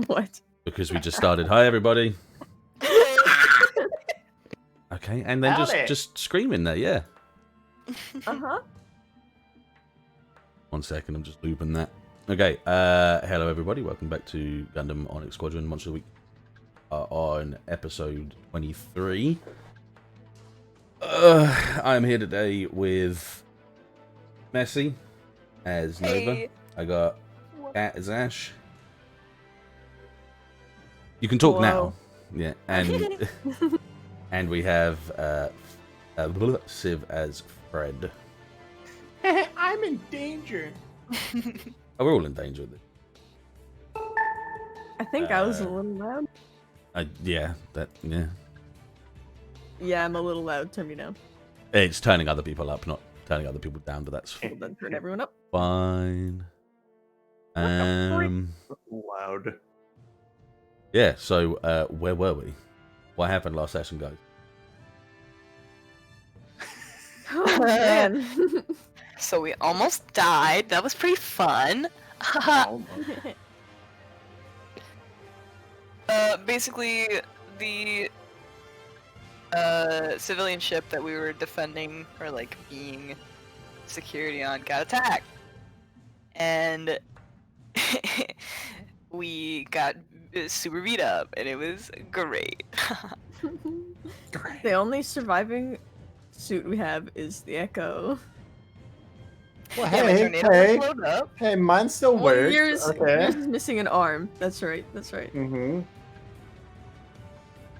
What? Because we just started. Hi, everybody. Okay, and then just scream in there, yeah. Uh-huh. 1 second, I'm just looping that. Okay, hello everybody, welcome back to Gundam Onyx Squadron Monster of the Week on episode 23. I'm here today with Messi as Nova. Hey. I got Kat as Ashe. You can talk now. Yeah, and and we have Civ as Fred. I'm in danger. Oh, we're all in danger with it. I think I was a little loud. Yeah. Yeah, I'm a little loud. Turn me down. It's turning other people up, not turning other people down, but that's Well, then turn everyone up. fine. Loud. Yeah, so where were we? What happened last session, guys? Oh, man. So we almost died. That was pretty fun. Basically, the civilian ship that we were defending, or like being security on, got attacked. And we got super beat up, and it was great. The only surviving suit we have is the Echo. Well, Yeah, my tornado blowed up. hey, mine still Well, works. yours Okay. is missing an arm. That's right. That's right. Mm-hmm.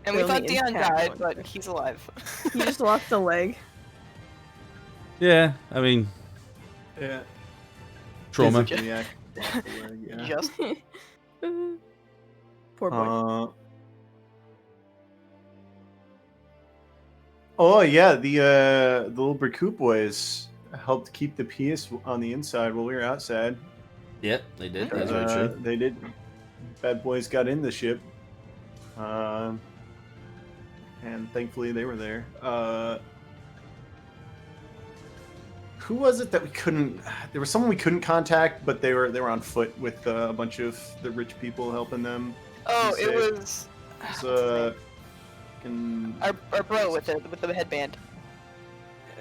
And we The thought only Deon intact died, one. but he's alive. He just lost a leg. Yeah, I mean, Yeah. trauma. Physically, yeah. Yeah. Just Poor boy. Oh yeah, the little Bricoop boys helped keep the peace on the inside while we were outside. Yep, they did. That's very true. They did. Bad boys got in the ship, and thankfully they were there. Who was it that we couldn't? There was someone we couldn't contact, but they were on foot with a bunch of the rich people helping them. oh, Be it safe. was It's, our bro with the headband,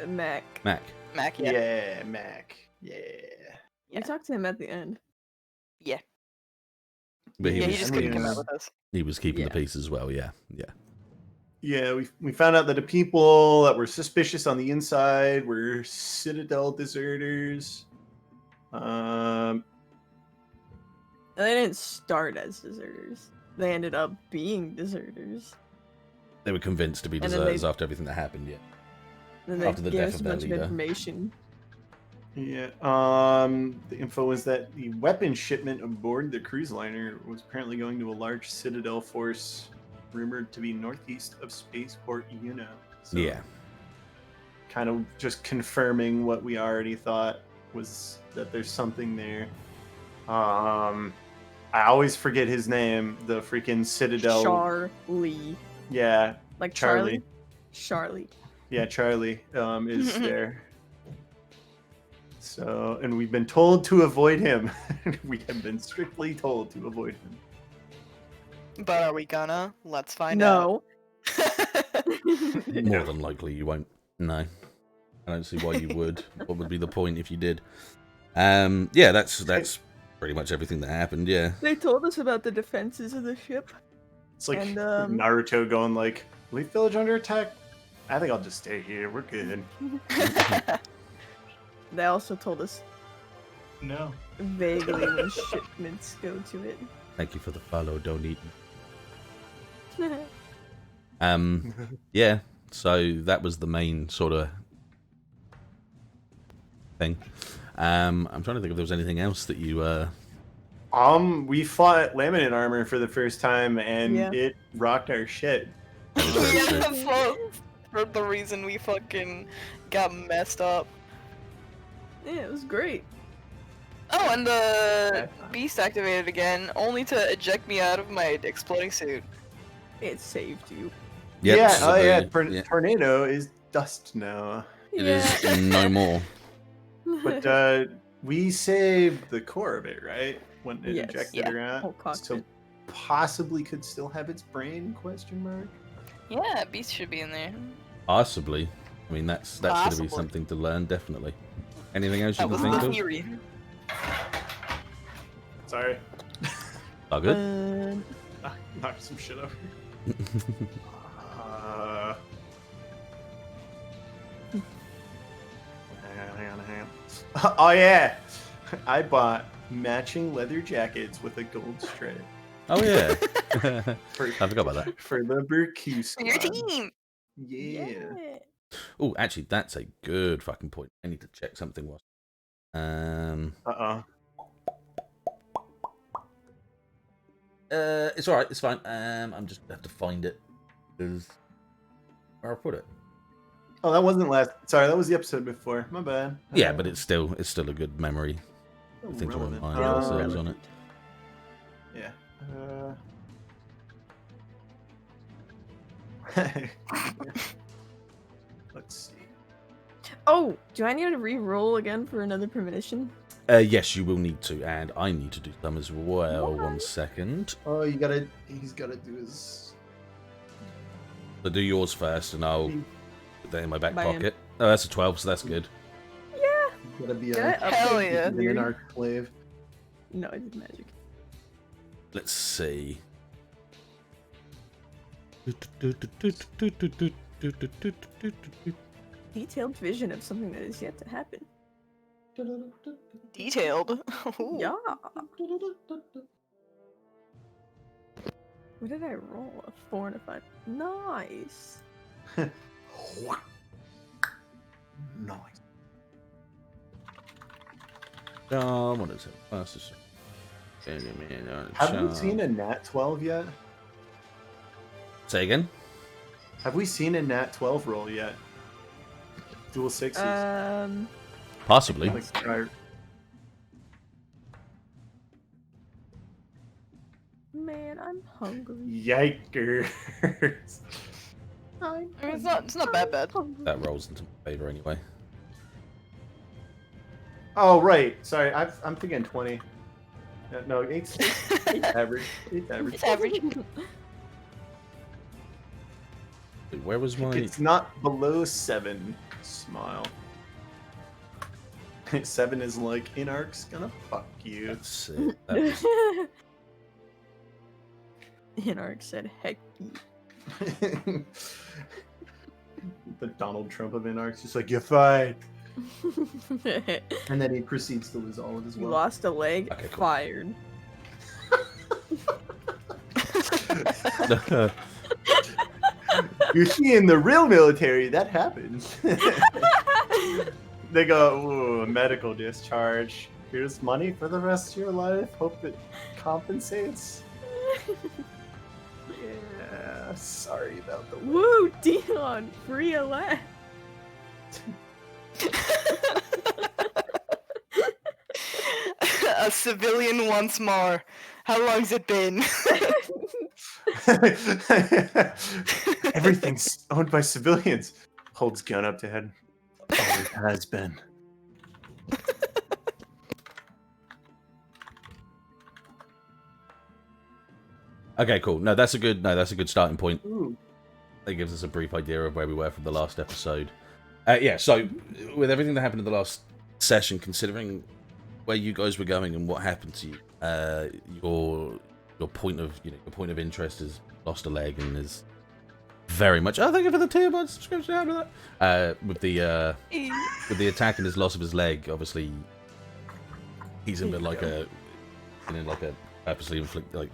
Mac. Mac. Mac. yeah. Yeah. Mac. Yeah. We talked to him at the end. But He was, just couldn't come out with us. he was keeping the Yeah. peace as well, yeah. Yeah, we found out that the people that were suspicious on the inside were Citadel deserters. And they didn't start as deserters. They ended up being deserters. They were convinced to be And then deserters they- after everything that happened, yeah. Then they After the gave death us of a their bunch of leader. information. Yeah. The info was that the weapon shipment aboard the cruise liner was apparently going to a large Citadel force rumored to be northeast of Spaceport Una. So Yeah. kind of just confirming what we already thought was that there's something there. I always forget his name. The freaking Citadel. Charlie. Yeah, Like Charlie. Charlie. Yeah, Charlie is there. So, and we've been told to avoid him. We have been strictly told to avoid him. But are we gonna? Let's find out. No. More than likely you won't. No. I don't see why you would. What would be the point if you did? Yeah, that's pretty much everything that happened, yeah. They told us about the defenses of the ship. It's like And, Naruto going like, "Leaf Village under attack? I think I'll just stay here. We're good." They also told us No. vaguely when shipments go to it. Thank you for the follow, don't eat. Yeah, so that was the main sort of thing. I'm trying to think if there was anything else that you We fought laminate armor for the first time, and Yeah. it rocked our shit. For the reason we fucking got messed up. Yeah, it was great. Oh, and the beast activated again, only to eject me out of my exploding suit. It saved you. Yep, yeah, so yeah. Tornado is dust now. it is no more. But we saved the core of it, right? When it Yes. ejected Yeah. her out. Whole cockpit. So possibly could still have its brain? Question mark. Yeah, Beast should be in there. Possibly. I mean, that's going to be Possibly. something to learn, definitely. Anything else you That can was think the of? theory. Sorry. Oh, good. Knock some shit over. Hang on. Oh yeah, I bought matching leather jackets with a gold stripe Oh, yeah. for, I forgot about that. for the Berkey For your squad. team. Yeah. Oh, actually, that's a good fucking point. I need to check something. It's all right. It's fine. I'm just gonna have to find it. Because where I put it. Oh, that wasn't last. Sorry, that was the episode before. My bad. Yeah, but it's still a good memory. I think to relevant. remind ourselves on it. Yeah. Let's see. Oh, do I need to re-roll again for another premonition? Yes, you will need to, and I need to do some as well. What? 1 second. Oh, he's gotta do his. So do yours first, and I'll put that in my back Buy in. pocket. Oh, that's a 12, so that's good. Yeah. He's gotta be Did I Hell upgrade yeah. the an theory? arc slave. No, I did magic. Let's see. Detailed vision of something that is yet to happen. Detailed. Ooh. Yeah. What did I roll? A 4 and a 5. Nice. Nice. What is it? Fastest. Have we seen a Nat 12 yet? Say again? Have we seen a Nat 12 roll yet? Dual sixes. Possibly. Like, Man, I'm hungry. yikers. I mean, it's not bad. hungry. That rolls into my favor anyway. Oh, right. Sorry, I'm thinking 20. No, 8's average. 8's average. It's average. Wait, where was my... It's not below 7. Smile. 7 is like, in arc's gonna fuck you. That's it. That was... Inark said, heck you. The Donald Trump of Inarc's just like, you're fine. And then he proceeds to lose all of his You wealth. lost a leg, Okay, cool. fired. You see, in the real military, that happens. They go, ooh, a medical discharge. Here's money for the rest of your life. Hope it compensates. Yeah, sorry about the Woo, Deon, free elect. A civilian once more. How long's it been? Everything's owned by civilians. Holds gun up to head. Always has been. Okay, cool. No, that's a good starting point. Ooh. That gives us a brief idea of where we were from the last episode. Yeah, so with everything that happened in the last session, considering where you guys were going and what happened to you, your point of interest is lost a leg and is very much. Oh, thank you for the tier one subscription. Out of that. With the attack and his loss of his leg, obviously he's in like a purposely inflict like.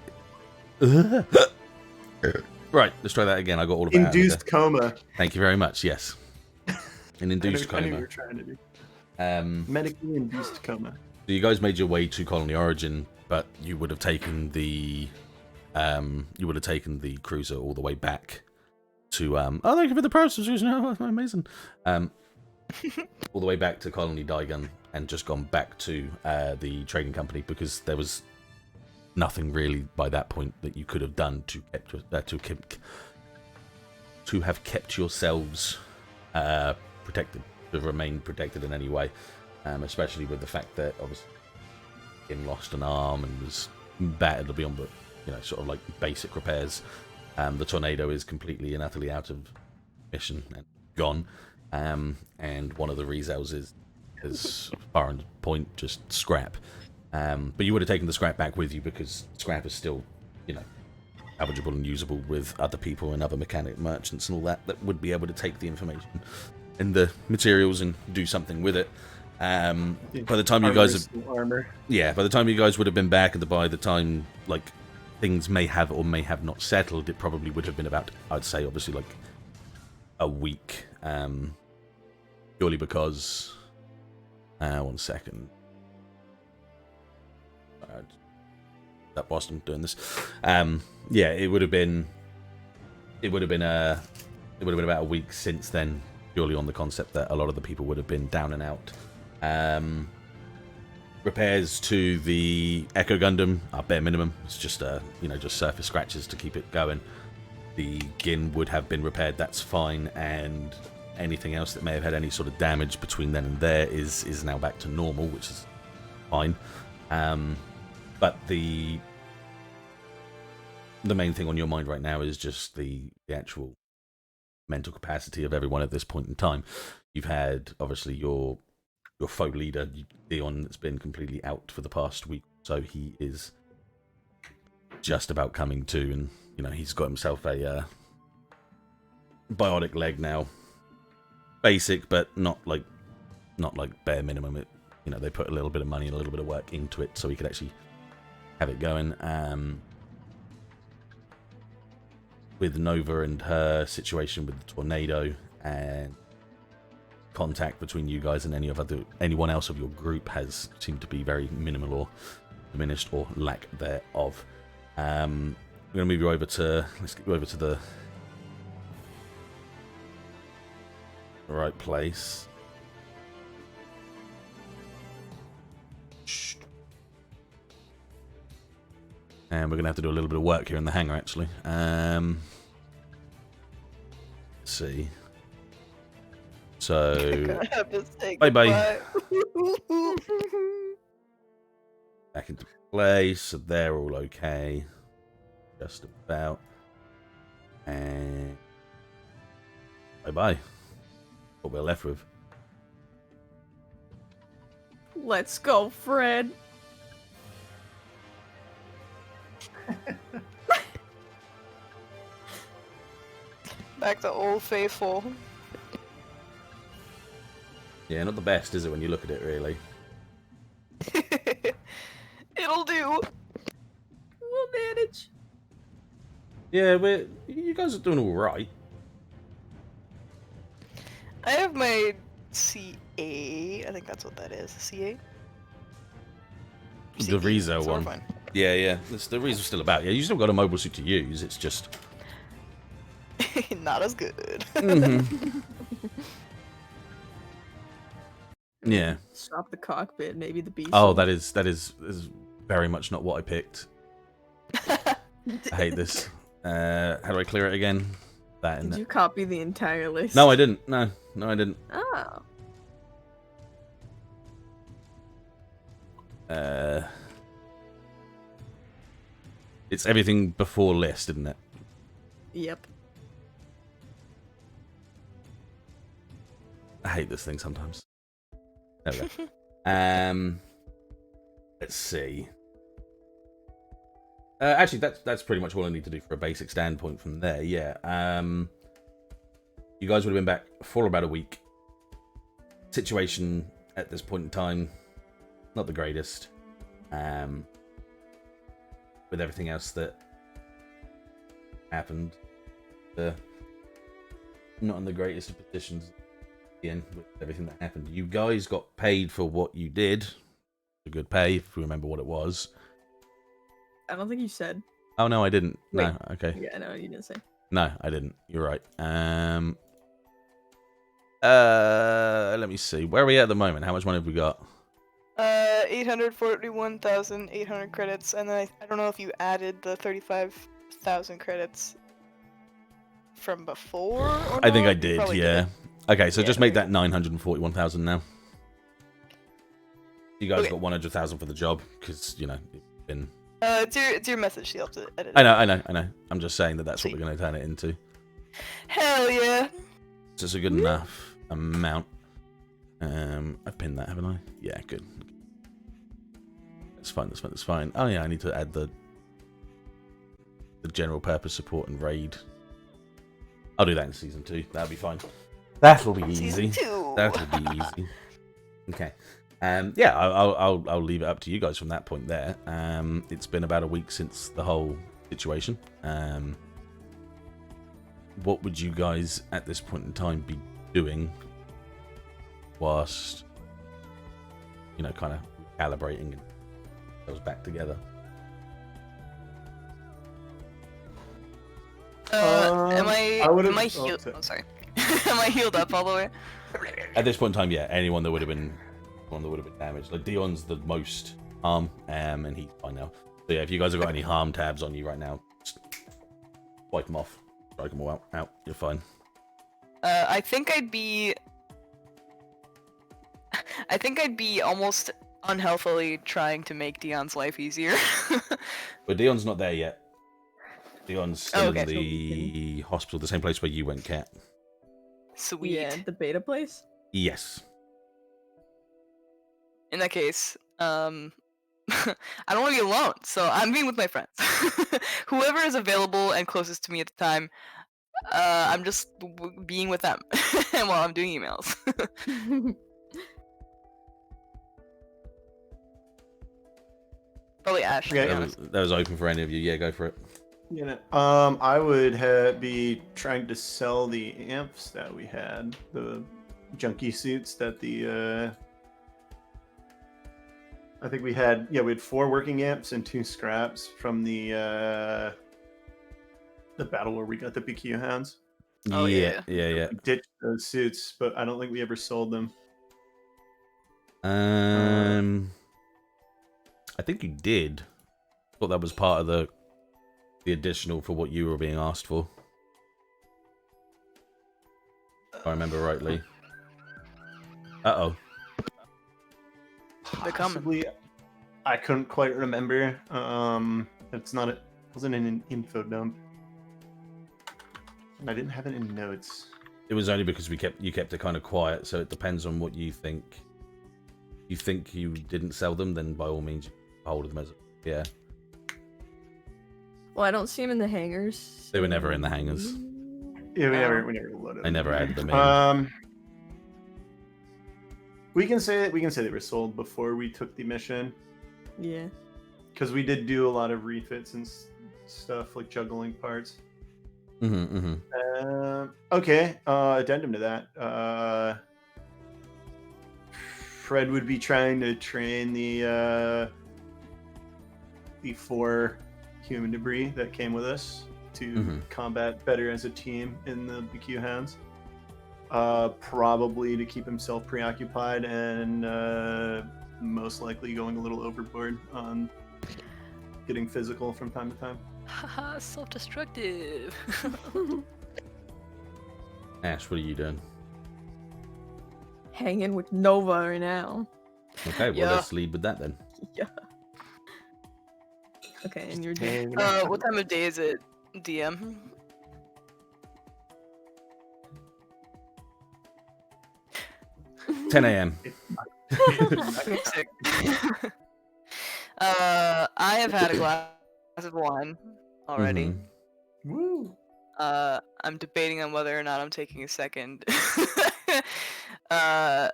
Right, let's try that again. I got all of that. Induced coma. Thank you very much. Yes, an induced I knew coma. you were trying to do. Medically induced coma. So you guys made your way to Colony Origin, but you would have taken the cruiser all the way back to oh, thank you for the pro subscription. Oh, amazing. All the way back to Colony Daigun and just gone back to the trading company because there was nothing really by that point that you could have done to have kept yourselves protected, to have remained protected in any way, especially with the fact that obviously Kim lost an arm and was battered beyond sort of like basic repairs. The tornado is completely and utterly out of mission and gone. And one of the rezels is, as far as point, just scrap. But you would have taken the scrap back with you because scrap is still, salvageable and usable with other people and other mechanic merchants and all that would be able to take the information and the materials and do something with it. By the time you guys by the time you guys would have been back, and by the time like things may have or may have not settled, it probably would have been about, I'd say, obviously like a week. Purely because, one second. That Boston doing this. Yeah, it would have been about a week since then, purely on the concept that a lot of the people would have been down and out. Repairs to the Echo Gundam are bare minimum. It's just just surface scratches to keep it going. The Gin would have been repaired, that's fine, and anything else that may have had any sort of damage between then and there is now back to normal, which is fine. But the main thing on your mind right now is just the actual mental capacity of everyone at this point in time. You've had, obviously, your foe leader, Deon, that's been completely out for the past week, so he is just about coming to, and he's got himself a bionic leg now. Basic, but not like bare minimum. It, they put a little bit of money and a little bit of work into it so he could actually have it going. With Nova and her situation with the tornado and contact between you guys and anyone else of your group has seemed to be very minimal or diminished or lack thereof. I'm going to move you over to, let's get you over to the right place. And we're going to have to do a little bit of work here in the hangar, actually. Let's see. So, bye-bye. Back into place. So they're all okay. Just about. And bye-bye. What we're left with. Let's go, Fred. Back to Old Faithful. Yeah, not the best, is it, when you look at it, really? It'll do. We'll manage. Yeah, you guys are doing all right. I have my CA. I think that's what that is. CA? The Rezo so one. Fine. Yeah. The Rezo's still about. Yeah, you still got a mobile suit to use. It's just Not as good. Mm-hmm. Yeah. Swap the cockpit, maybe the beast. Oh, that is very much not what I picked. I hate this. How do I clear it again? That in Did it. you copy the entire list? No, I didn't. No, I didn't. Oh. It's everything before list, isn't it? Yep. I hate this thing sometimes. There we go. Let's see. Actually, that's pretty much all I need to do for a basic standpoint from there. Yeah. You guys would have been back for about a week. Situation at this point in time, not the greatest. With everything else that happened, not in the greatest of positions. With everything that happened, you guys got paid for what you did. A good pay, if we remember what it was. I don't think you said. Oh no, I didn't. Wait. No, okay. Yeah, no, you didn't say. No, I didn't. You're right. Let me see. Where are we at the moment? How much money have we got? 841,800 credits, and then I don't know if you added the 35,000 credits from before. Or I think not. I did. Probably Yeah. did. Okay, so Yeah, just make there that 941,000 now. You guys Okay. got 100,000 for the job because it's been. It's your message. You'll have to edit it. I know. I'm just saying that's what Sweet. we're going to turn it into. Hell yeah. So it's a good enough amount. I've pinned that, haven't I? Yeah, good. That's fine. Oh yeah, I need to add the general purpose support and raid. I'll do that in season 2. That'll be fine. That'll be easy. Season 2. That'll be easy. Okay. Yeah, I'll leave it up to you guys from that point there. It's been about a week since the whole situation. What would you guys at this point in time be doing whilst, kind of calibrating and those back together? Am I sorry. healed? Oh, sorry. Am I healed up all the way? At this point in time, yeah, anyone that would have been damaged. Like Deon's the most harm, and he's fine now. So yeah, if you guys have got any harm tabs on you right now, just wipe them off, strike them all out. You're fine. I think I'd be almost unhealthily trying to make Deon's life easier. But Deon's not there yet. Deon's still Okay. in the hospital, the same place where you went, Kat. Sweet. Yeah, the beta place. Yes. In that case, I don't want to be alone, so I'm being with my friends. Whoever is available and closest to me at the time, I'm just being with them while I'm doing emails. Probably Ashe. Okay. To be honest. That was open for any of you. Yeah, go for it. I would be trying to sell the amps that we had, the junky suits that I think we had 4 working amps and 2 scraps from the battle where we got the BQ hounds. Oh, yeah. Yeah. We ditched those suits, but I don't think we ever sold them. I think you did. Thought that was part of the additional for what you were being asked for. If I remember rightly. Uh-oh. They're coming. Possibly, I couldn't quite remember. Wasn't in an info dump. And I didn't have it in notes. It was only because you kept it kind of quiet, so it depends on what you think. You think you didn't sell them, then by all means hold them as yeah. Well, I don't see him in the hangars. They were never in the hangars. Yeah, we never loaded them. I never added them in. We can say they were sold before we took the mission, Yeah. because we did do a lot of refits and stuff like juggling parts. Okay. Addendum to that. Fred would be trying to train the 4 human debris that came with us to combat better as a team in the BQ Hounds. Probably to keep himself preoccupied and most likely going a little overboard on getting physical from time to time. Haha, self-destructive. Ashe, what are you doing? Hanging with Nova right now. Okay, well Yeah. let's lead with that then. Yeah. Okay, and you're doing. What time of day is it, DM? Mm-hmm. 10 a.m. Sick. I have had a glass of wine already. Mhm. Woo! I'm debating on whether or not I'm taking a second. I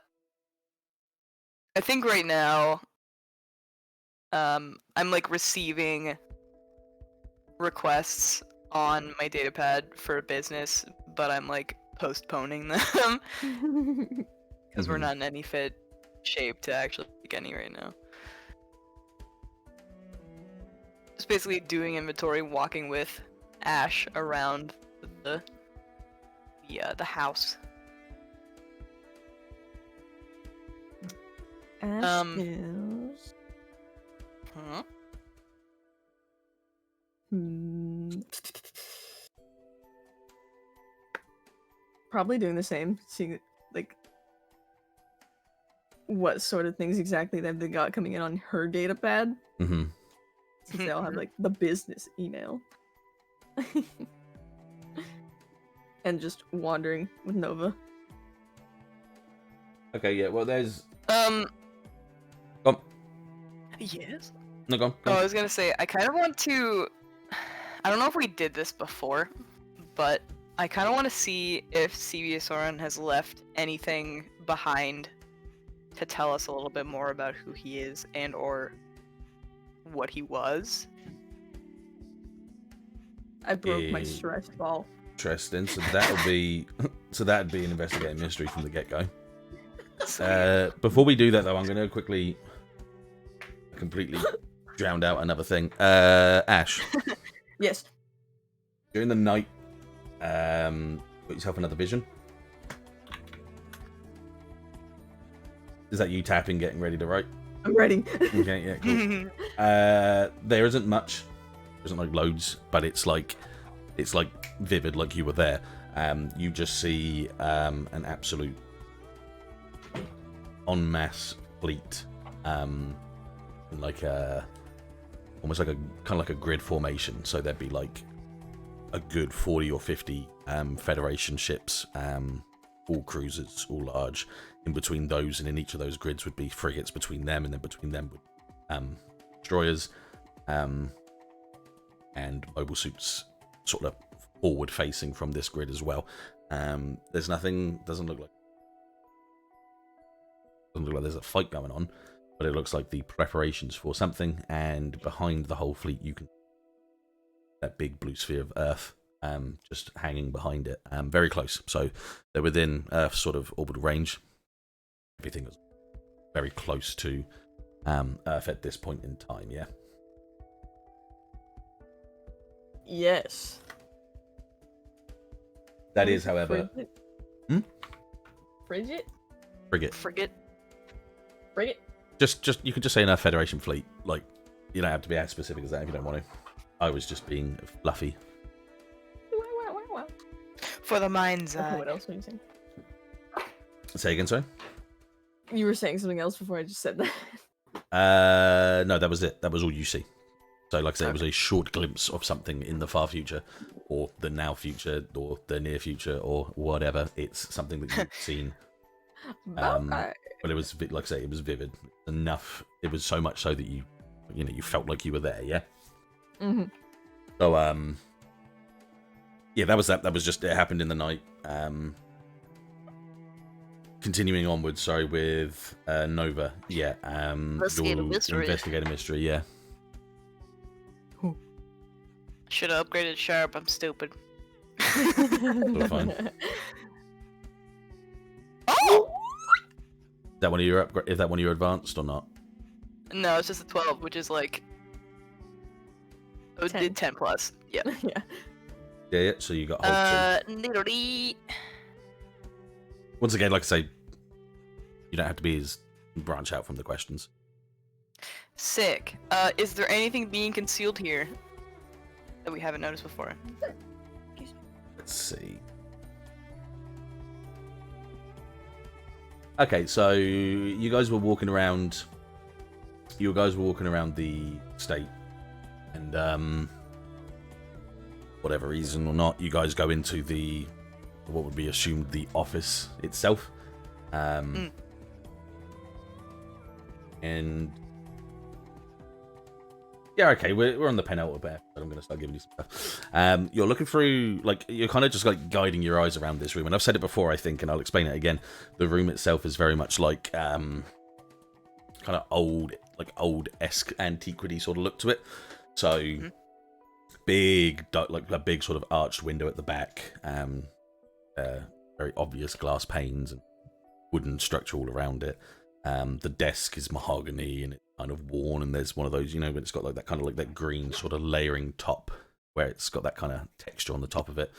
think right now, I'm like receiving requests on my datapad for a business, but I'm like postponing them because we're Mhm. not in any fit shape to actually make any right now. Just basically doing inventory, walking with Ashe around the house. Ashe is. Huh? Probably doing the same. Seeing like what sort of things exactly that they got coming in on her datapad. Mm-hmm. since they all have like the business email. And just wandering with Nova. Okay, yeah. Well, there's. Um. Go on. Yes. No, go on. Go Oh, on. I was gonna say I kind of want to. I don't know if we did this before, but I kind of want to see if CBSRN has left anything behind to tell us a little bit more about who he is and or what he was. I broke my stress ball. Interesting. So that'll be. So that'd be an investigative mystery from the get-go. Before we do that, though, I'm going to quickly completely drown out another thing. Ashe. Yes. During the night, got yourself another vision. Is that you tapping, getting ready to write? I'm ready. Okay, yeah, cool. There isn't much. There isn't like loads, but it's like vivid, like you were there. You just see an absolute en masse fleet, like a almost like a kind of like a grid formation. So there'd be like a good 40 or 50 Federation ships, all cruisers, all large. In between those, and in each of those grids would be frigates between them, and then between them would destroyers, and mobile suits, sort of forward facing from this grid as well. There's nothing. Doesn't look like there's a fight going on, but it looks like the preparations for something. And behind the whole fleet, you can that big blue sphere of Earth, just hanging behind it, very close. So they're within Earth's sort of orbital range. Everything is very close to Earth at this point in time. Yeah. Yes. That is, however, Frigate? frigate. Frigate. Just you could just say an Earth Federation fleet. Like, you don't have to be as specific as that if you don't want to. I was just being fluffy. For the mind's Okay, eye. what else were you saying? Say again, sorry. You were saying something else before I just said that. No, that was it. That was all you see. So, like I said, it was a short glimpse of something in the far future, or the now future, or the near future, or whatever. It's something that you've seen. Okay. But it was, like I say, it was vivid enough. It was so much so that you felt like you were there. Yeah. Mm-hmm. So, yeah, that was that. That was just, it happened in the night. Continuing onwards, sorry, with Nova. Yeah. Investigate a mystery. Investigate a mystery. Yeah. Should have upgraded Sharp. I'm stupid. All fine. Oh! Is that one of your Is that one of your advanced or not? No, it's just a 12, which is like. Oh, 10. did 10 plus. Yeah. Yeah. Yeah. So you got hold two. Literally. Once again, like I say, you don't have to be as branch out from the questions. Sick. Is there anything being concealed here that we haven't noticed before? Let's see. Okay, so you guys were walking around. You guys were walking around the state, and whatever reason or not, you guys go into the what would be assumed the office itself, and yeah, okay, we're on the penultimate episode. I'm going to start giving you some stuff. You're looking through, like, you're kind of just like guiding your eyes around this room, and I've said it before, I think, and I'll explain it again. The room itself is very much like kind of old-esque antiquity sort of look to it. So big, like a big sort of arched window at the back, very obvious glass panes and wooden structure all around it. The desk is mahogany and it's kind of worn, and there's one of those, but it's got like that kind of like that green sort of layering top where it's got that kind of texture on the top of it.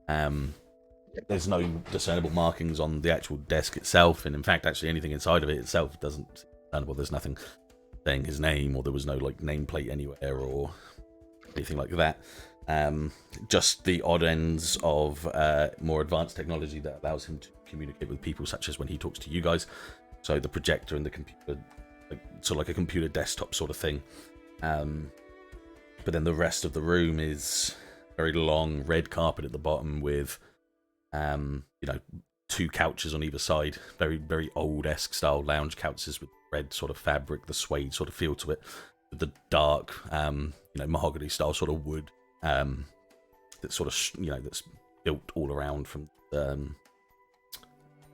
There's no discernible markings on the actual desk itself, and in fact, actually anything inside of it itself doesn't seem discernible. There's nothing saying his name, or there was no like nameplate anywhere or anything like that. Just the odd ends of more advanced technology that allows him to communicate with people, such as when he talks to you guys. So the projector and the computer, sort of like a computer desktop sort of thing. but then the rest of the room is very long red carpet at the bottom with, you know, 2 couches on either side, very, very old-esque style lounge couches with red sort of fabric, the suede sort of feel to it, with the dark, you know, mahogany style sort of wood, that sort of, you know, that's built all around from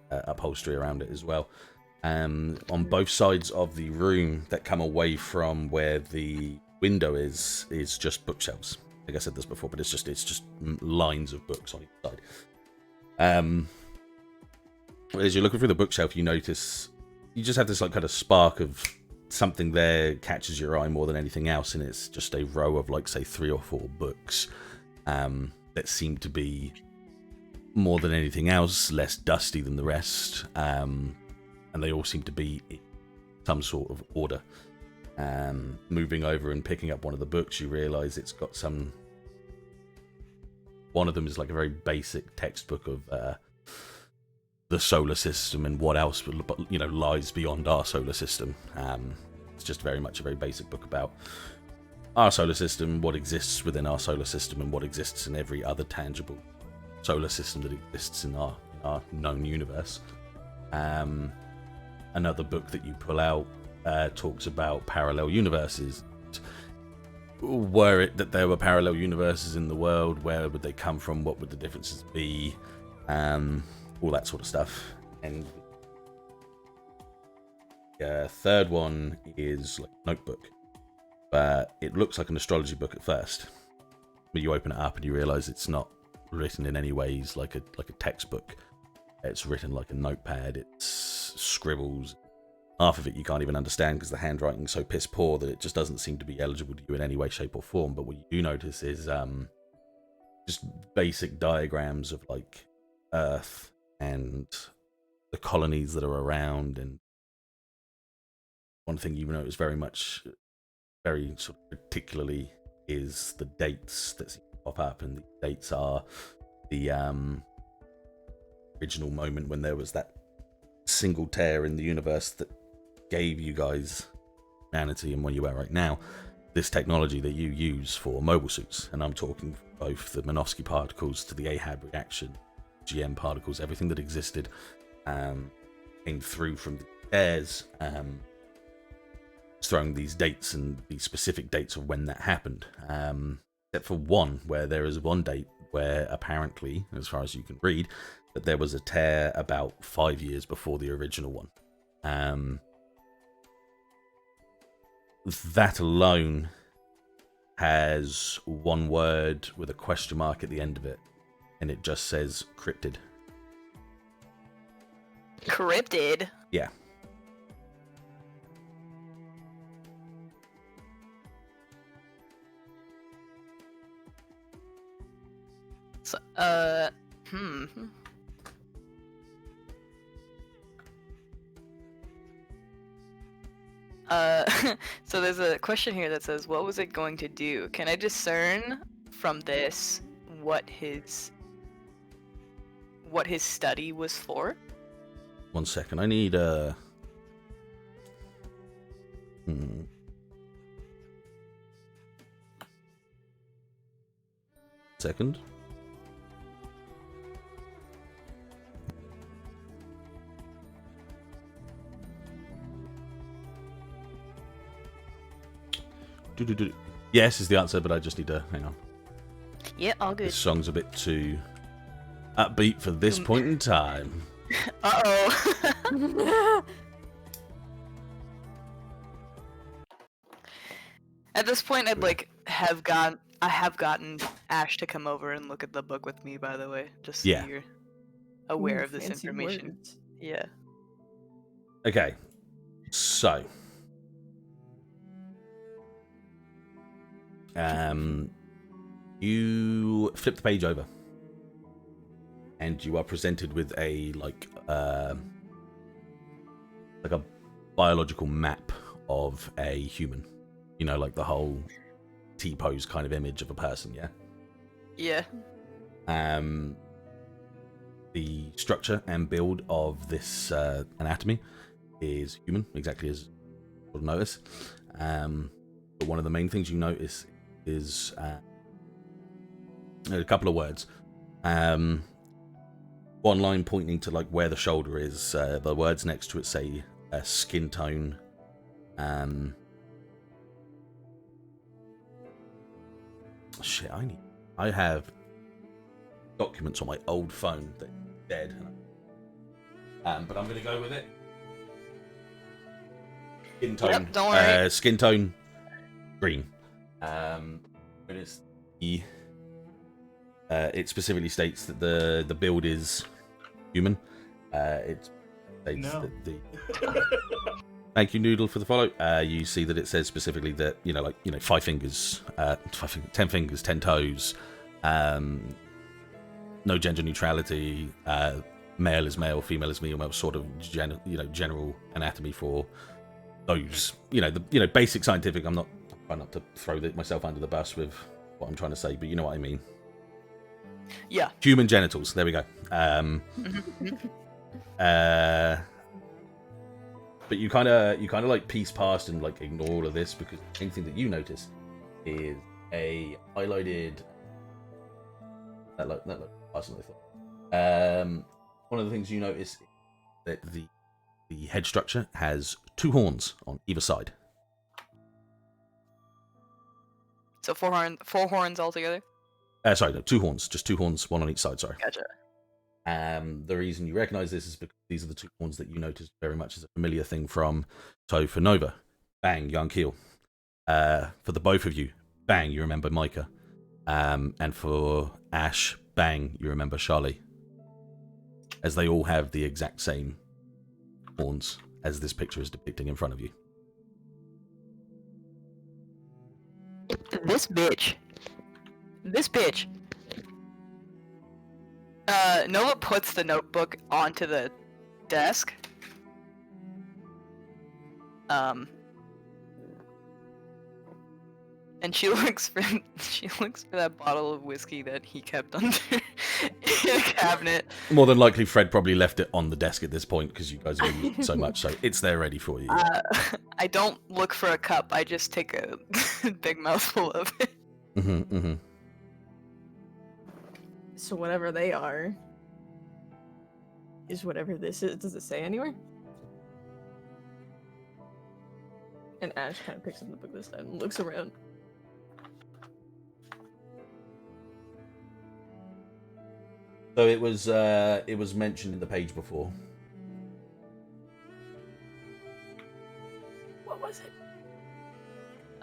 upholstery around it as well. On both sides of the room that come away from where the window is just bookshelves. Like I said this before, but it's just lines of books on each side. As you're looking through the bookshelf, you notice you just have this like kind of spark of something there catches your eye more than anything else, and it's just a row of like say 3 or 4 books that seem to be more than anything else less dusty than the rest, and they all seem to be in some sort of order. Moving over and picking up one of the books, you realize it's got some. One of them is like a very basic textbook of the solar system and what else, you know, lies beyond our solar system. It's just very much a very basic book about our solar system, what exists within our solar system, and what exists in every other tangible solar system that exists in our known universe. Another book that you pull out talks about parallel universes. Were it that there were parallel universes in the world, where would they come from? What would the differences be? All that sort of stuff. And the third one is like a notebook, but it looks like an astrology book at first. But you open it up and you realize it's not written in any ways like a textbook. It's written like a notepad. It's scribbles. Half of it you can't even understand because the handwriting's so piss poor that it just doesn't seem to be eligible to you in any way, shape, or form. But what you do notice is just basic diagrams of like Earth and the colonies that are around. And one thing you notice very sort of particularly is the dates that seem to pop up, and the dates are the original moment when there was that single tear in the universe that gave you guys humanity and where you are right now, this technology that you use for mobile suits. And I'm talking both the Minovsky particles to the Ahab reaction, GM particles, everything that existed came through from the tears, throwing these dates and the specific dates of when that happened, except for one, where there is one date where apparently, as far as you can read, that there was a tear about 5 years before the original one. That alone has one word with a question mark at the end of it, and it just says cryptid. Cryptid? Yeah. So, so there's a question here that says, what was it going to do? Can I discern from this what his study was for? 1 second, I need a... Second. Yes is the answer, but I just need to hang on. Yeah, all good. This song's a bit too upbeat for this point in time. Uh-oh. At this point, I have gotten Ashe to come over and look at the book with me, by the way, just so you're aware of this fancy information. words. Yeah. Okay, so you flip the page over, and you are presented with a like a biological map of a human. You know, like the whole T-pose kind of image of a person. Yeah. Yeah. The structure and build of this anatomy is human, exactly as you'll notice. But one of the main things you notice is a couple of words. One line pointing to like where the shoulder is. The words next to it say skin tone. Shit, I have documents on my old phone that are dead. But I'm gonna go with it. Skin tone. Yep, don't worry. Skin tone green. It specifically states that the build is human. It states that the. Thank you, Noodle, for the follow. You see that it says specifically that 5 fingers, 10 fingers, 10 toes. No gender neutrality. Male is male, female is female. Sort of general anatomy for those. Basic scientific. I'm trying not to throw myself under the bus with what I'm trying to say, but you know what I mean. Yeah. Human genitals. There we go. But you kind of like piece past and like ignore all of this because anything that you notice is a highlighted. That looked personally thought. One of the things you notice is that the head structure has 2 horns on either side. So 4 horns altogether? Sorry, no, 2 horns. Just 2 horns, 1 on each side, sorry. Gotcha. The reason you recognize this is because these are the 2 horns that you notice very much as a familiar thing from Toe for Nova. Bang, Young Keel. For the both of you, bang, you remember Micah. And for Ashe, bang, you remember Charlie. As they all have the exact same horns as this picture is depicting in front of you. This bitch. Nova puts the notebook onto the desk. And she looks for that bottle of whiskey that he kept under in a cabinet. More than likely, Fred probably left it on the desk at this point because you guys are eating so much, so it's there ready for you. I don't look for a cup. I just take a big mouthful of it. So whatever they are is whatever this is. Does it say anywhere? And Ashe kind of picks up the book this time and looks around. So it was mentioned in the page before. What was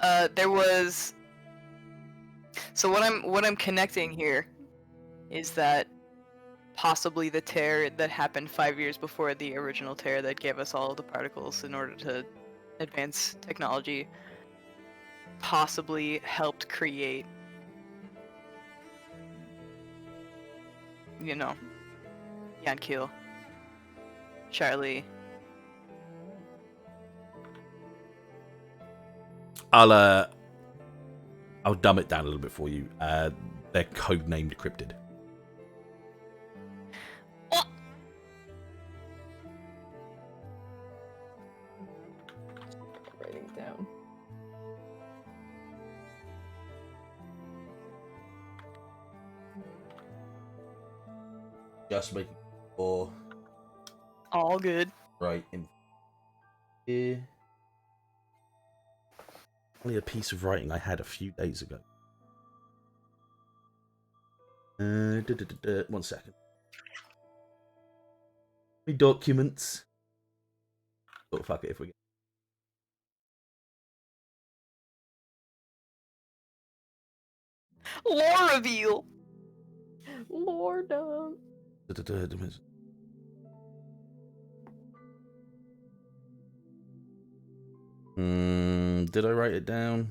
it? There was. So what I'm connecting here is that possibly the tear that happened 5 years before the original tear that gave us all of the particles in order to advance technology possibly helped create, Yankil, Charlie. I'll dumb it down a little bit for you. They're codenamed cryptid. Writing it down. Just making sure. All good. Right in here. Only a piece of writing I had a few days ago. 1 second. My documents. Oh, fuck it if we get. Lore reveal. Lord. Did I write it down?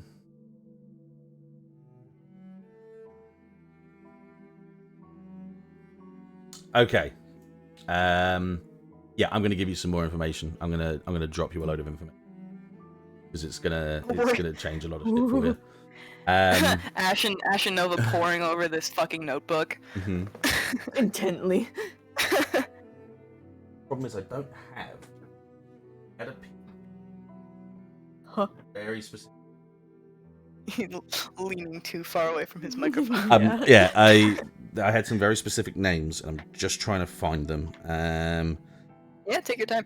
Okay. Yeah, I'm gonna give you some more information. I'm gonna drop you a load of information because it's gonna change a lot of shit for you. Ashe and Nova pouring over this fucking notebook. Intently. Problem is, I don't have. I had a Huh. very specific He's leaning too far away from his microphone. Yeah, I had some very specific names, and I'm just trying to find them. Yeah, take your time.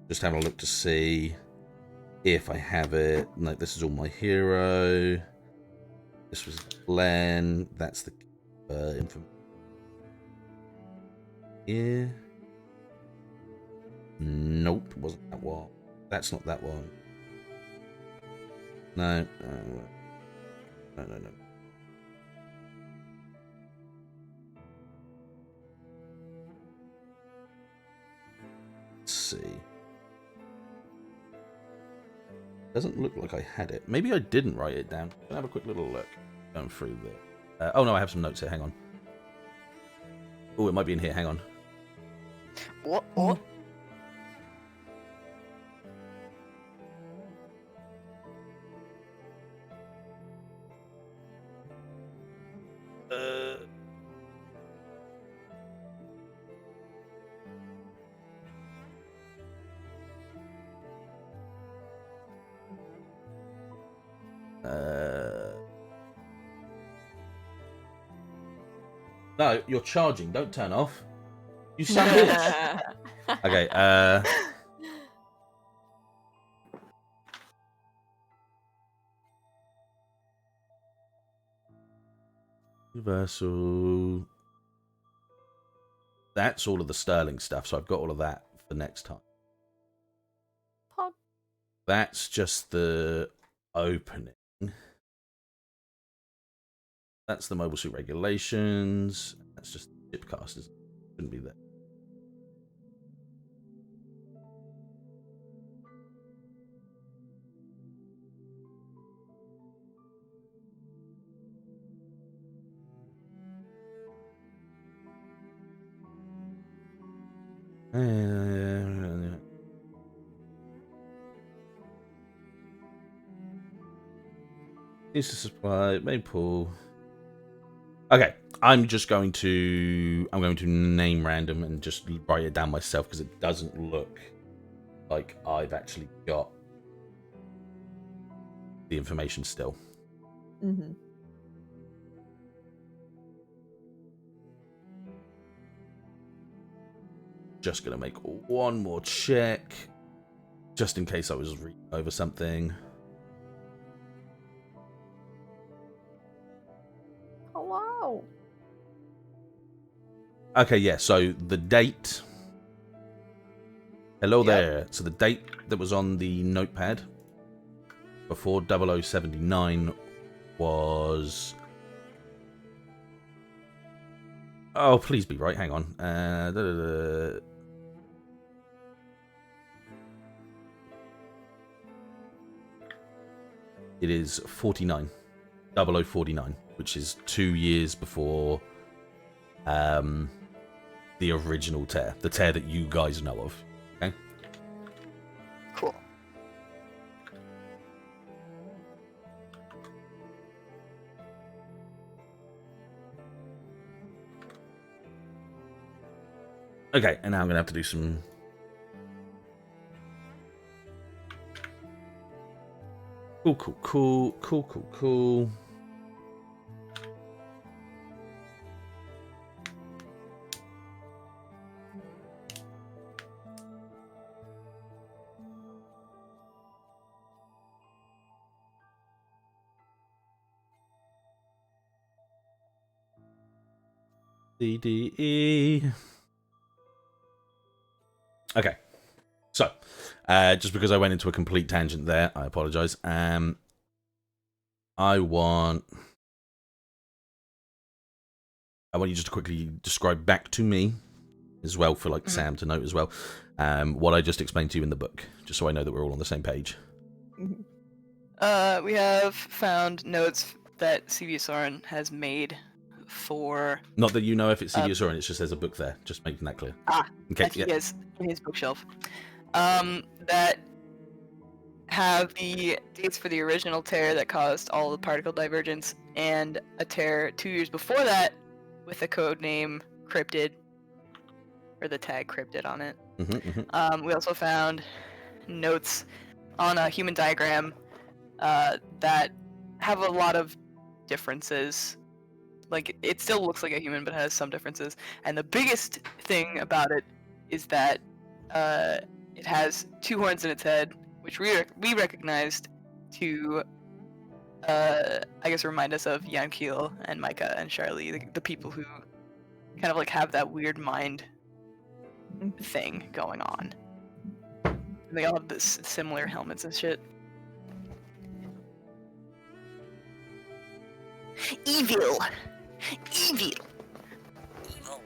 Just having a look to see if I have it. No, this is all my hero. This was Glenn. That's the information here. Nope, wasn't that one. That's not that one. No. No. Let's see. Doesn't look like I had it. Maybe I didn't write it down. I'll have a quick little look. Going through there. Oh no, I have some notes here. Hang on. Oh, it might be in here. Hang on. What? No, you're charging. Don't turn off. You son of a bitch. Okay, Universal. That's all of the Sterling stuff, so I've got all of that for next time. Pog. That's just the opening. That's the mobile suit regulations. That's just the shipcast, isn't it? Shouldn't be there. Use the supply, main pool. Okay, I'm going to name random and just write it down myself because it doesn't look like I've actually got the information still. Mm-hmm. Just gonna make one more check, just in case I was reading over something. Oh wow. Okay, yeah. So the date. Hello Yep. there. So the date that was on the notepad before 0079 was. Oh, please be right. Hang on. It is 49. 0049, which is 2 years before the original tear. The tear that you guys know of. Okay? Cool. Okay, and now I'm going to have to do some... Cool. CDE. Okay. So, just because I went into a complete tangent there, I apologize. I want you just to quickly describe back to me as well, for like Sam to note as well, what I just explained to you in the book, just so I know that we're all on the same page. We have found notes that C.V. Soren has made for... Not that you know if it's CDS or it's just there's a book there. Just making that clear. Okay. That he has in his bookshelf. That have the dates for the original tear that caused all the particle divergence, and a tear 2 years before that with the code name Cryptid, or the tag Cryptid on it. We also found notes on a human diagram that have a lot of differences. Like, it still looks like a human, but has some differences. And the biggest thing about it is that it has 2 horns in its head, which we recognized to, I guess, remind us of Yankeel and Micah and Charlie, the people who kind of like have that weird mind thing going on. And they all have this similar helmets and shit. Evil! Evil! Evil.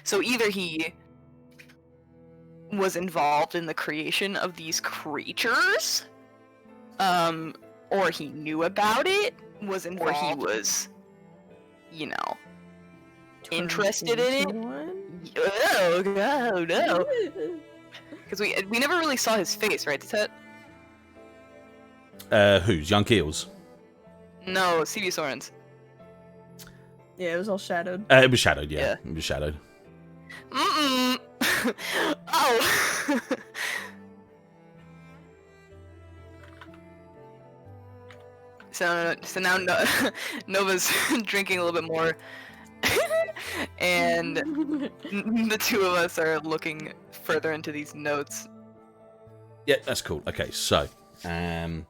So either he was involved in the creation of these creatures, or he knew about it, or he was, you know, interested in it. Oh no! Because we never really saw his face, right, Dettet? Who's Young Keels? No, C.B. Sorens. Yeah, it was all shadowed. It was shadowed. Yeah, Yeah. it was shadowed. Mm-mm. Oh. So now Nova's drinking a little bit more, and the two of us are looking further into these notes. Yeah, that's cool. Okay, so there's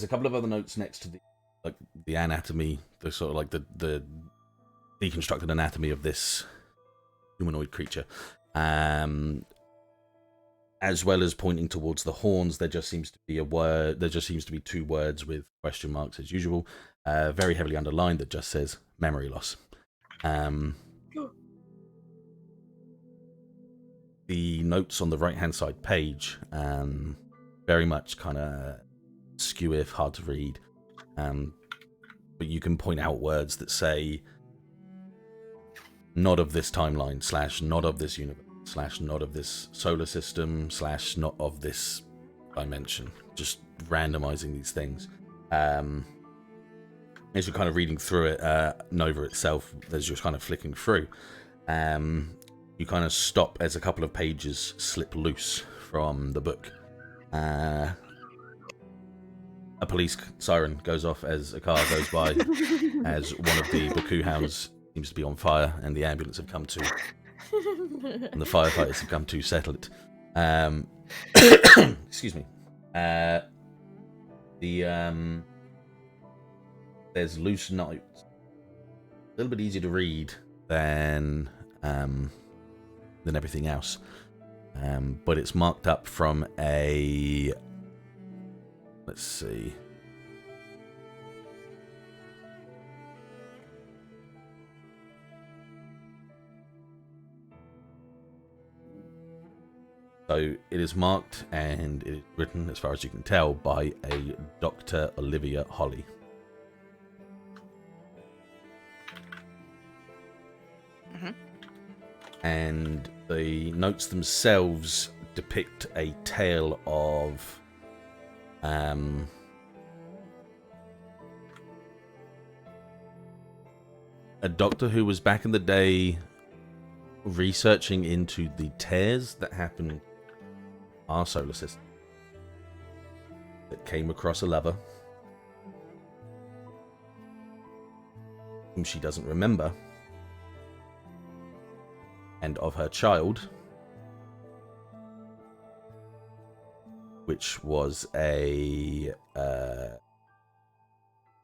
a couple of other notes next to the anatomy, the sort of like the deconstructed anatomy of this humanoid creature, as well as pointing towards the horns. There just seems to be a word. There just seems to be 2 words with question marks as usual, very heavily underlined, that just says memory loss. The notes on the right-hand side page, very much kind of skew, hard to read, but you can point out words that say not of this timeline / not of this universe / not of this solar system / not of this dimension, just randomizing these things. As you're kind of reading through it, Nova itself, as you're kind of flicking through, you kind of stop as a couple of pages slip loose from the book. A police siren goes off as a car goes by, as one of the Baku hounds seems to be on fire, and the ambulance have come to, and the firefighters have come to settle it. Excuse me. There's loose notes, a little bit easier to read than everything else, but it's marked up from a, let's see, so it is marked and it is written, as far as you can tell, by a Dr. Olivia Holly. And the notes themselves depict a tale of a doctor who was back in the day researching into the tears that happened in our solar system, that came across a lover whom she doesn't remember, and of her child, which was a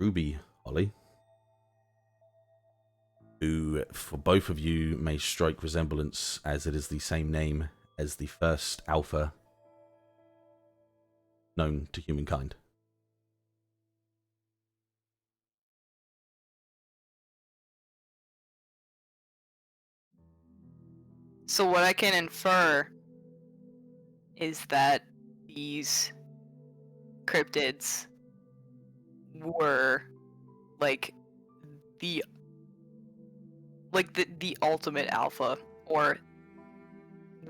Ruby Holly, who for both of you may strike resemblance, as it is the same name as the first alpha known to humankind. So what I can infer is that these cryptids were like the ultimate alpha, or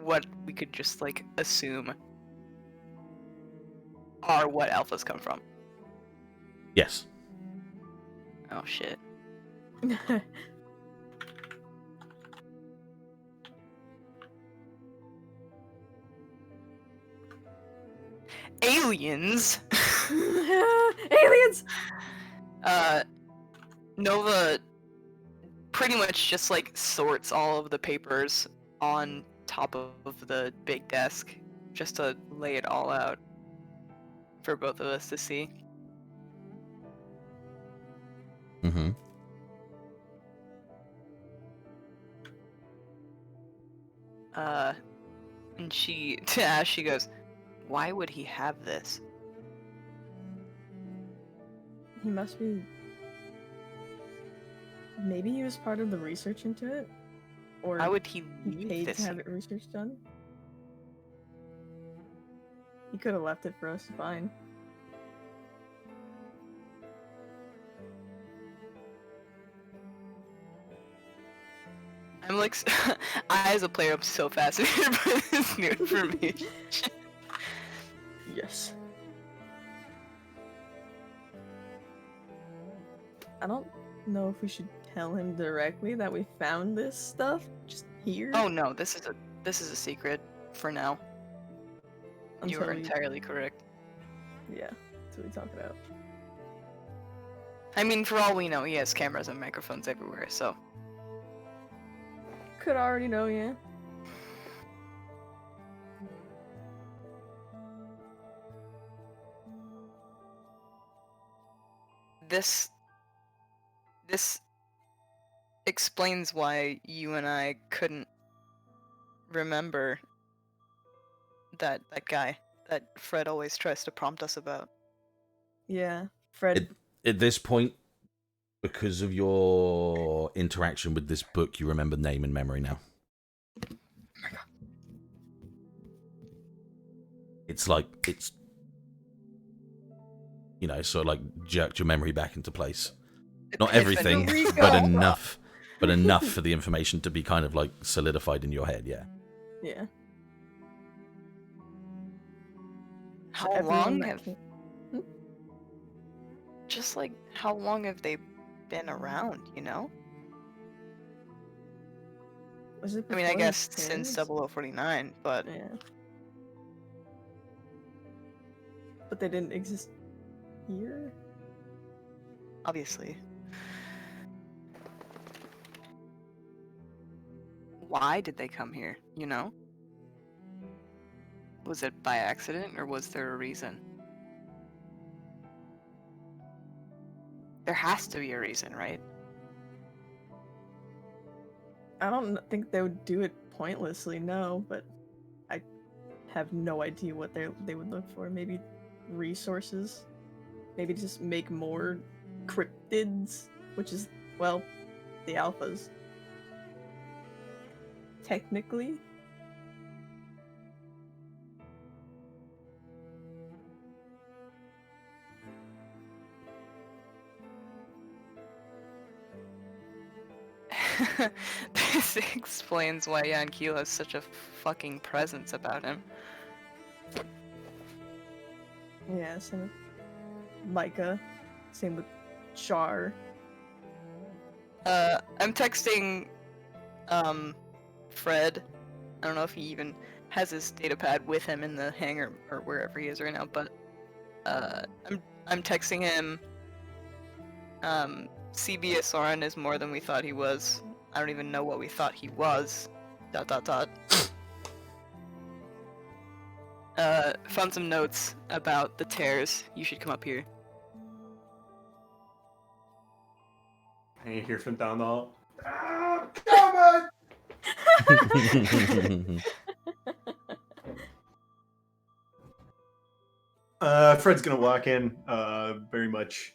what we could just like assume are what alphas come from. Yes. Oh shit. aliens. Aliens! Nova pretty much just like sorts all of the papers on top of the big desk just to lay it all out for both of us to see. Mm-hmm. And she to Ashe, she goes, "Why would he have this?" He must be... Maybe he was part of the research into it? Or Why would he he leave paid this to have here? it research done? He could have left it for us to find. I'm like, I as a player, I'm so fascinated by this new information. Yes. I don't know if we should tell him directly that we found this stuff just here. Oh no, this is a secret for now. You are we... entirely correct. Yeah, until we talk it out. I mean, for all we know, he has cameras and microphones everywhere, so. Could already know, yeah. This explains why you and I couldn't remember that guy that Fred always tries to prompt us about. Yeah, Fred. At this point, because of your interaction with this book, you remember name and memory now. It's sort of like jerked your memory back into place. Not everything, but enough. But enough for the information to be kind of like solidified in your head, yeah. Yeah. How long have just like how long have they been around, you know? Was it I mean, I before guess his since parents? 0049, but Yeah. But they didn't exist here? obviously. Why did they come here, you know? Was it by accident or was there a reason? There has to be a reason, right? I don't think they would do it pointlessly, no, but I have no idea what they would look for. Maybe resources? Maybe just make more cryptids, which is, well, the alphas. Technically. This explains why Yankeel has such a fucking presence about him. Yeah, same with Micah. Same with Char. I'm texting, Fred. I don't know if he even has his data pad with him in the hangar or wherever he is right now, but, I'm texting him, CBSRN is more than we thought he was. I don't even know what we thought he was. ... Found some notes about the tears. You should come up here. And you hear from down the hall. "Ah, come on!" Fred's gonna walk in, very much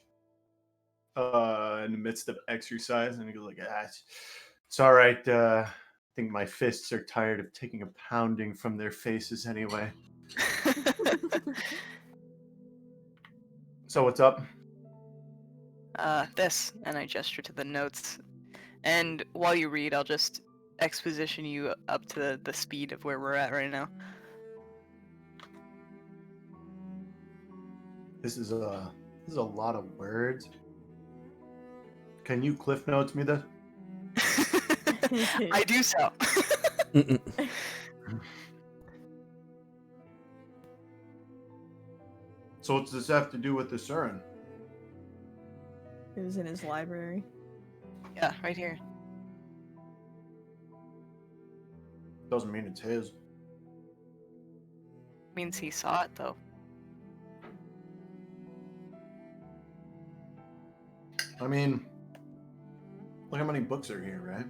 in the midst of exercise, and he goes like, it's all right. I think my fists are tired of taking a pounding from their faces anyway. So what's up? This, and I gesture to the notes. And while you read, I'll just exposition you up to the speed of where we're at right now. This is a lot of words. Can you Cliff Notes me this? I do so. So what's this have to do with the Surin? It was in his library. Yeah, right here. Doesn't mean it's his. Means he saw it though. I mean, look how many books are here, right?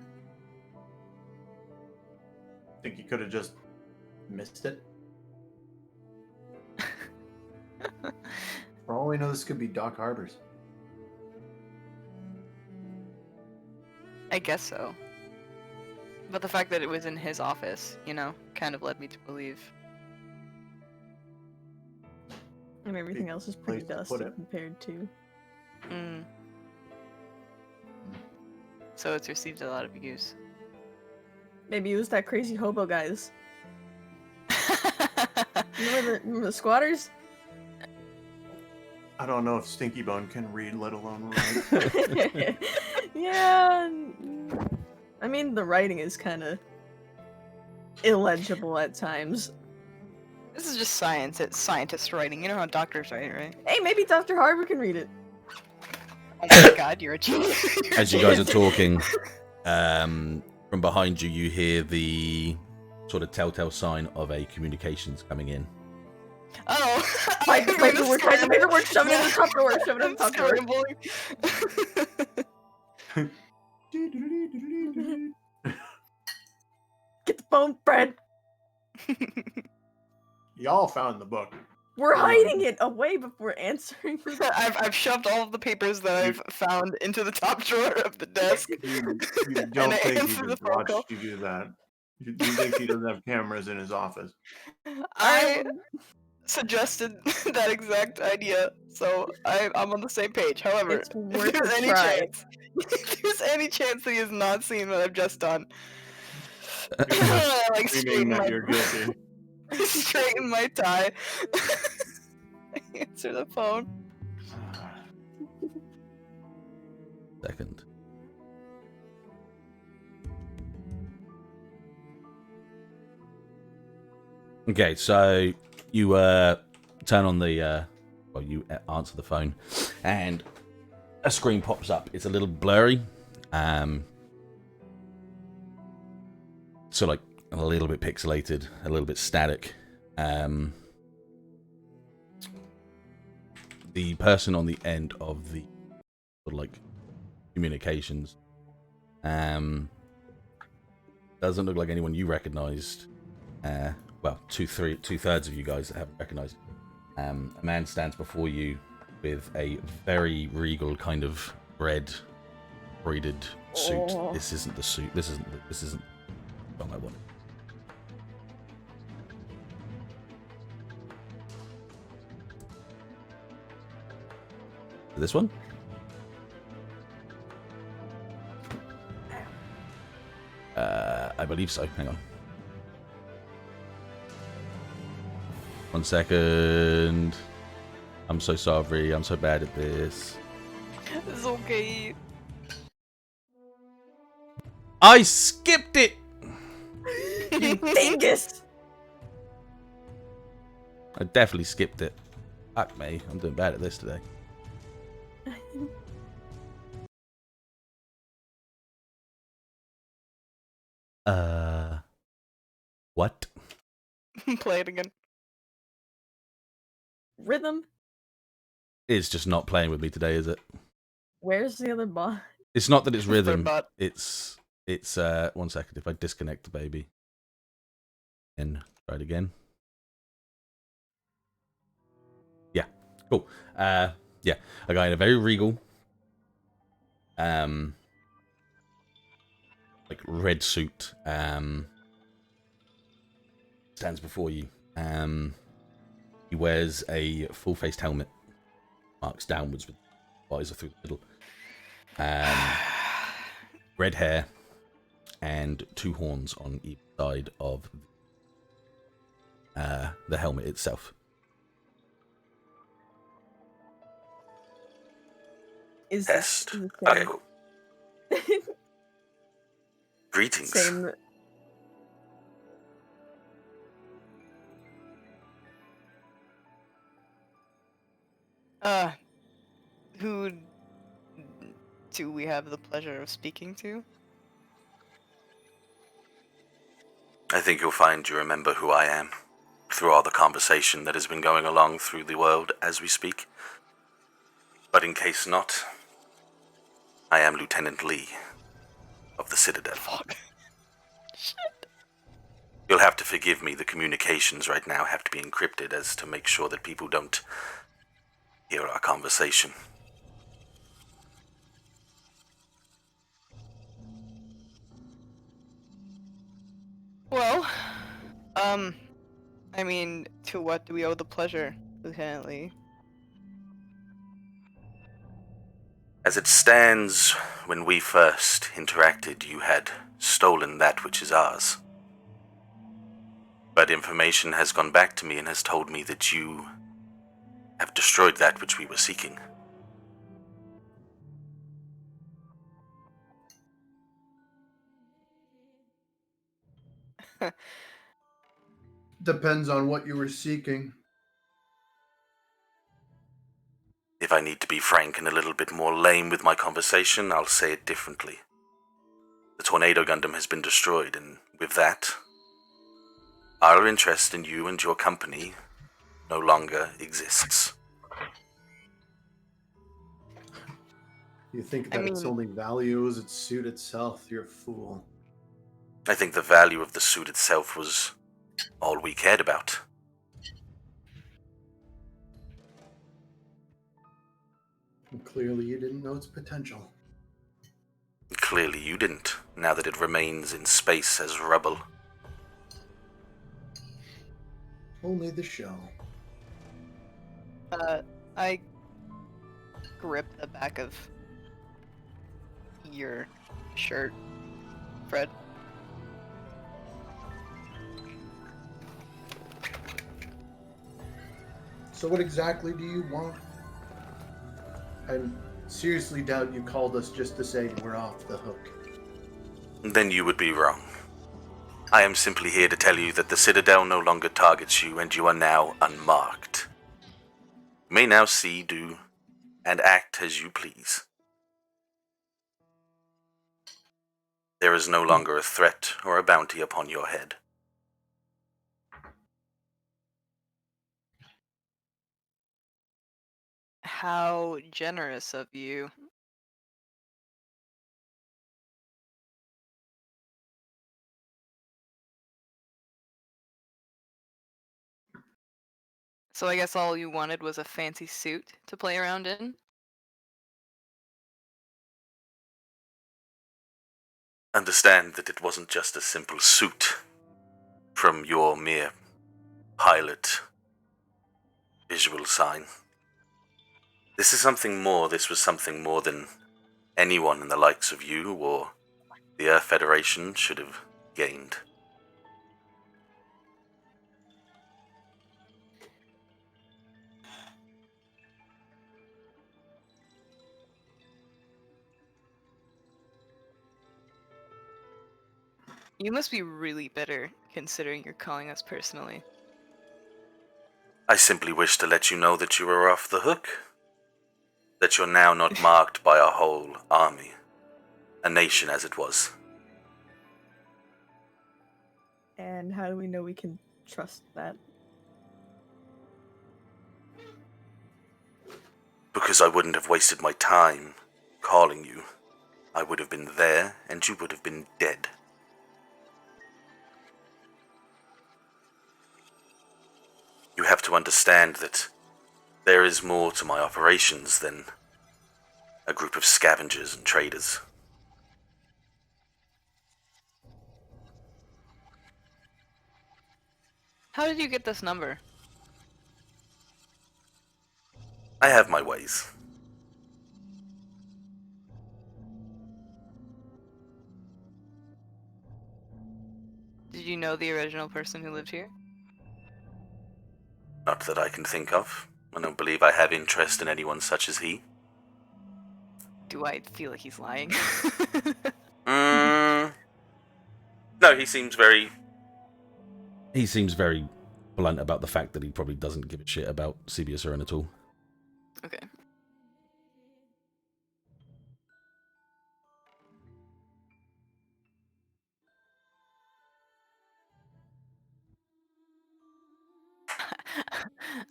Think you could have just missed it? For all we know, this could be Doc Harbor's. I guess so. But the fact that it was in his office, you know, kind of led me to believe. And everything else is pretty Place to put dusty it. compared to. Mm. So it's received a lot of use. Maybe it was that crazy hobo guys. Remember the squatters? I don't know if Stinky Bone can read, let alone write. Yeah. I mean, the writing is kind of illegible at times. This is just science. It's scientist writing. You know how doctors write, right? Hey, maybe Dr. Harbour can read it. Oh my god, you're a genius. As you guys are talking, from behind you, you hear the sort of telltale sign of a communications coming in. Oh, Find the paperwork, shove it in the top drawer, shove it in the top drawer. Get the phone, Fred. Y'all found the book. We're hiding it away before answering. I've shoved all of the papers that I've found into the top drawer of the desk. You And don't I think he answered the just phone watched call. you do that. You think he doesn't have cameras in his office. I suggested that exact idea, so I'm on the same page. However, It's worth if there's a any try. chance, if there's any chance that he has not seen what I've just done, like Screaming that you're guilty. straighten my tie. Answer the phone. Second. Okay, so you turn on the well, you answer the phone, and a screen pops up. It's a little blurry, so like a little bit pixelated, a little bit static. The person on the end of the sort of like communications doesn't look like anyone you recognized. Well, two-thirds of you guys that haven't recognized. A man stands before you with a very regal kind of red braided suit. Oh. This isn't the suit. This isn't the song I wanted. This one? I believe so. Hang on. 1 second. I'm so sorry. I'm so bad at this. It's okay. I skipped it! You dingus! I definitely skipped it. Fuck me. I'm doing bad at this today. What? Play it again. Rhythm? It's just not playing with me today, is it? Where's the other bot? It's not that it's Third rhythm. bot. It's 1 second. If I disconnect the baby and try it again. Yeah. Cool. Yeah. A guy in a very regal like red suit stands before you. He wears a full-faced helmet, marks downwards with visor through the middle. Red hair and two horns on each side of the helmet itself. Is Test. the Okay, cool. Greetings. same? Who do we have the pleasure of speaking to? I think you'll find you remember who I am through all the conversation that has been going along through the world as we speak. But in case not, I am Lieutenant Lee of the Citadel. Fuck. You'll have to forgive me, the communications right now have to be encrypted as to make sure that people don't hear our conversation. Well, I mean, to what do we owe the pleasure, Lieutenant Lee? As it stands, when we first interacted, you had stolen that which is ours. But information has gone back to me and has told me that you have destroyed that which we were seeking. Depends on what you were seeking. If I need to be frank and a little bit more lame with my conversation, I'll say it differently. The Tornado Gundam has been destroyed, and with that, our interest in you and your company no longer exists. You think I that its mean- only value is its suit itself? You're a fool. I think the value of the suit itself was all we cared about. And clearly, you didn't know its potential. Clearly you didn't, now that it remains in space as rubble. Only the shell. I grip the back of your shirt, Fred. So what exactly do you want? I seriously doubt you called us just to say we're off the hook. Then you would be wrong. I am simply here to tell you that the Citadel no longer targets you and you are now unmarked. You may now see, do, and act as you please. There is no longer a threat or a bounty upon your head. How generous of you. So I guess all you wanted was a fancy suit to play around in? Understand that it wasn't just a simple suit from your mere pilot visual sign. This is something more. This was something more than anyone in the likes of you or the Earth Federation should have gained. You must be really bitter, considering you're calling us personally. I simply wish to let you know that you are off the hook. That you're now not marked by a whole army. A nation as it was. And how do we know we can trust that? Because I wouldn't have wasted my time calling you. I would have been there and you would have been dead. You have to understand that there is more to my operations than a group of scavengers and traders. How did you get this number? I have my ways. Did you know the original person who lived here? Not that I can think of. I don't believe I have interest in anyone such as he. Do I feel like he's lying? No, he seems very blunt about the fact that he probably doesn't give a shit about Cebius Eren at all. Okay.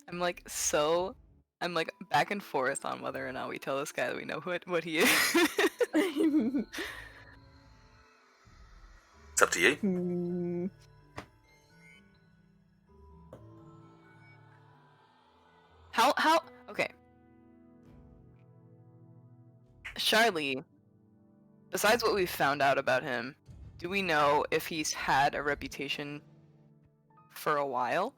I'm like I'm like back and forth on whether or not we tell this guy that we know what he is. It's up to you. Hmm. How okay. Charlie, besides what we've found out about him, do we know if he's had a reputation for a while?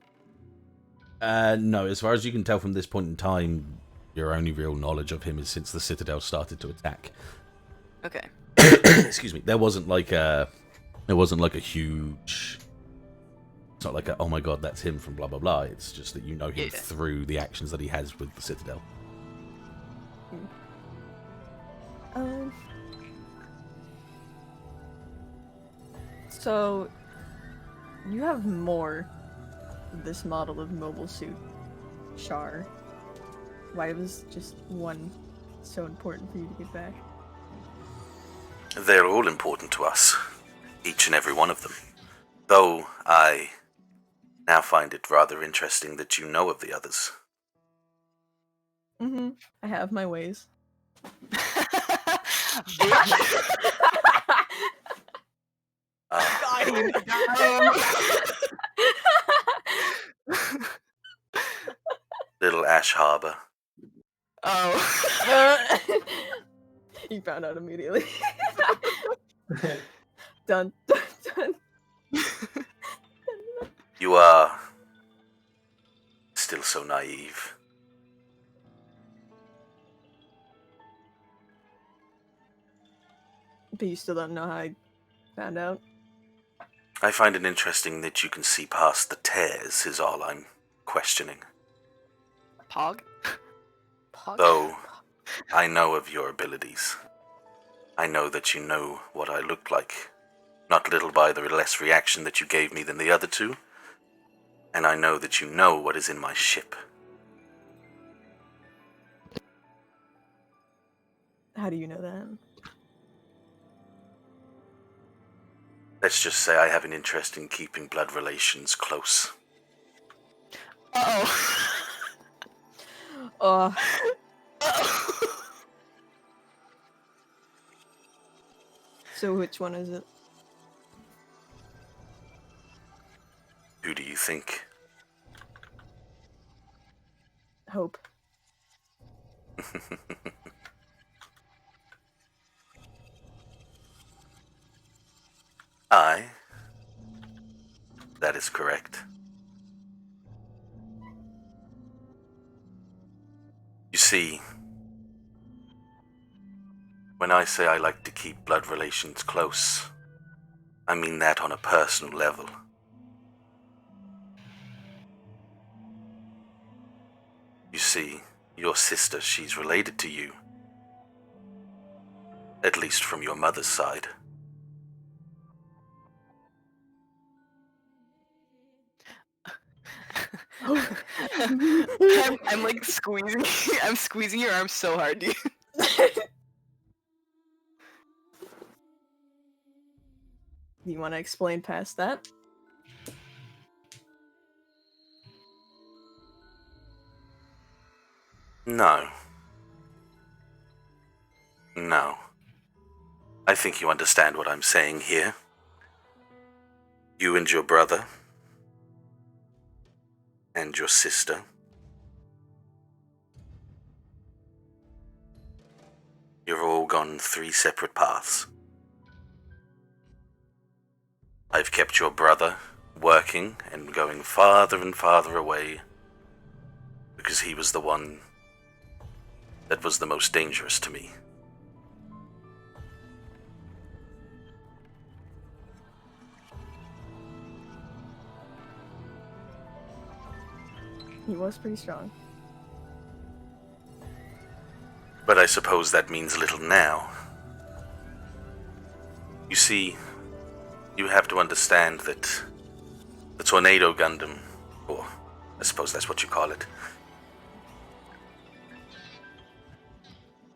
No, as far as you can tell from this point in time, your only real knowledge of him is since the Citadel started to attack. Okay. Excuse me. There wasn't like a huge. It's not like a, oh my god, that's him from blah blah blah. It's just that you know him Yeah. through the actions that he has with the Citadel. So you have more of this model of mobile suit, Char. Why was just one so important for you to get back? They're all important to us, each and every one of them. Though I now find it rather interesting that you know of the others. Mm-hmm. I have my ways. Little Ashe Harbor. Oh. You found out immediately. Dun, dun, dun. You are still so naive. But you still don't know how I found out? I find it interesting that you can see past the tears is all I'm questioning. Pog? Pog? Though I know of your abilities. I know that you know what I look like. Not little by the less reaction that you gave me than the other two. And I know that you know what is in my ship. How do you know that? Let's just say I have an interest in keeping blood relations close. Uh-oh. Oh, Uh-oh. so which one is it? Who do you think? Hope. I? That is correct. You see, when I say I like to keep blood relations close, I mean that on a personal level. You see, your sister, she's related to you. At least from your mother's side. I'm like squeezing. I'm squeezing your arm so hard, dude. You want to explain past that? No. No. I think you understand what I'm saying here. You and your brother. And your sister. You've all gone 3 separate paths. I've kept your brother working and going farther and farther away because he was the one that was the most dangerous to me. He was pretty strong. But I suppose that means little now. You see, you have to understand that the Tornado Gundam, or I suppose that's what you call it,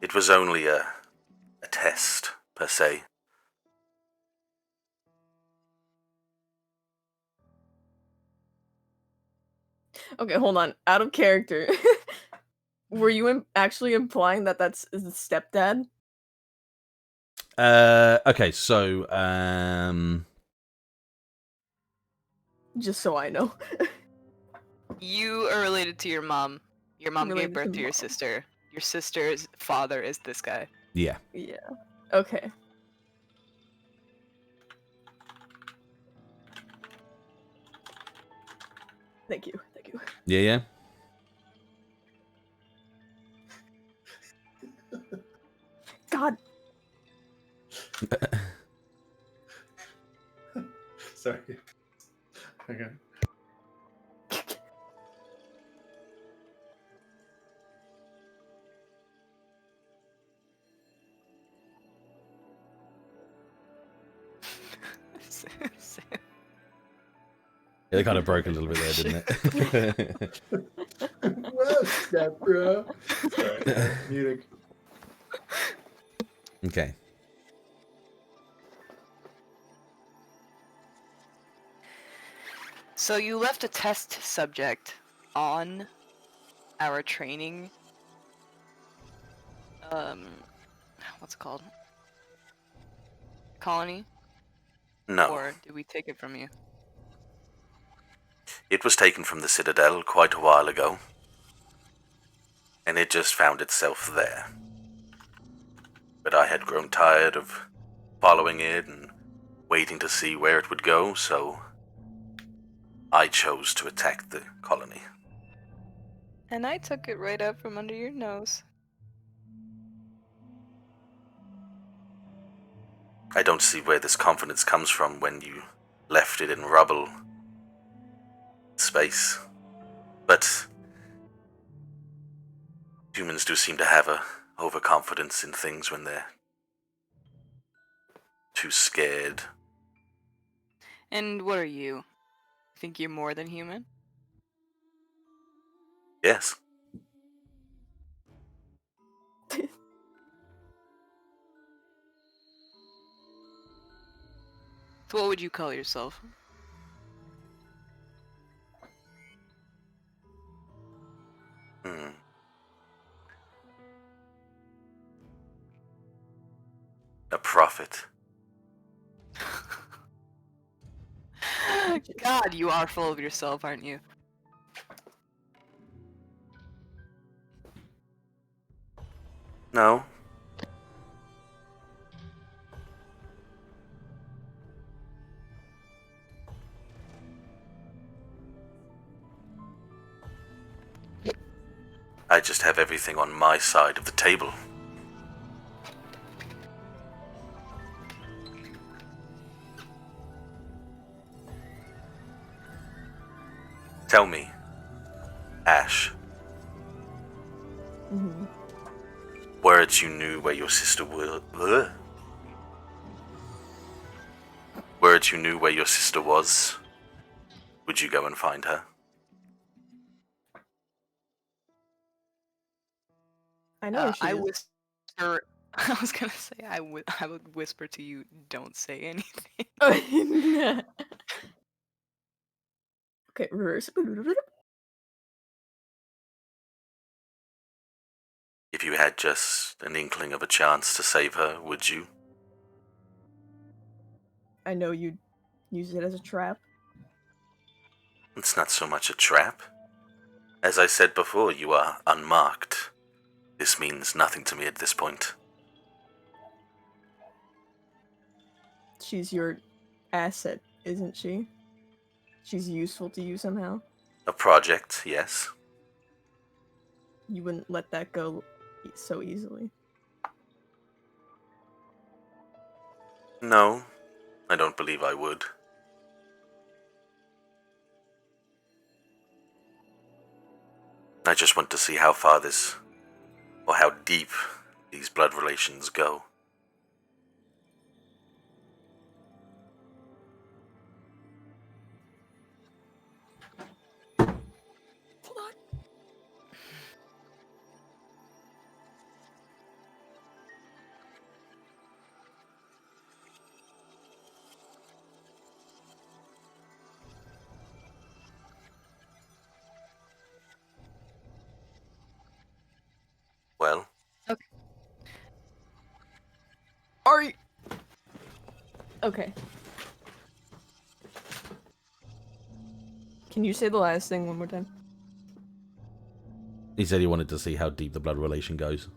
It was only a test, per se. Okay, hold on. Out of character. Were you actually implying that that's is the stepdad? Okay, so, Just so I know. You are related to your mom. Your mom gave Related to birth to your mom. sister. Your sister's father is this guy. yeah. Yeah. Okay. Thank you. Thank you. Yeah. God. Sorry. Okay. Yeah, they kind of broke a little bit there, didn't it? Well, step bro. Sorry. Muting. Okay. So you left a test subject on our training. What's it called? Colony? No. Or did we take it from you? It was taken from the Citadel quite a while ago. And it just found itself there. But I had grown tired of following it and waiting to see where it would go, so I chose to attack the colony. And I took it right up from under your nose. I don't see where this confidence comes from when you left it in rubble space. But humans do seem to have a overconfidence in things when they're too scared. And what are you? Think you're more than human? Yes. So what would you call yourself? A prophet. God, you are full of yourself, aren't you? No. I just have everything on my side of the table. Tell me, Ashe, Mm-hmm. words you knew where your sister was. Words you knew where your sister was. Would you go and find her? I know where she I is. whisper. I was gonna say I would whisper to you. Don't say anything. Okay, reverse. If you had just an inkling of a chance to save her, would you? I know you'd use it as a trap. It's not so much a trap. As I said before, you are unmarked. This means nothing to me at this point. She's your asset, isn't she? She's useful to you somehow. A project, yes. You wouldn't let that go so easily. No, I don't believe I would. I just want to see how far this, or how deep these blood relations go. Hold on. Sorry. Okay. Can you say the last thing one more time? He said he wanted to see how deep the blood relation goes.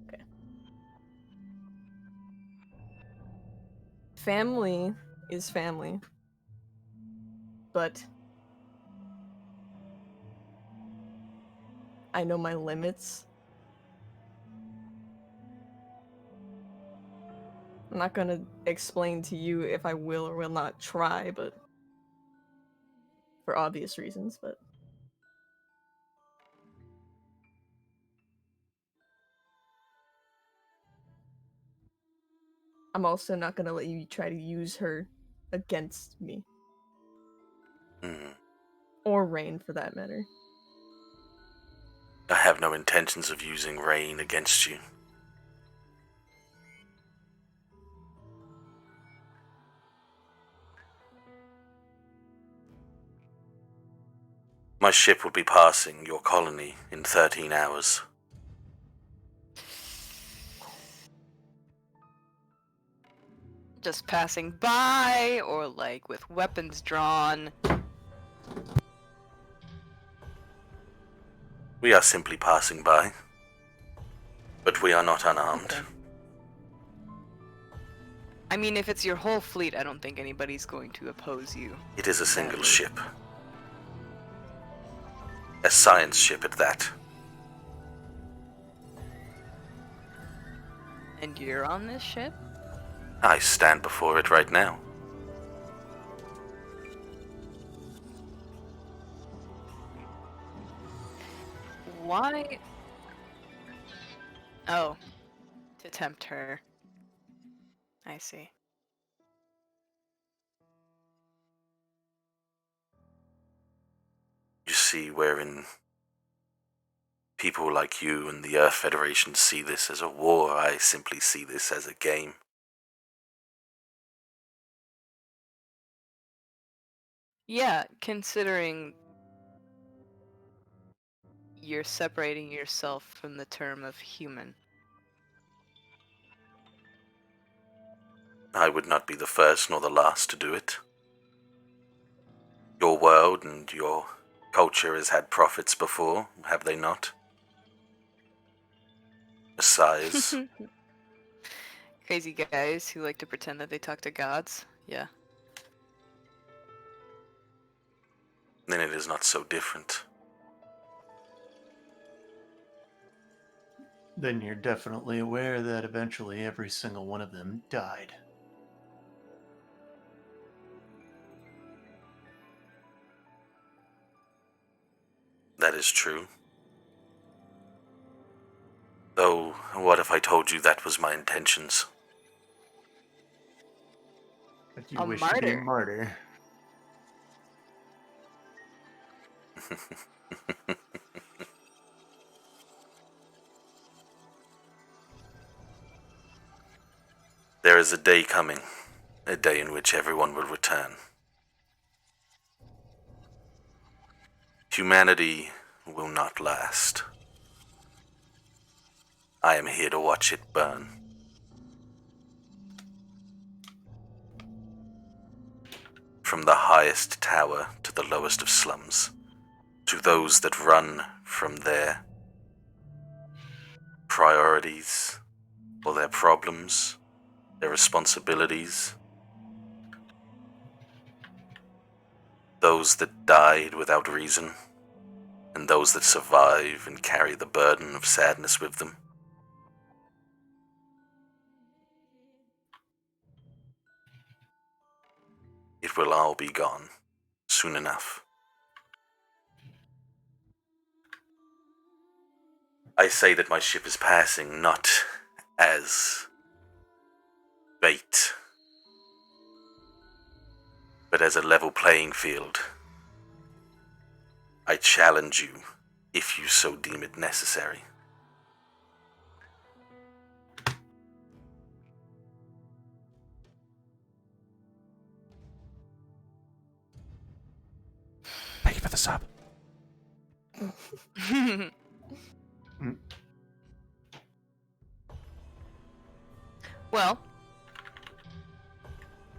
Okay. Family is family. But I know my limits. I'm not gonna explain to you if I will or will not try, but for obvious reasons, but I'm also not gonna let you try to use her against me. Or Rain, for that matter. I have no intentions of using Rain against you. My ship will be passing your colony in 13 hours. Just passing by, or like with weapons drawn. We are simply passing by. But we are not unarmed. Okay. I mean, if it's your whole fleet, I don't think anybody's going to oppose you. It is a single Badly. ship. A science ship at that. And you're on this ship? I stand before it right now. Why? Oh, to tempt her. I see. You see, wherein people like you and the Earth Federation see this as a war, I simply see this as a game. Yeah, considering you're separating yourself from the term of human. I would not be the first nor the last to do it. Your world and your culture has had prophets before, have they not? Messiahs. Crazy guys who like to pretend that they talk to gods. Yeah. Then it is not so different. Then you're definitely aware that eventually every single one of them died. That is true. Though, what if I told you that was my intentions? But you A wish to be a martyr. martyr. There is a day coming, a day in which everyone will return. Humanity will not last. I am here to watch it burn. From the highest tower to the lowest of slums, to those that run from their priorities or their problems, their responsibilities, those that died without reason, and those that survive and carry the burden of sadness with them. It will all be gone soon enough. I say that my ship is passing not as bait, but as a level playing field. I challenge you, if you so deem it necessary. Thank you for the sub. Well,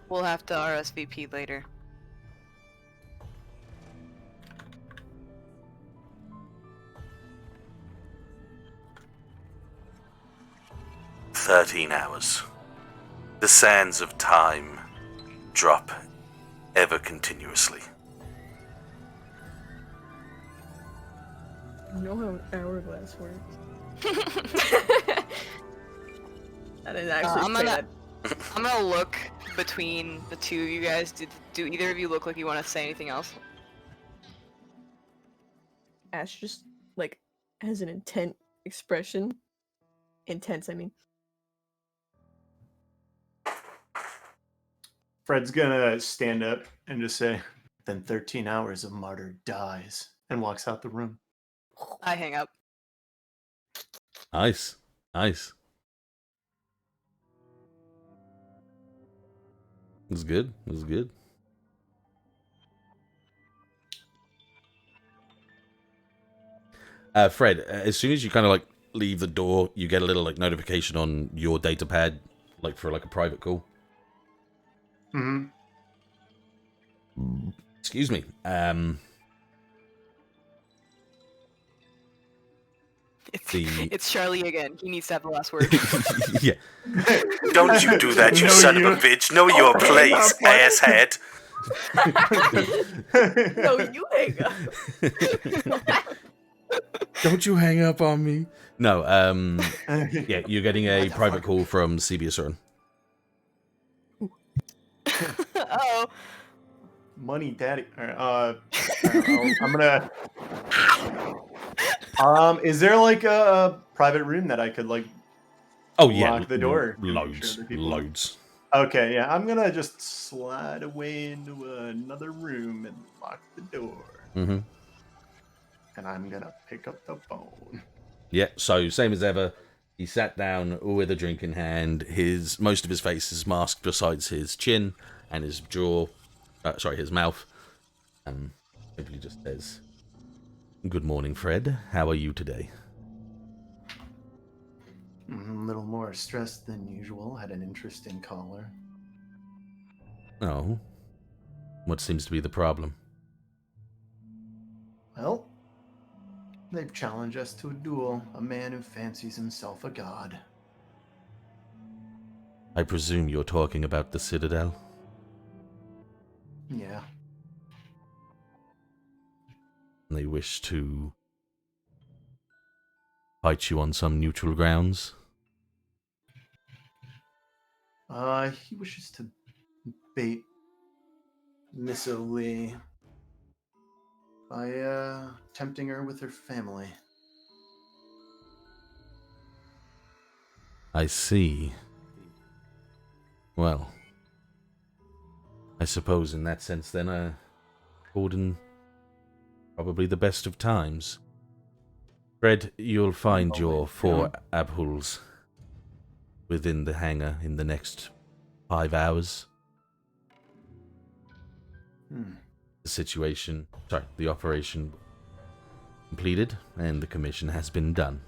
we'll have to RSVP later. "13 hours. The sands of time drop ever continuously. You know how hourglass works. I didn't actually I'm say gonna- that. I'm gonna look between the two of you guys. Do either of you look like you want to say anything else? Ash just, like, has an intent expression. Intense, I mean. Fred's gonna stand up and just say, "Then 13 hours of martyr dies," and walks out the room. I hang up. Nice. Nice. It was good. It was good. Fred, as soon as you kind of like leave the door, you get a little like notification on your data pad, like for like a private call. Mm-hmm. Excuse me. It's Charlie again. He needs to have the last word. Yeah. Don't you do that, you No, son you- of a bitch. Know your Okay, place, my asshead. No, you hang up. Don't you hang up on me. No, yeah, you're getting a private call from CBSRN. Oh, Money daddy. I'm gonna. Is there like a private room that I could like Oh yeah, lock the door? Make loads, sure that people- loads. Okay, yeah, I'm gonna just slide away into another room and lock the door. Mm-hmm. And I'm gonna pick up the phone. Yeah, so same as ever. He sat down with a drink in hand. Most of his face is masked besides his chin and his jaw. Sorry, his mouth. And simply just says, "Good morning, Fred. How are you today?" A little more stressed than usual. Had an interesting caller. Oh, what seems to be the problem? Well, they've challenged us to a duel. A man who fancies himself a god. I presume you're talking about the Citadel? Yeah. They wish to fight you on some neutral grounds? He wishes to bait Miss Lee by tempting her with her family. I see. Well, I suppose in that sense then, Gordon, probably the best of times. Fred, you'll find your 4 Abhuls within the hangar in the next 5 hours. The operation completed, and the commission has been done.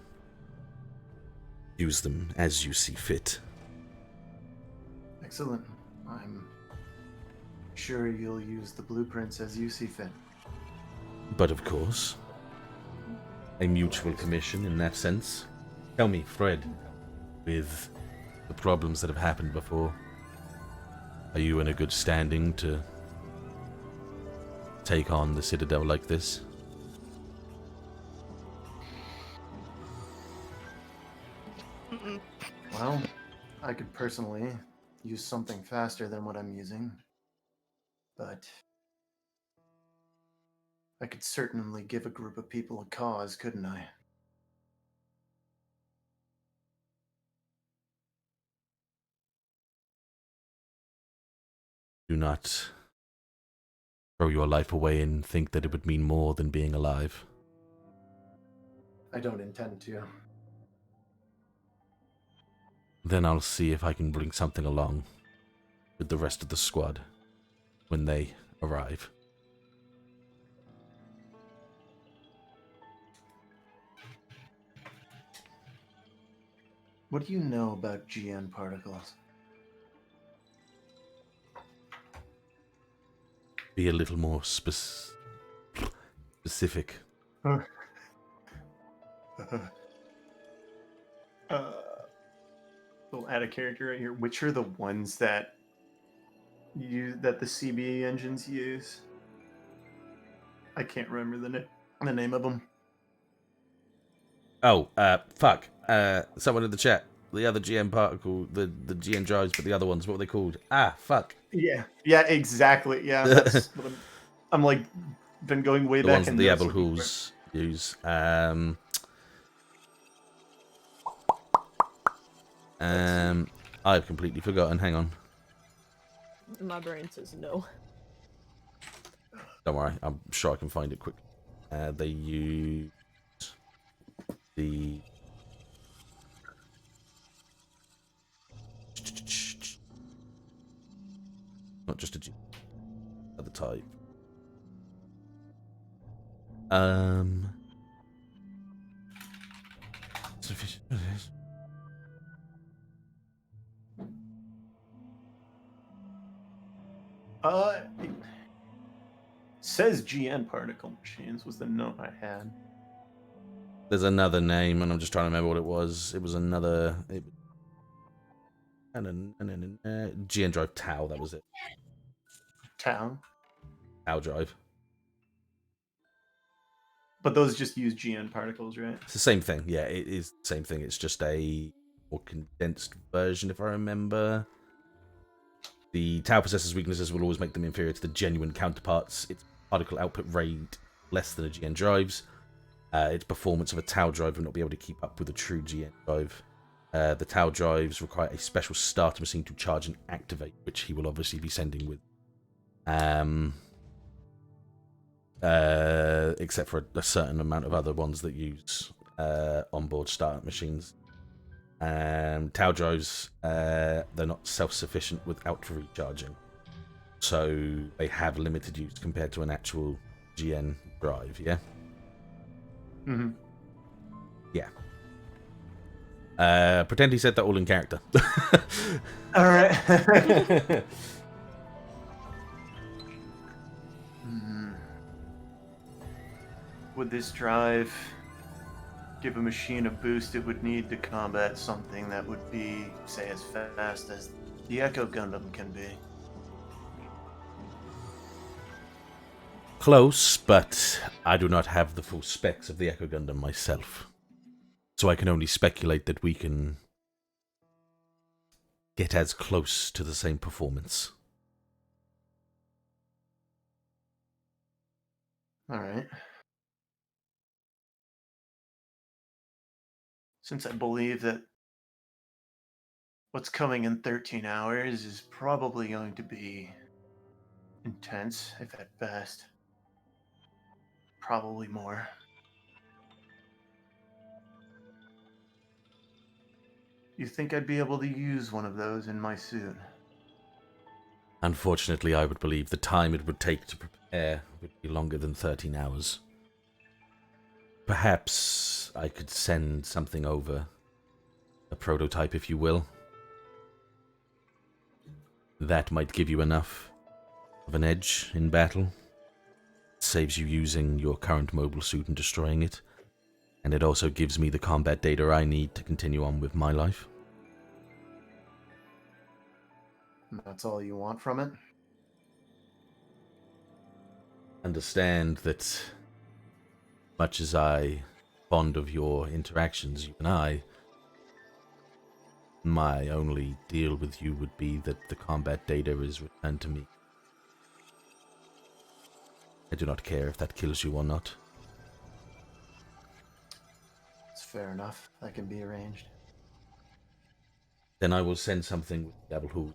Use them as you see fit. Excellent. I'm sure you'll use the blueprints as you see fit. But of course, a mutual commission in that sense. Tell me, Fred, with the problems that have happened before, are you in a good standing to take on the Citadel like this? Well, I could personally use something faster than what I'm using, but I could certainly give a group of people a cause, couldn't I? Do not throw your life away and think that it would mean more than being alive. I don't intend to. Then I'll see if I can bring something along with the rest of the squad when they arrive. What do you know about GN particles? Be a little more specific. We'll add a character right here. Which are the ones that that the CB engines use? I can't remember the name of them. Oh, fuck. Someone in the chat. The other GM particle, the GN drives, but the other ones, what were they called? Ah, fuck. Yeah, exactly. Yeah, that's what I'm like. Been going way The back ones that in the notes looking for. Abelhools use. I've completely forgotten. Hang on. My brain says no. Don't worry. I'm sure I can find it quickly. They use the... Not just a G... Other type. Sufficient. It says GN particle machines was the note I had. There's another name, and I'm just trying to remember what it was. It was another... GN Drive Tau, that was it. Tau. Tau Drive. But those just use GN particles, right? It's the same thing. Yeah, it is the same thing. It's just a more condensed version, if I remember. The Tau possessor's weaknesses will always make them inferior to the genuine counterparts. Its particle output rate less than a GN drive's. Its performance of a Tau drive will not be able to keep up with a true GN drive. The Tau drives require a special starter machine to charge and activate, which he will obviously be sending with. Except for a certain amount of other ones that use onboard startup machines. Tau drives, they're not self-sufficient without recharging. So they have limited use compared to an actual GN drive, yeah? Mm-hmm. Yeah. Pretend he said that all in character. All right. Would this drive give a machine a boost it would need to combat something that would be, say, as fast as the Echo Gundam can be? Close, but I do not have the full specs of the Echo Gundam myself. So I can only speculate that we can get as close to the same performance. All right. Since I believe that what's coming in 13 hours is probably going to be intense, if at best. Probably more. You think I'd be able to use one of those in my suit? Unfortunately, I would believe the time it would take to prepare would be longer than 13 hours. Perhaps I could send something over. A prototype, if you will. That might give you enough of an edge in battle. It saves you using your current mobile suit and destroying it. And it also gives me the combat data I need to continue on with my life. That's all you want from it? Understand that much as I fond of your interactions, you and I, my only deal with you would be that the combat data is returned to me. I do not care if that kills you or not. It's fair enough. That can be arranged. Then I will send something with Abelhools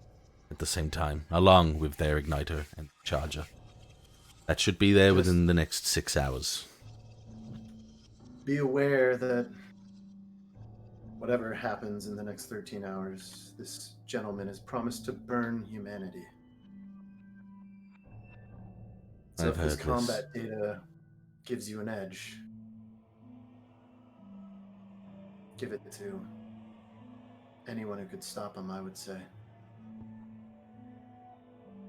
at the same time, along with their igniter and charger. That should be there within the next 6 hours. Be aware that whatever happens in the next 13 hours, this gentleman has promised to burn humanity. So I've if this heard combat data gives you an edge, give it to anyone who could stop him, I would say.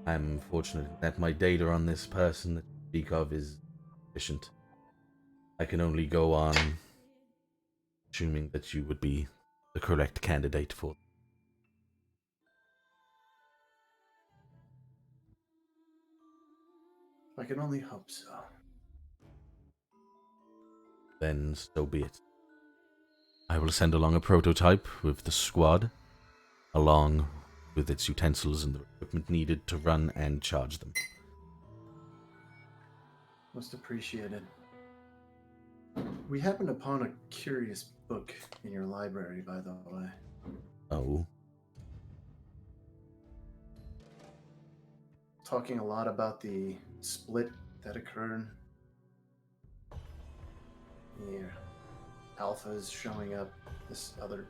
I'm fortunate that my data on this person that you speak of is sufficient. I can only go on assuming that you would be the correct candidate for. I can only hope so. Then so be it. I will send along a prototype with the squad, along with its utensils and the equipment needed to run and charge them. Most appreciated. We happened upon a curious book in your library, by the way. Oh, Talking a lot about the split that occurred. The alphas showing up, this other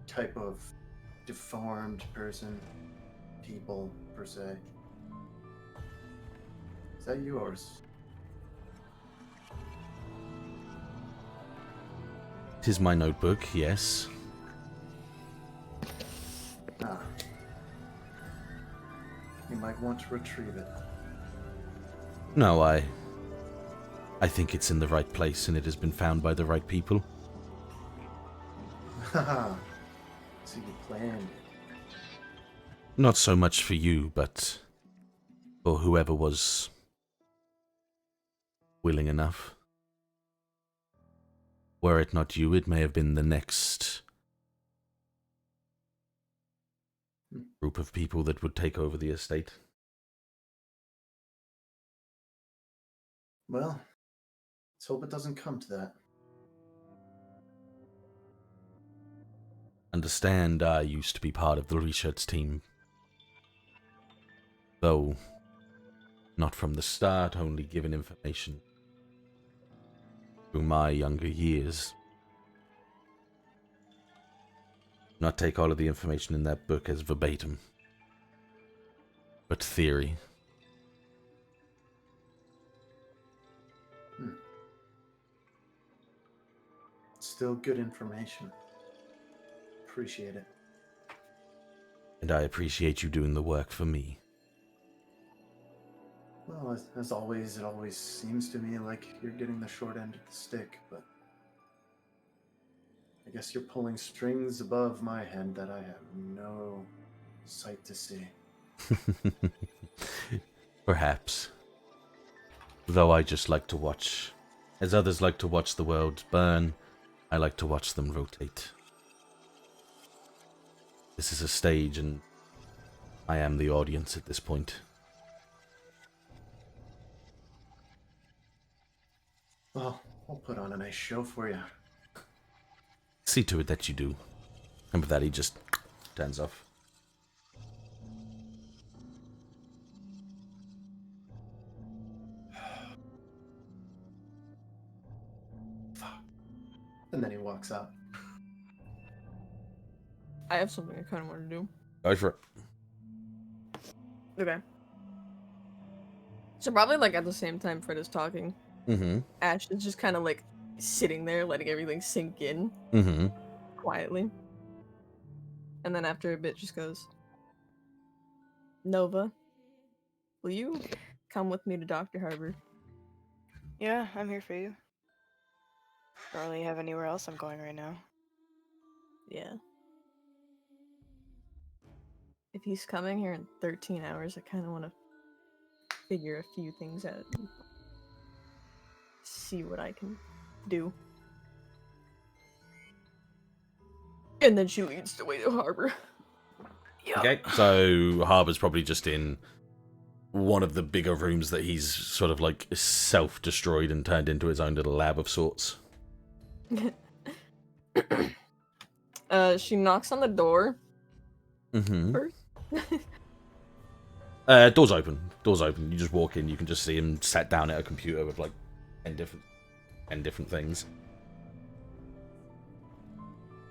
type of deformed person, people, per se. Is that yours? tis my notebook, yes. Ah. You might want to retrieve it. No, I think it's in the right place and it has been found by the right people. Haha. So you planned it. Not so much for you, but for whoever was willing enough. Were it not you, it may have been the next group of people that would take over the estate. Well, let's hope it doesn't come to that. Understand, I used to be part of the research team. Though, not from the start, only given information through my younger years. Not take all of the information in that book as verbatim, but theory. Still good information. Appreciate it. And I appreciate you doing the work for me. Well, as always, it always seems to me like you're getting the short end of the stick, but I guess you're pulling strings above my head that I have no sight to see. Perhaps. Though I just like to watch. As others like to watch the world burn, I like to watch them rotate. This is a stage, and I am the audience at this point. Well, I'll put on a nice show for you. See to it that you do. And with that, he just turns off. And then he walks out. I have something I kind of want to do. Go for it. Okay. So probably like at the same time Fred is talking, Mm-hmm. Ashe is just kind of like sitting there, letting everything sink in Mm-hmm. quietly. And then after a bit just goes, Nova, will you come with me to Dr. Harbor? Yeah, I'm here for you. Don't really have anywhere else I'm going right now. Yeah. If he's coming here in 13 hours, I kind of want to figure a few things out and see what I can do. And then she leads the way to Harbor. Yeah. Okay, so Harbor's probably just in one of the bigger rooms that he's sort of like self-destroyed and turned into his own little lab of sorts. She knocks on the door Mm-hmm. first. Door's open. Door's open. You just walk in. You can just see him sat down at a computer with like 10 different things.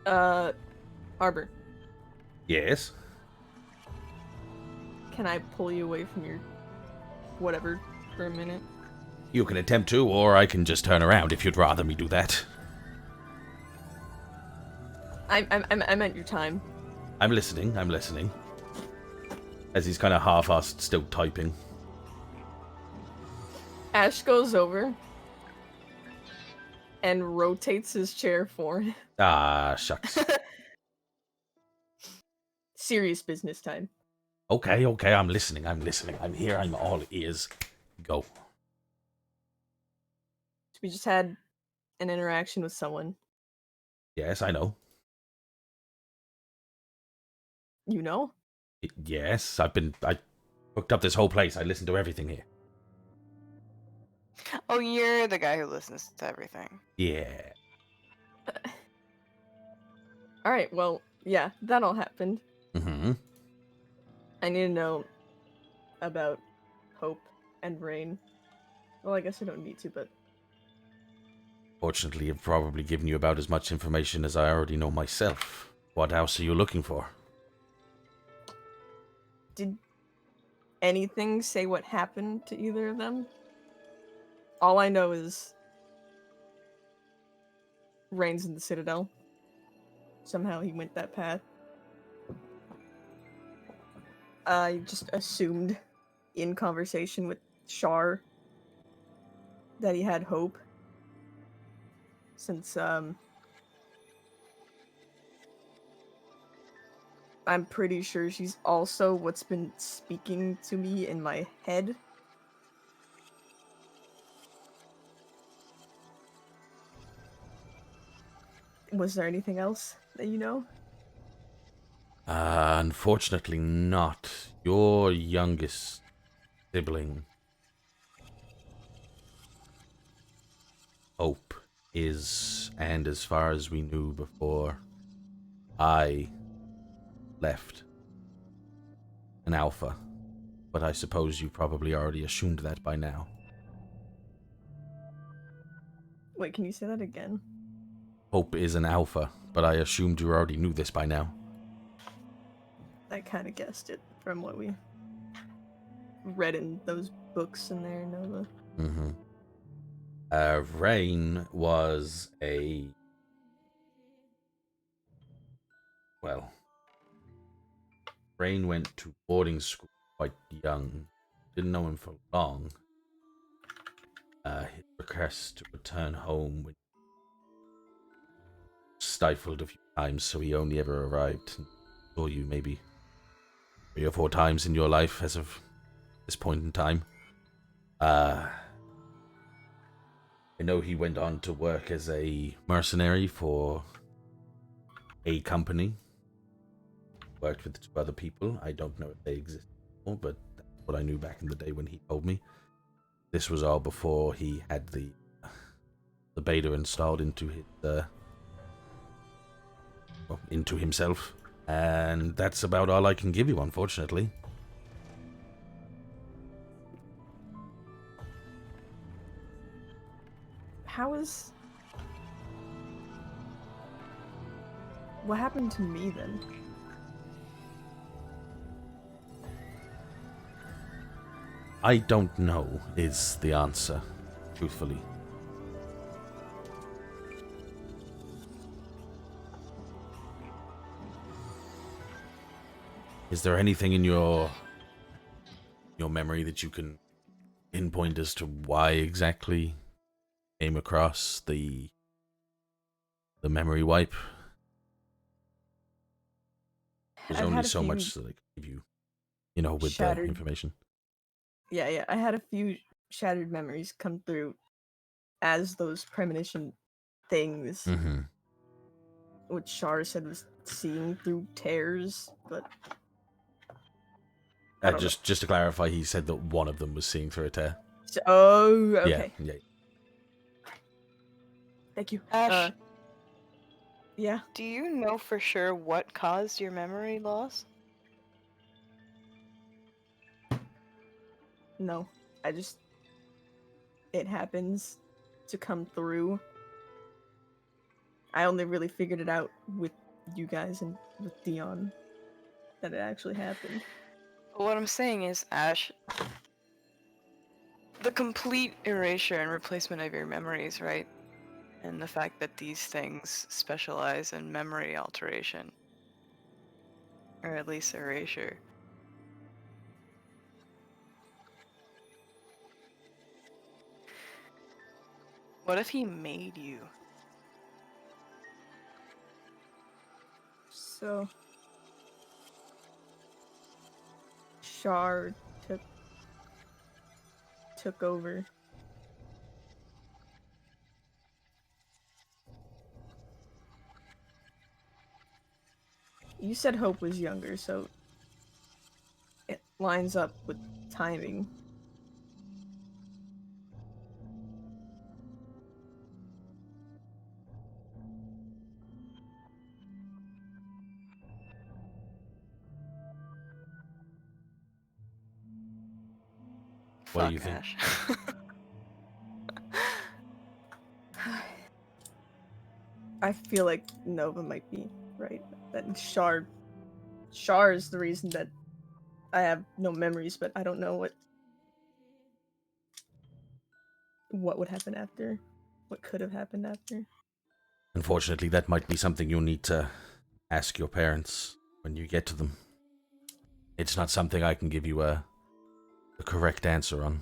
Harbor, Yes. can I pull you away from your whatever for a minute? You can attempt to, or I can just turn around if you'd rather me do that. I meant your time. I'm listening. I'm listening. As he's kind of half-assed, still typing. Ashe goes over and rotates his chair forward. Ah, shucks. Serious business time. Okay, okay, I'm listening. I'm listening. I'm here. I'm all ears. Go. We just had an interaction with someone. Yes, I know. You know? Yes, I hooked up this whole place. I listened to everything here. Oh, you're the guy who listens to everything. Yeah. Alright, well, yeah, that all happened. Mm-hmm. I need to know about Hope and Rain. Well, I guess I don't need to, but Fortunately, I've probably given you about as much information as I already know myself. What else are you looking for? did anything say what happened to either of them? All I know is Rain's in the Citadel. Somehow he went that path. I just assumed in conversation with Shar that he had Hope. Since, I'm pretty sure she's also what's been speaking to me in my head. Was there anything else that you know? Unfortunately not. Your youngest sibling, Hope, is, and as far as we knew before I left, an alpha. But I suppose you probably already assumed that by now. Wait, can you say that again? Hope is an alpha, but I assumed you already knew this by now. I kind of guessed it from what we read in those books in there, Nova. Mm-hmm. Rain was a... Well, Rain went to boarding school quite young. Didn't know him for long. His request to return home was stifled a few times, so he only ever arrived and saw you maybe 3 or 4 times in your life as of this point in time. I know he went on to work as a mercenary for a company. Worked with 2 other people. I don't know if they exist anymore, but that's what I knew back in the day when he told me. This was all before he had the beta installed into his into himself, and that's about all I can give you, unfortunately. How is... What happened to me then? I don't know is the answer, truthfully. Is there anything in your memory that you can pinpoint as to why exactly came across the memory wipe? There's I've only had a so few much that I can give you, with shattered... the information. Yeah, I had a few shattered memories come through as those premonition things, Mm-hmm. which Shar said was seeing through tears, but I don't know. Just to clarify, he said that one of them was seeing through a tear. Oh, okay. Yeah. Thank you. Ashe, Yeah. do you know for sure what caused your memory loss? No, it happens to come through. I only really figured it out with you guys and with Deon that it actually happened. But what I'm saying is, Ashe, the complete erasure and replacement of your memories, right? And the fact that these things specialize in memory alteration. Or at least erasure. What if he made you? So Shar took over. You said Hope was younger, so it lines up with timing. What do Fuck you think? Ashe. I feel like Nova might be right. That Shar is the reason that I have no memories, but I don't know what would happen after. What could have happened after. Unfortunately, that might be something you'll need to ask your parents when you get to them. It's not something I can give you a correct answer on.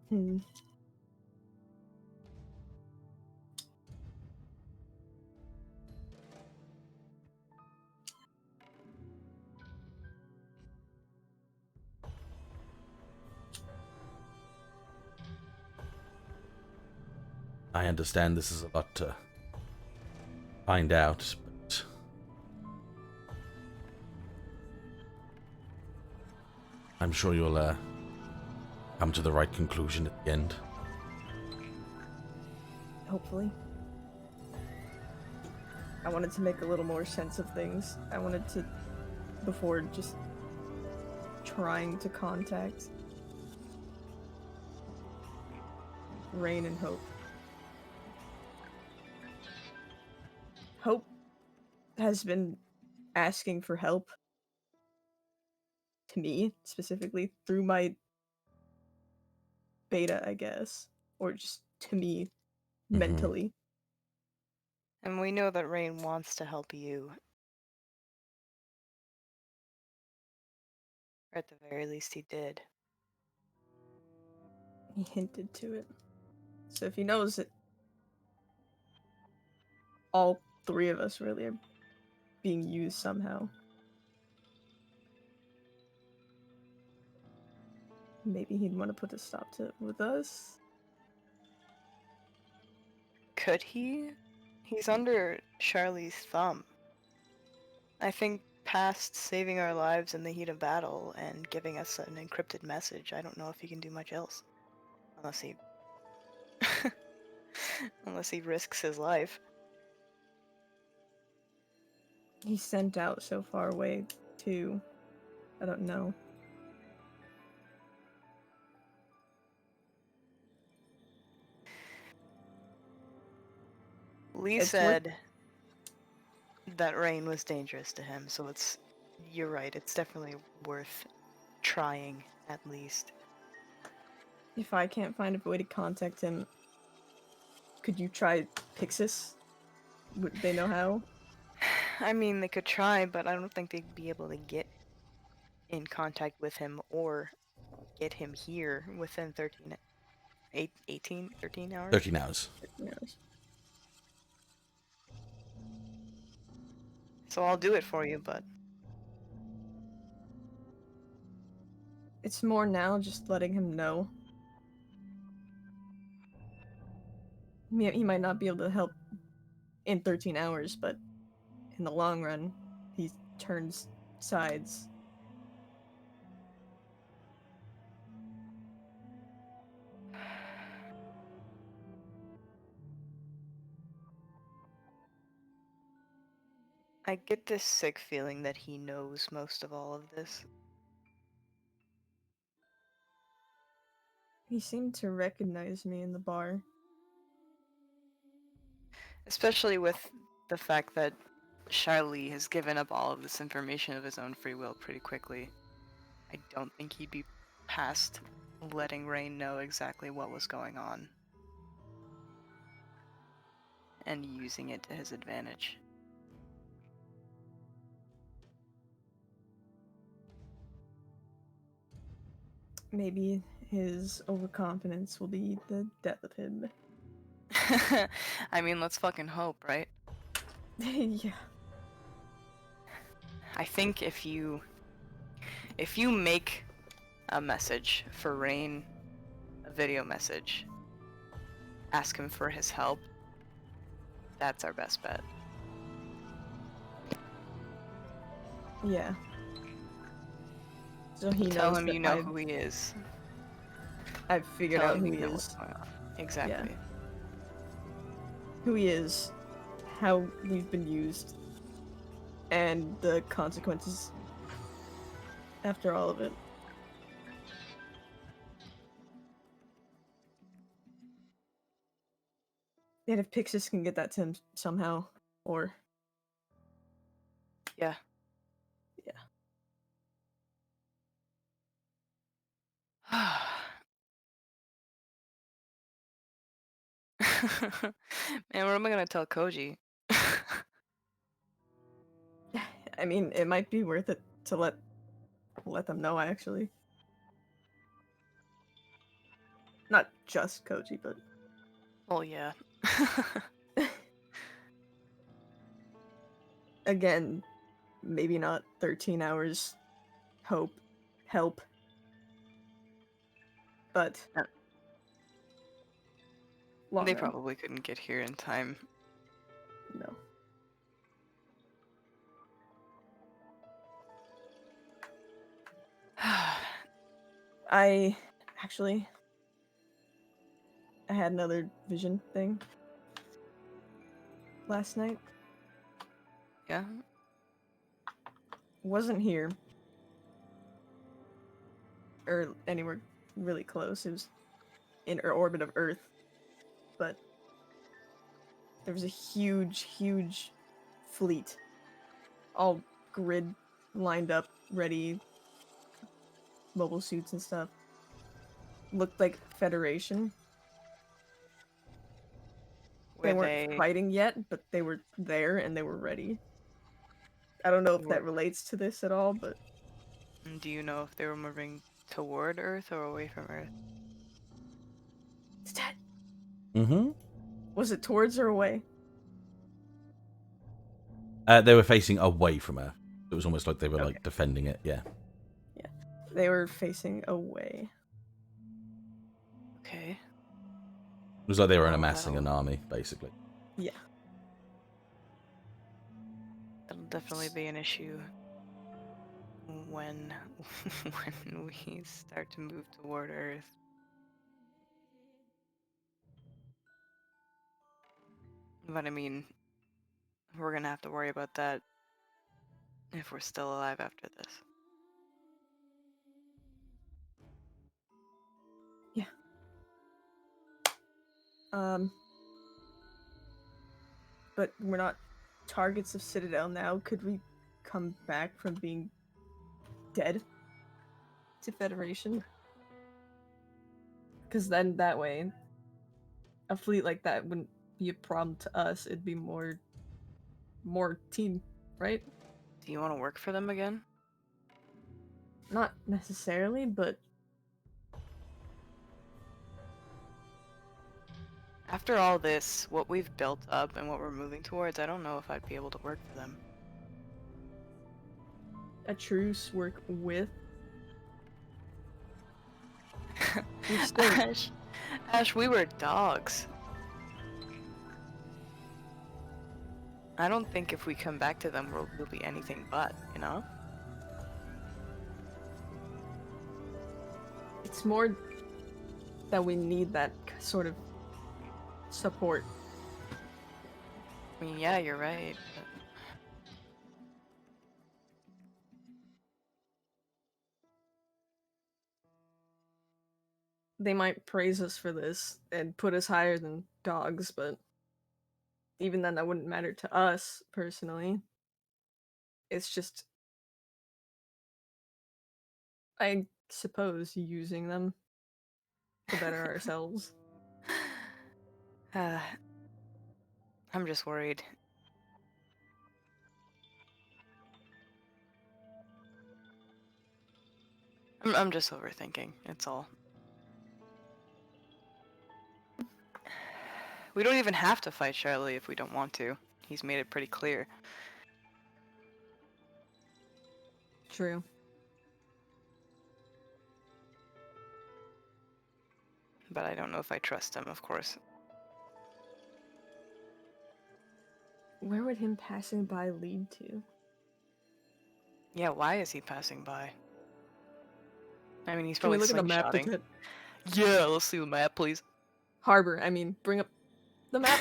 Hmm. I understand this is a lot to find out, but I'm sure you'll come to the right conclusion at the end. Hopefully. I wanted to make a little more sense of things. I wanted to, before just trying to contact Rain and Hope. Hope has been asking for help to me, specifically, through my beta, I guess. Or just to me, mentally. And we know that Rain wants to help you. Or at the very least he did. He hinted to it. So if he knows that all three of us really are being used somehow, maybe he'd want to put a stop to it with us. Could he? He's under Charlie's thumb. I think past saving our lives in the heat of battle and giving us an encrypted message, I don't know if he can do much else. Unless he... unless he risks his life. He's sent out so far away, too. I don't know. Lee It's said that Rain was dangerous to him, so it's... You're right, it's definitely worth trying, at least. If I can't find a way to contact him, could you try Pixis? Would they know how? I mean, they could try, but I don't think they'd be able to get in contact with him or get him here within 13 hours? 13 hours. Yes. So I'll do it for you, but... It's more now just letting him know. He might not be able to help in 13 hours, but in the long run, he turns sides. I get this sick feeling that he knows most of all of this. He seemed to recognize me in the bar. Especially with the fact that Charlie has given up all of this information of his own free will pretty quickly. I don't think he'd be past letting Rain know exactly what was going on and using it to his advantage. Maybe his overconfidence will be the death of him. I mean, let's fucking hope, right? Yeah. I think if you make a message for Rain, a video message, ask him for his help, that's our best bet. Yeah. So he Tell knows him that you know who he is. I've figured Tell out him who you he know what's is. going on. Exactly. Who he is, how we've been used, and the consequences after all of it. And if Pixis can get that to him somehow, or Yeah. Man, what am I gonna tell Koji? I mean, it might be worth it to let them know actually. Not just Koji, but Well, yeah. again, maybe not 13 hours help, but Uh, long They run, probably couldn't get here in time. no. I had another vision thing last night. Yeah? Wasn't here or anywhere really close. It was in orbit of Earth, but there was a huge fleet, all grid lined up, ready, mobile suits and stuff. Looked like Federation. They Were weren't fighting yet, but they were there and they were ready. I don't know if that relates to this at all, but Do you know if they were moving toward Earth or away from Earth? it's dead. Mm-hmm. Was it towards or away? They were facing away from Earth. It was almost like they were Okay. like defending it. Yeah. Yeah, they were facing away. Okay. It was like they were Well, amassing an army, basically. Yeah. That'll definitely be an issue when when we start to move toward Earth. But I mean, we're gonna have to worry about that if we're still alive after this. Yeah. But we're not targets of Citadel now. Could we come back from being dead to Federation? Because then that way, a fleet like that wouldn't be a problem to us. It'd be more team, right? Do you want to work for them again? Not necessarily, but After all this, what we've built up and what we're moving towards, I don't know if I'd be able to work for them. a truce work with. We still Ash, we were dogs. I don't think if we come back to them, we'll be anything but, you know? It's more that we need that sort of support. I mean, yeah, you're right. But They might praise us for this and put us higher than dogs, but even then, that wouldn't matter to us personally. It's just, I suppose, using them to better ourselves. I'm just worried. I'm just overthinking. It's all. We don't even have to fight Charlie if we don't want to. He's made it pretty clear. True. But I don't know if I trust him, of course. Where would him passing by lead to? Yeah, why is he passing by? I mean, he's Can we probably look at the map? slingshotting. Yeah, let's see the map, please. Harbor. I mean, bring up the map.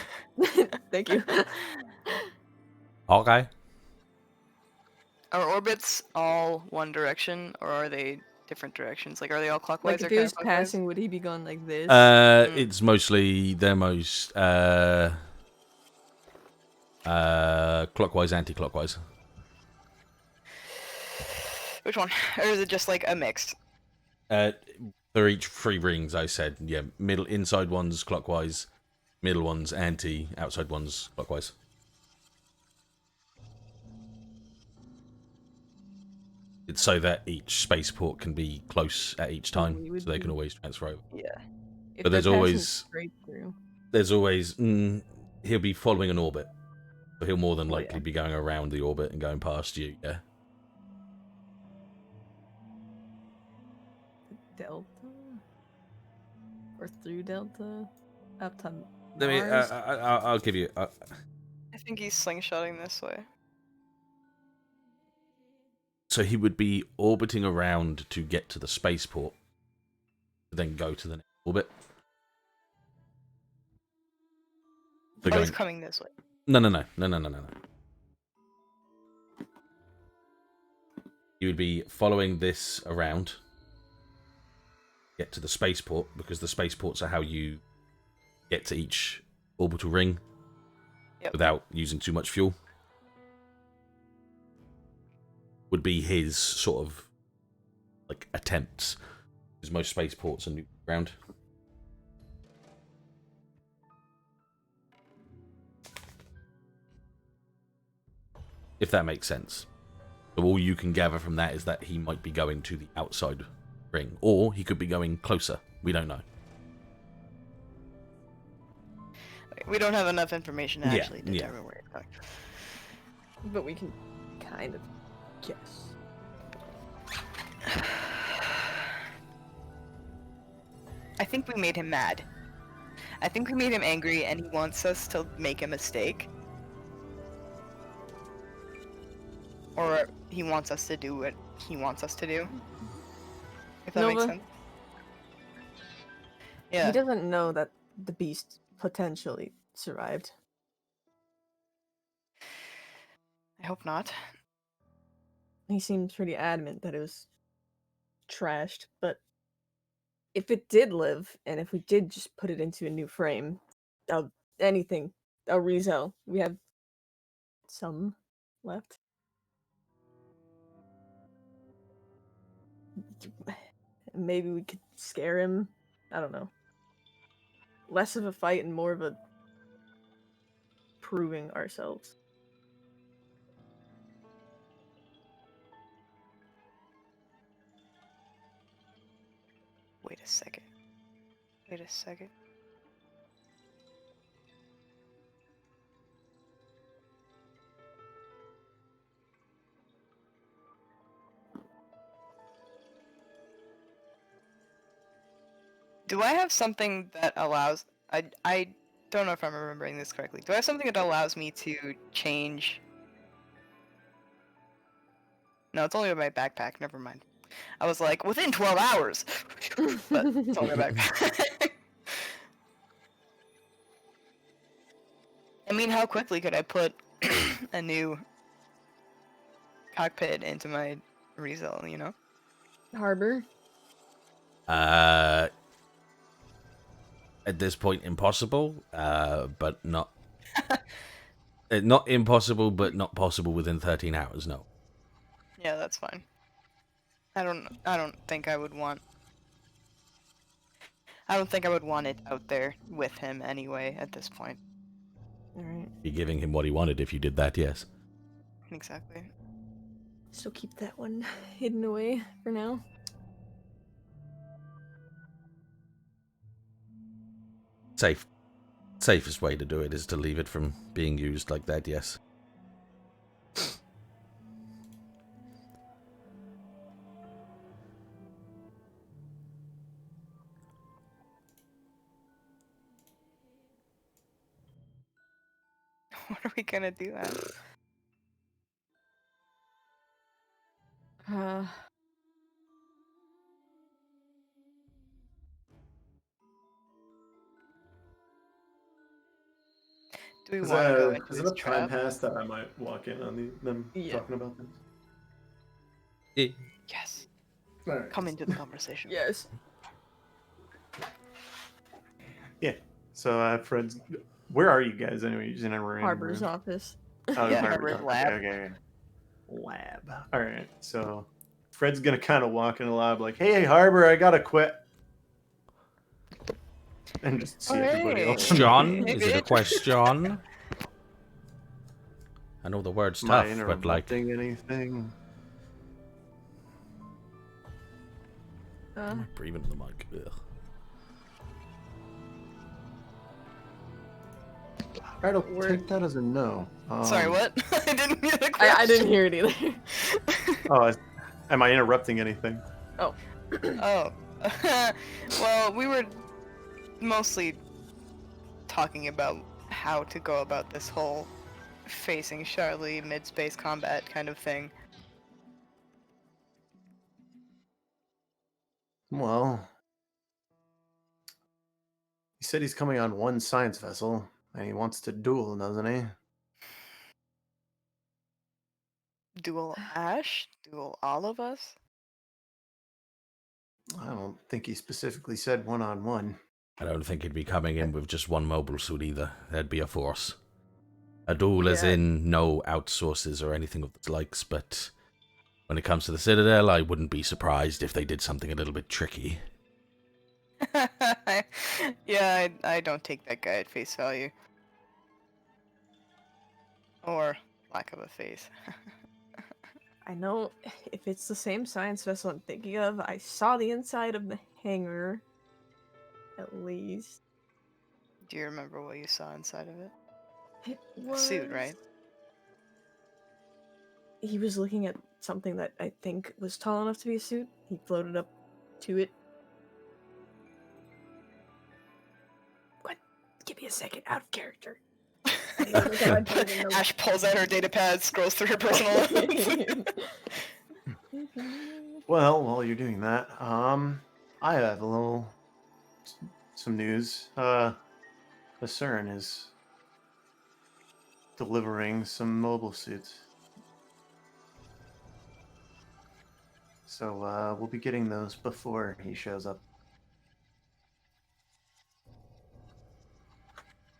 Thank you. Okay. Are orbits all one direction, or are they different directions? Like, are they all clockwise Like, or if he was counterclockwise? passing, would he be going like this? It's mostly their most clockwise, anti-clockwise. Which one? Or is it just like a mix? For each 3 rings, I said, yeah, middle inside ones clockwise, middle ones anti, outside ones clockwise. It's so that each spaceport can be close at each time, we would so they can be- always transfer over. Yeah. If But they're there's passing always straight through. he'll be following an orbit, so he'll more than Oh, likely yeah. be going around the orbit and going past you. Yeah. Delta? Or through Delta? Up to Let me. Mars? I'll give you. I think he's slingshotting this way. So he would be orbiting around to get to the spaceport, then go to the next orbit. So He's coming this way. No. You would be following this around, get to the spaceport, because the spaceports are how you get to each orbital ring without using too much fuel. Would be his sort of like attempts, because most spaceports are new ground. If that makes sense. So all you can gather from that is that he might be going to the outside ring, or he could be going closer. We don't know. We don't have enough information to Yeah, actually determine where it's going. But we can kind of guess. I think we made him mad. I think we made him angry and he wants us to make a mistake. Or he wants us to do what he wants us to do. If that makes Nova? sense. Yeah. He doesn't know that the beast potentially survived. I hope not. He seems pretty adamant that it was trashed, but if it did live, and if we did just put it into a new frame, anything, a resell, we have some left. Maybe we could scare him. I don't know. Less of a fight and more of a proving ourselves. Wait a second. Wait a second. Do I have something that allows... I don't know if I'm remembering this correctly. Do I have something that allows me to change... No, it's only in my backpack. Never mind. I was like, within 12 hours! But it's only my backpack. I mean, how quickly could I put a new cockpit into my resell, you know? Harbor? At this point, impossible, but not Not impossible, but not possible within 13 hours. No. Yeah, that's fine. I don't think I would want. I don't think I would want it out there with him anyway at this point. All right. You're giving him what he wanted if you did that. Yes. Exactly. So keep that one hidden away for now. Safest way to do it is to leave it from being used like that. Yes. What are we gonna do then? Uh, Do we Has, want to go uh, into has his enough time trap? passed that I might walk in on them Yeah. talking about this? Yes. All right. Come into the conversation. yes. So, Fred's. Where are you guys anyway? You're just in a room. Harbor's or- office. Oh, Yeah, Harbor's Harbor's office. lab. Okay. Lab. All right. So, Fred's gonna kind of walk in the lab like, "Hey, Harbor, I gotta quit," and just see everybody else. Question? Hey, Is it a bitch. question? I know the word's Am I tough, but like, interrupting anything? breathing in the mic. Ugh. All right, I'll take that as a no. Sorry, what? I didn't hear the question. I didn't hear it either. Oh, am I interrupting anything? Oh. Well, we were mostly talking about how to go about this whole facing Charlie mid-space combat kind of thing. Well, he said he's coming on one science vessel, and he wants to duel, doesn't he? Duel Ashe? Duel all of us? I don't think he specifically said one-on-one. I don't think he'd be coming in with just one mobile suit either. There'd be a force. A duel as Yeah. in no outsources or anything of the likes, but when it comes to the Citadel, I wouldn't be surprised if they did something a little bit tricky. Yeah, I don't take that guy at face value. Or lack of a face. I know if it's the same science vessel I'm thinking of, I saw the inside of the hangar. At least. Do you remember what you saw inside of it? It A was... suit, right? He was looking at something that I think was tall enough to be a suit. He floated up to it. What? Give me a second. Out of character. I need to look at my Jordan notes. Ashe pulls out her data pad, scrolls through her personal. Well, while you're doing that, I have some news. The CERN is delivering some mobile suits. So, we'll be getting those before he shows up.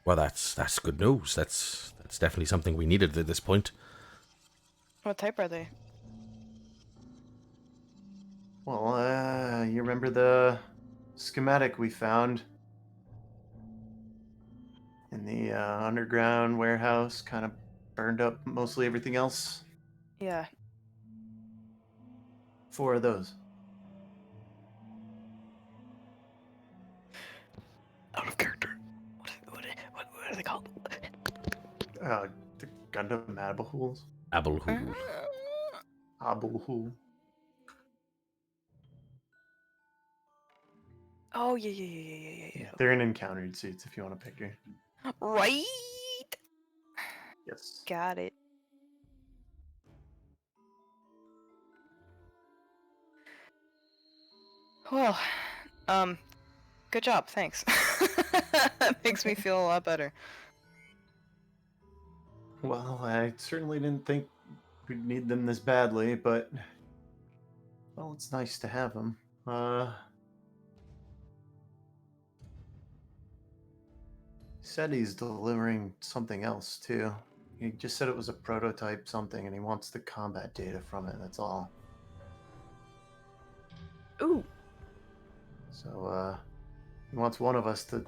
Well, that's good news. That's definitely something we needed at this point. What type are they? Well, you remember the schematic we found in the underground warehouse, kind of burned up mostly everything else? Yeah. 4 of those. Out of character. What are they called? The Gundam Abahools? Abelhul. Abuhul. Oh, yeah. They're in encountered suits if you want to pick her. Right? Yes. Got it. Well, good job, thanks. That makes me feel a lot better. Well, I certainly didn't think we'd need them this badly, but well, it's nice to have them. said he's delivering something else too. He just said it was a prototype something, and he wants the combat data from it. That's all. Ooh, So he wants one of us to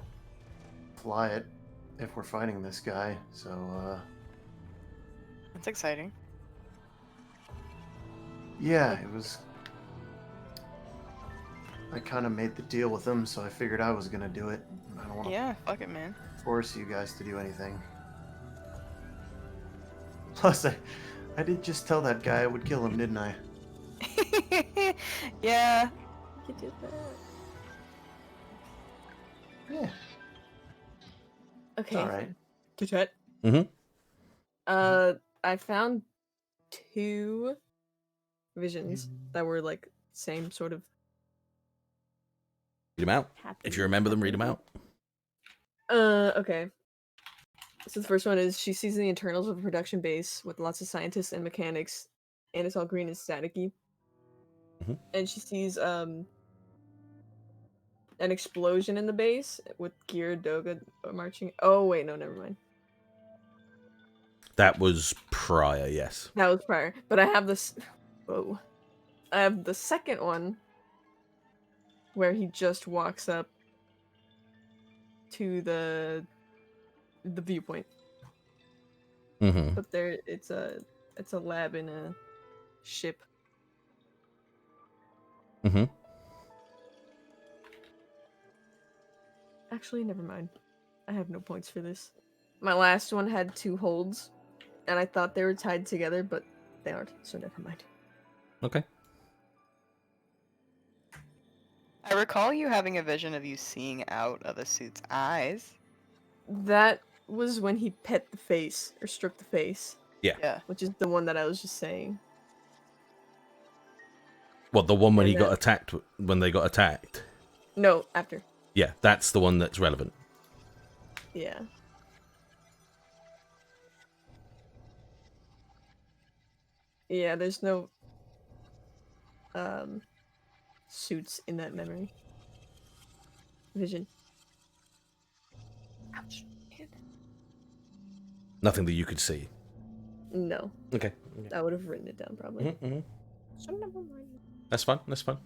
fly it if we're fighting this guy. So That's exciting. yeah, it was. I kind of made the deal with him, so I figured I was gonna do it. I don't want to Yeah, fuck it, man. force you guys to do anything. Plus, I did just tell that guy I would kill him, didn't I? Yeah. you did that. Yeah, Okay. all right. Dettet. Mhm. I found 2 visions that were like same sort of Read them out. happy. If you remember them, read them out. Okay. So the first one is she sees the internals of a production base with lots of scientists and mechanics, and it's all green and staticky. Mhm. And she sees an explosion in the base with Gira Doga marching. Oh wait, no, never mind. That was prior, yes. That was prior. But I have this. Whoa. I have the second one where he just walks up to the viewpoint. Mm-hmm. But there, it's a lab in a ship. Mm-hmm. Actually, never mind. I have no points for this. My last one had 2 holds, and I thought they were tied together, but they aren't, so never mind. Okay. I recall you having a vision of you seeing out of the suit's eyes. That was when he pet the face, or stroked the face, Yeah. which is the one that I was just saying. What, the one when And he got then- attacked, when they got attacked? No, after. Yeah, that's the one that's relevant. Yeah. Yeah, there's no suits in that memory. Vision. Ouch. Man. Nothing that you could see. No. Okay. I would have written it down probably. Mm-hmm. So never mind. That's fine. That's fine.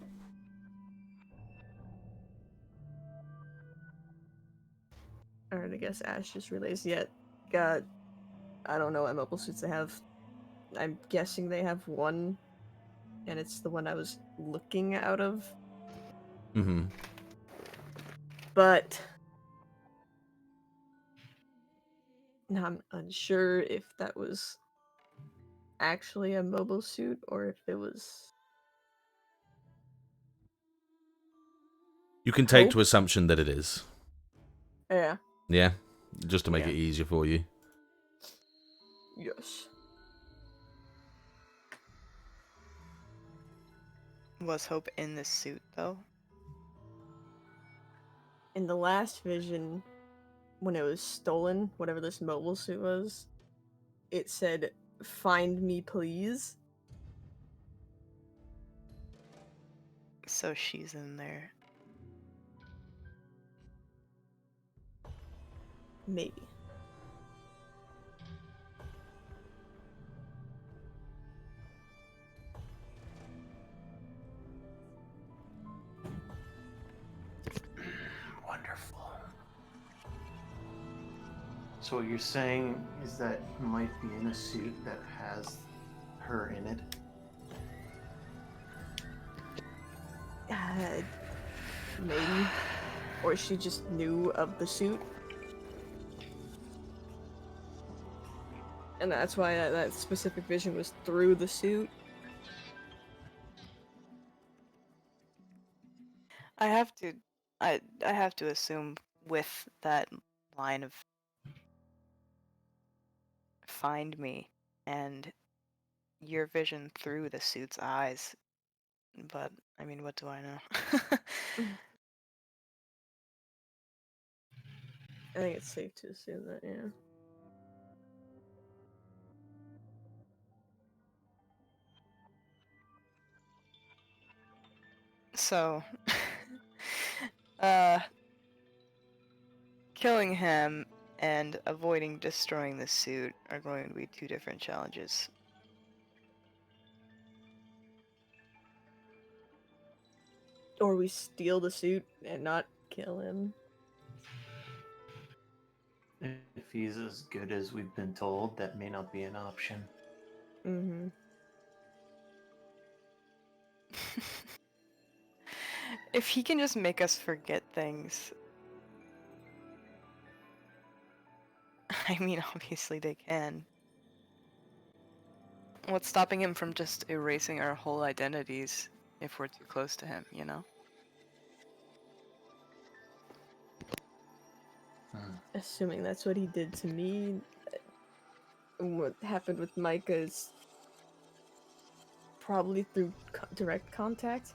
Alright, I guess Ashe just realized yet. Got I don't know what mobile suits they have. I'm guessing they have one, and it's the one I was looking out of. Mm-hmm. But I'm unsure if that was actually a mobile suit or if it was. You can take Hope? to assumption that it is. Yeah. Yeah? Just to make Yeah. it easier for you. Yes. Was Hope in the suit, though? In the last vision, when it was stolen, whatever this mobile suit was, it said, "Find me, please." So she's in there. Maybe. Wonderful. So what you're saying is that he might be in a suit that has her in it? Maybe. Or she just knew of the suit. And that's why that specific vision was through the suit. I have to, I have to assume with that line of "find me" and your vision through the suit's eyes, but I mean, what do I know? I think it's safe to assume that, yeah. So, uh, killing him and avoiding destroying the suit are going to be two different challenges. Or we steal the suit and not kill him. If he's as good as we've been told, that may not be an option. Mm-hmm. If he can just make us forget things. I mean, obviously they can. What's stopping him from just erasing our whole identities if we're too close to him, you know? Assuming that's what he did to me. What happened with Micah is probably through direct contact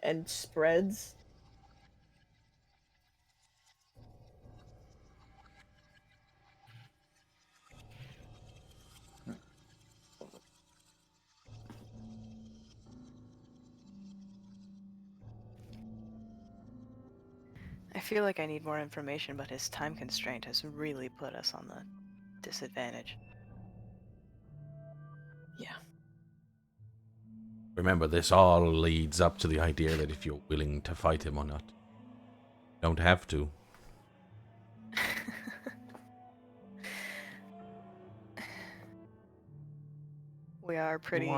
and spreads. I feel like I need more information, but his time constraint has really put us on the disadvantage. Yeah. Remember, this all leads up to the idea that if you're willing to fight him or not. You don't have to. We are pretty...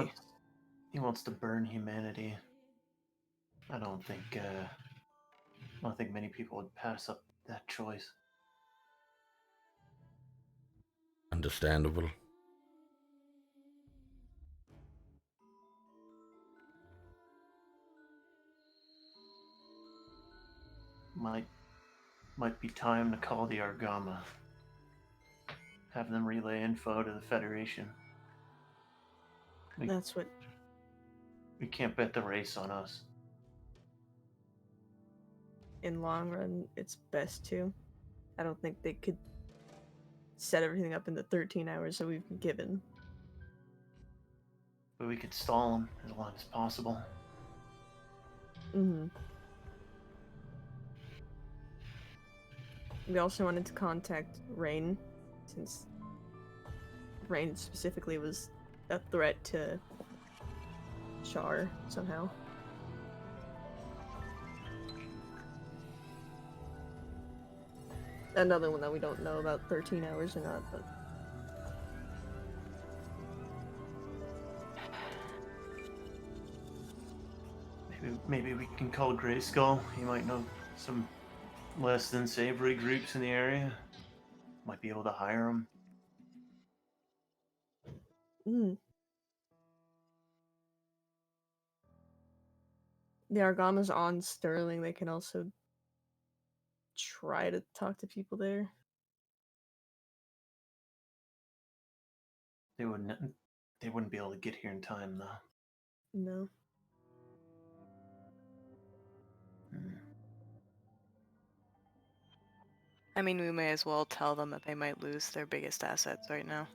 He wants to burn humanity. I don't think many people would pass up that choice. Understandable. Might be time to call the Argama. Have them relay info to the Federation. That's what... We can't bet the race on us. In long run, it's best to. I don't think they could set everything up in the 13 hours that we've been given. But we could stall them as long as possible. Mm-hmm. We also wanted to contact Rain, since Rain specifically was a threat to Char somehow. Another one that we don't know about 13 hours or not, but... Maybe we can call Grayskull. He might know some less than savory groups in the area. Might be able to hire them. Mm. The Argama's on Sterling. They can also try to talk to people there. They wouldn't be able to get here in time, though. No. I mean, we may as well tell them that they might lose their biggest assets right now.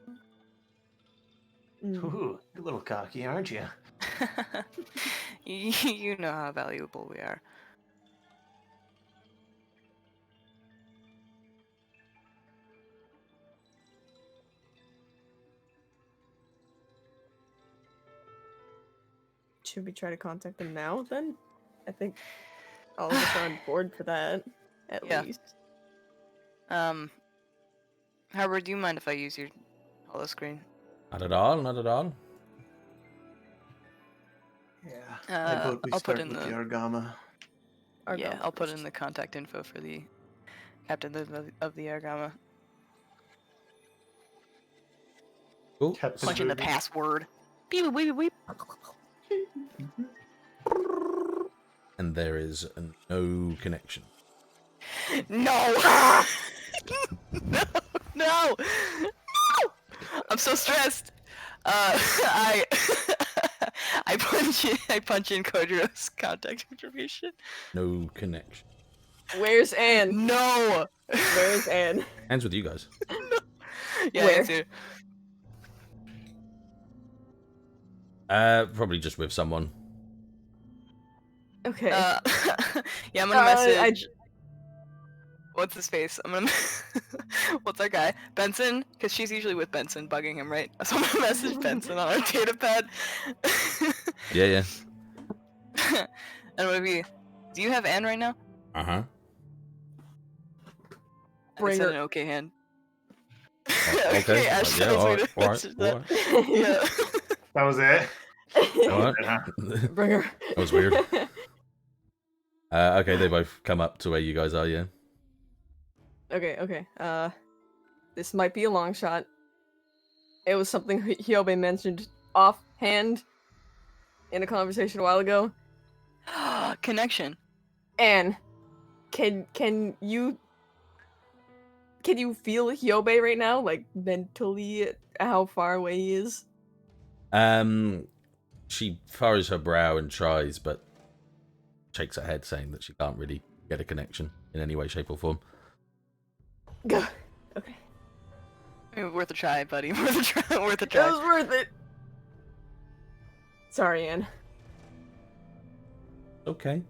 Mm. Ooh, you're a little cocky, aren't you? You know how valuable we are. Should we try to contact them now, then? I think all of us are on board for that, at least. Howard, do you mind if I use your holo screen? Not at all, not at all. Yeah. I vote we I'll put start in with the the Argama. yeah, I'll put in the contact info for the captain of the Argama. Cool. Captain Punch in the Burger. password. Beep beep beep beep. And there is no connection. No! No! No! No! I'm so stressed. I punch in Kojiro's contact information. No connection. Where's Anne? No! Where's Anne? Ends with you guys. Yeah, Where? it's here. Probably just with someone. Okay. Yeah, I'm gonna message. what's his face? I'm gonna what's our guy? Benson, because she's usually with Benson, bugging him, right? So I'm gonna message Benson on our data pad. Yeah, yeah. And maybe, do you have Anne right now? Uh-huh. Bring It's in her. an okay hand. Okay. Okay, Ash Yeah, tells me alright, to alright, message that. alright. Yeah. That was it. Alright. Bring her. That was weird. Okay, they both come up to where you guys are, yeah? Okay. This might be a long shot. It was something Hyobe mentioned offhand in a conversation a while ago. Connection. And can you feel Hyobe right now, like mentally, how far away he is? She furrows her brow and tries, but shakes her head, saying that she can't really get a connection in any way, shape, or form. Go. Okay. Worth a try, buddy. Worth a try. Worth a It try. was worth it. Sorry, Anne. Okay.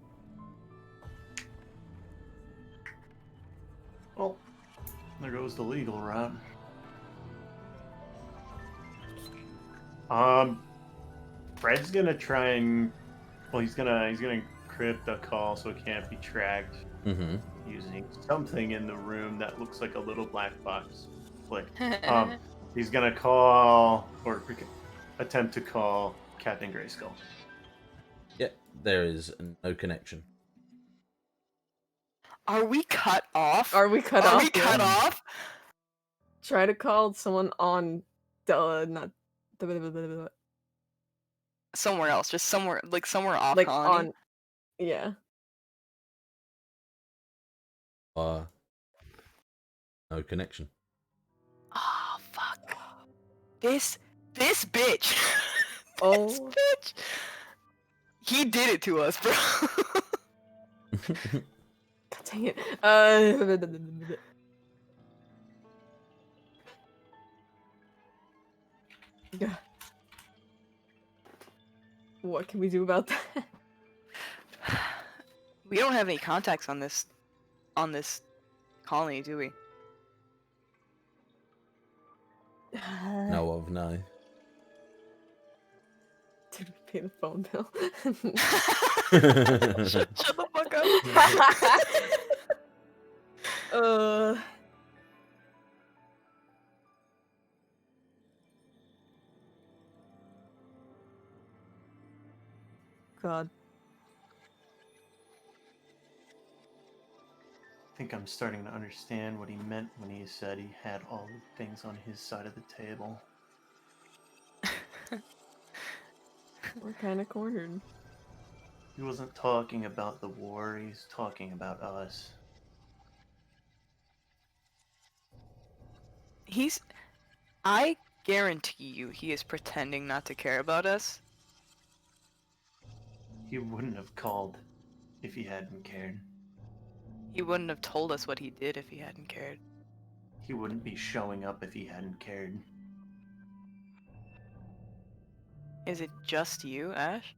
Well, there goes the legal route. Fred's gonna try and, well, he's gonna crypt the call so it can't be tracked Mm-hmm. using something in the room that looks like a little black box. Click. He's gonna call or attempt to call Captain Grayskull. Yeah, there is no connection. Are we cut off? Are we cut Are off? we cut off? Try to call someone on not Somewhere else, just somewhere, like somewhere off like colony. on, yeah. No connection. Oh fuck! This bitch. Oh. This bitch. He did it to us, bro. God dang it. What can we do about that? We don't have any contacts on this colony, do we? No of no. Did we pay the phone bill? Shut the fuck up. God. I think I'm starting to understand what he meant when he said he had all the things on his side of the table. We're kind of cornered. He wasn't talking about the war, he's talking about us. I guarantee you he is pretending not to care about us. He wouldn't have called if he hadn't cared. He wouldn't have told us what he did if he hadn't cared. He wouldn't be showing up if he hadn't cared. Is it just you, Ash?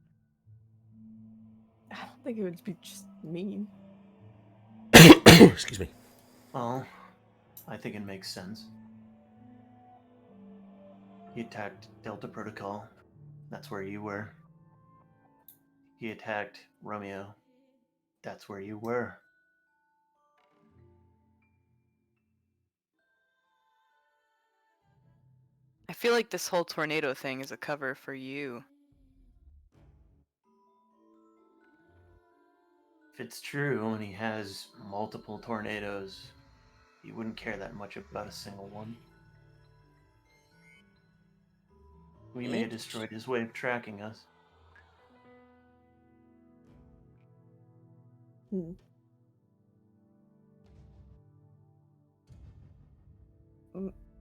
I don't think it would be just me. Excuse me. Well, I think it makes sense. He attacked Delta Protocol. That's where you were. He attacked Romeo. That's where you were. I feel like this whole tornado thing is a cover for you. If it's true and he has multiple tornadoes, he wouldn't care that much about a single one. We may have destroyed his way of tracking us.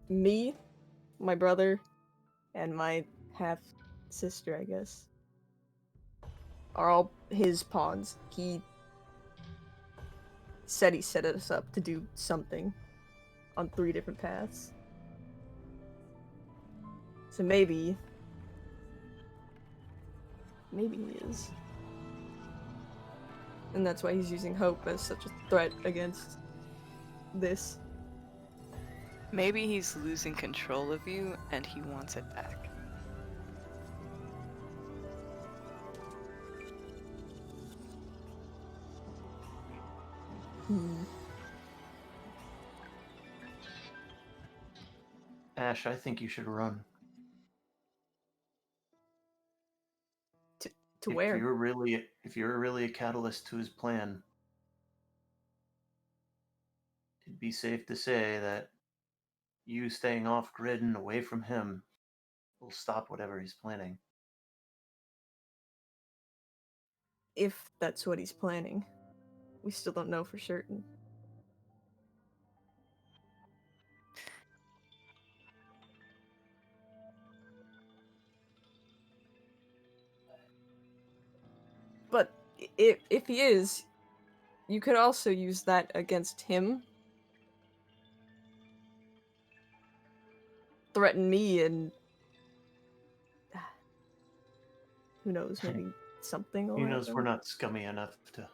Me, my brother, and my half sister, I guess, are all his pawns. He said he set us up to do something on 3 different paths. So maybe he is. And that's why he's using hope as such a threat against this. Maybe he's losing control of you and he wants it back. Hmm. Ashe, I think you should run. To If where? you're really a catalyst to his plan, it'd be safe to say that you staying off grid and away from him will stop whatever he's planning. If that's what he's planning. We still don't know for certain. But if he is, you could also use that against him. Threaten me and who knows, maybe something will He knows happen. we're not scummy enough to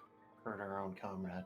hurt our own comrade.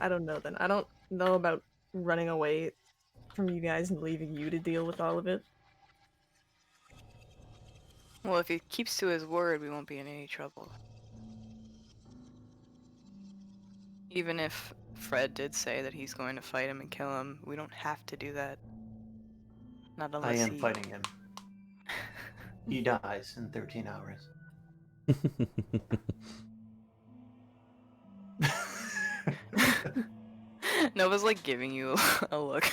I don't know then. I don't know about running away from you guys and leaving you to deal with all of it. Well, if he keeps to his word, we won't be in any trouble. Even if Fred did say that he's going to fight him and kill him, we don't have to do that. Not I unless am he... fighting him. He dies in 13 hours. Nova's like giving you a look.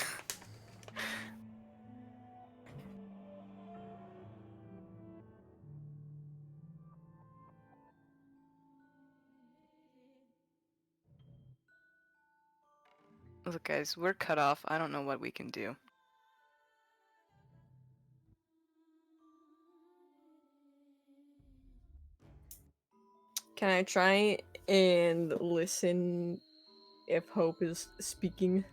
Look, guys, we're cut off. I don't know what we can do. Can I try and listen if Hope is speaking?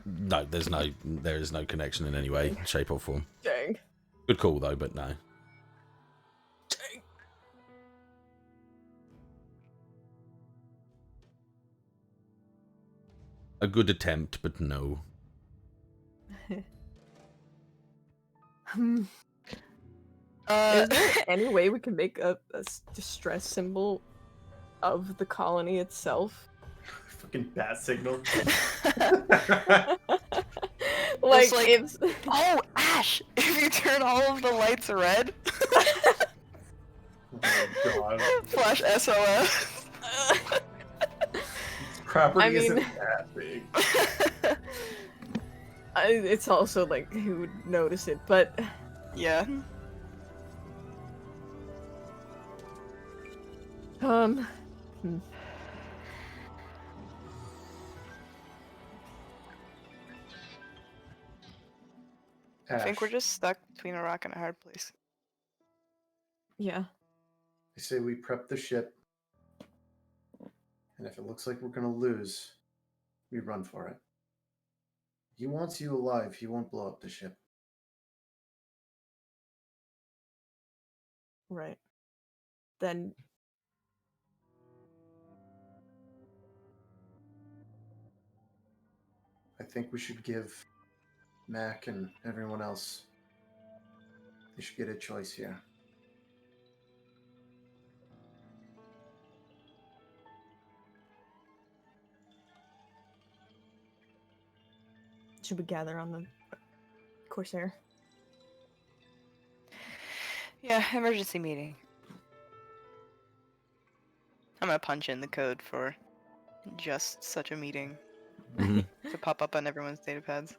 No, there is no connection in any way, shape or form. Dang. Good call though, but no. Dang. A good attempt, but no. Is there any way we can make a distress symbol of the colony itself? Fucking bat signal. Like, like- it's... Oh, Ashe! If you turn all of the lights red, Oh my god. flash SOS. Property I mean- isn't that big. It's also like, who would notice it, but... Yeah. Hmm. I think we're Ashe, just stuck between a rock and a hard place. Yeah. I say we prep the ship, and if it looks like we're gonna lose, we run for it. He wants you alive. He won't blow up the ship. Right. Then... I think we should give Mac and everyone else. They should get a choice here. Should we gather on the Corsair? Yeah, emergency meeting. I'm gonna punch in the code for just such a meeting Mhm. to pop up on everyone's data pads.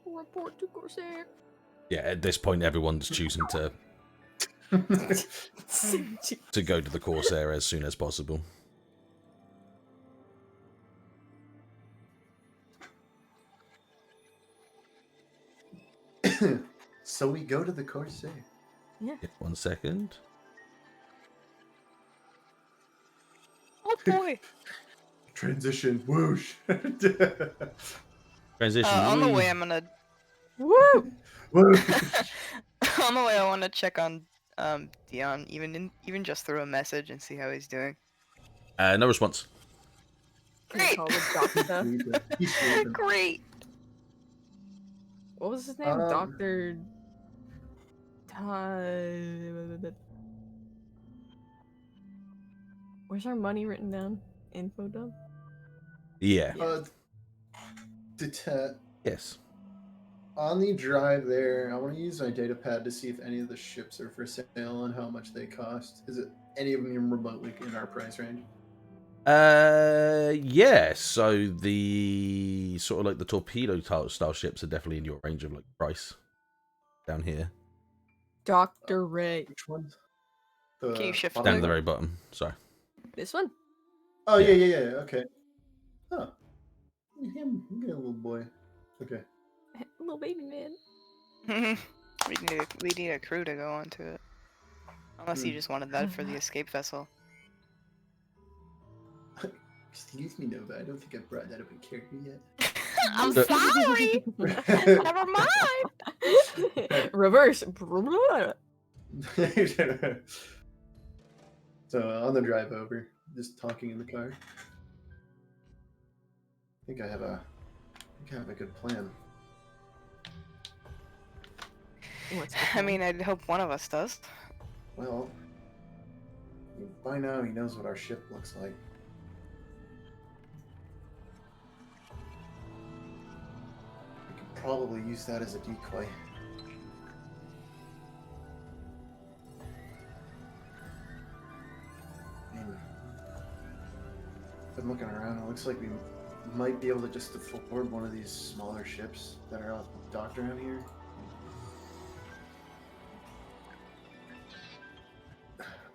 Report to Corsair. Yeah, at this point, everyone's choosing to go to the Corsair as soon as possible. So we go to the Corsair. Yeah. Yeah, 1 second. Oh boy. Transition. Whoosh. Transition. On the whee. way, I'm gonna. Woo! Whoosh. On the way, I want to check on Deon, even just through a message and see how he's doing. No response. Can I Great. call the doctor? He's sleeping. Great. What was his name? Doctor. Where's our money written down? Info dump. Yeah. Dettet. Yes. On the drive there, I want to use my data pad to see if any of the ships are for sale and how much they cost. Is it any of them remotely in our price range? Yeah. So the sort of like the torpedo style ships are definitely in your range of like price down here. Dr. Ray. Which ones? Can you shift Down at to- the very bottom. Sorry. This one? Oh Yeah. yeah. Okay. Huh. Him, get a little boy. Okay. Little baby man. we need a crew to go onto it. Unless you just wanted that for the escape vessel. Excuse me, Nova. I don't think I brought that up in character yet. I'm sorry. Never mind. Reverse. So on the drive over, just talking in the car. I think I have a good plan. What's the I plan? mean, I'd hope one of us does. Well, by now he knows what our ship looks like. We could probably use that as a decoy. I mean, been looking around. It looks like we might be able to just afford one of these smaller ships that are out docked around here.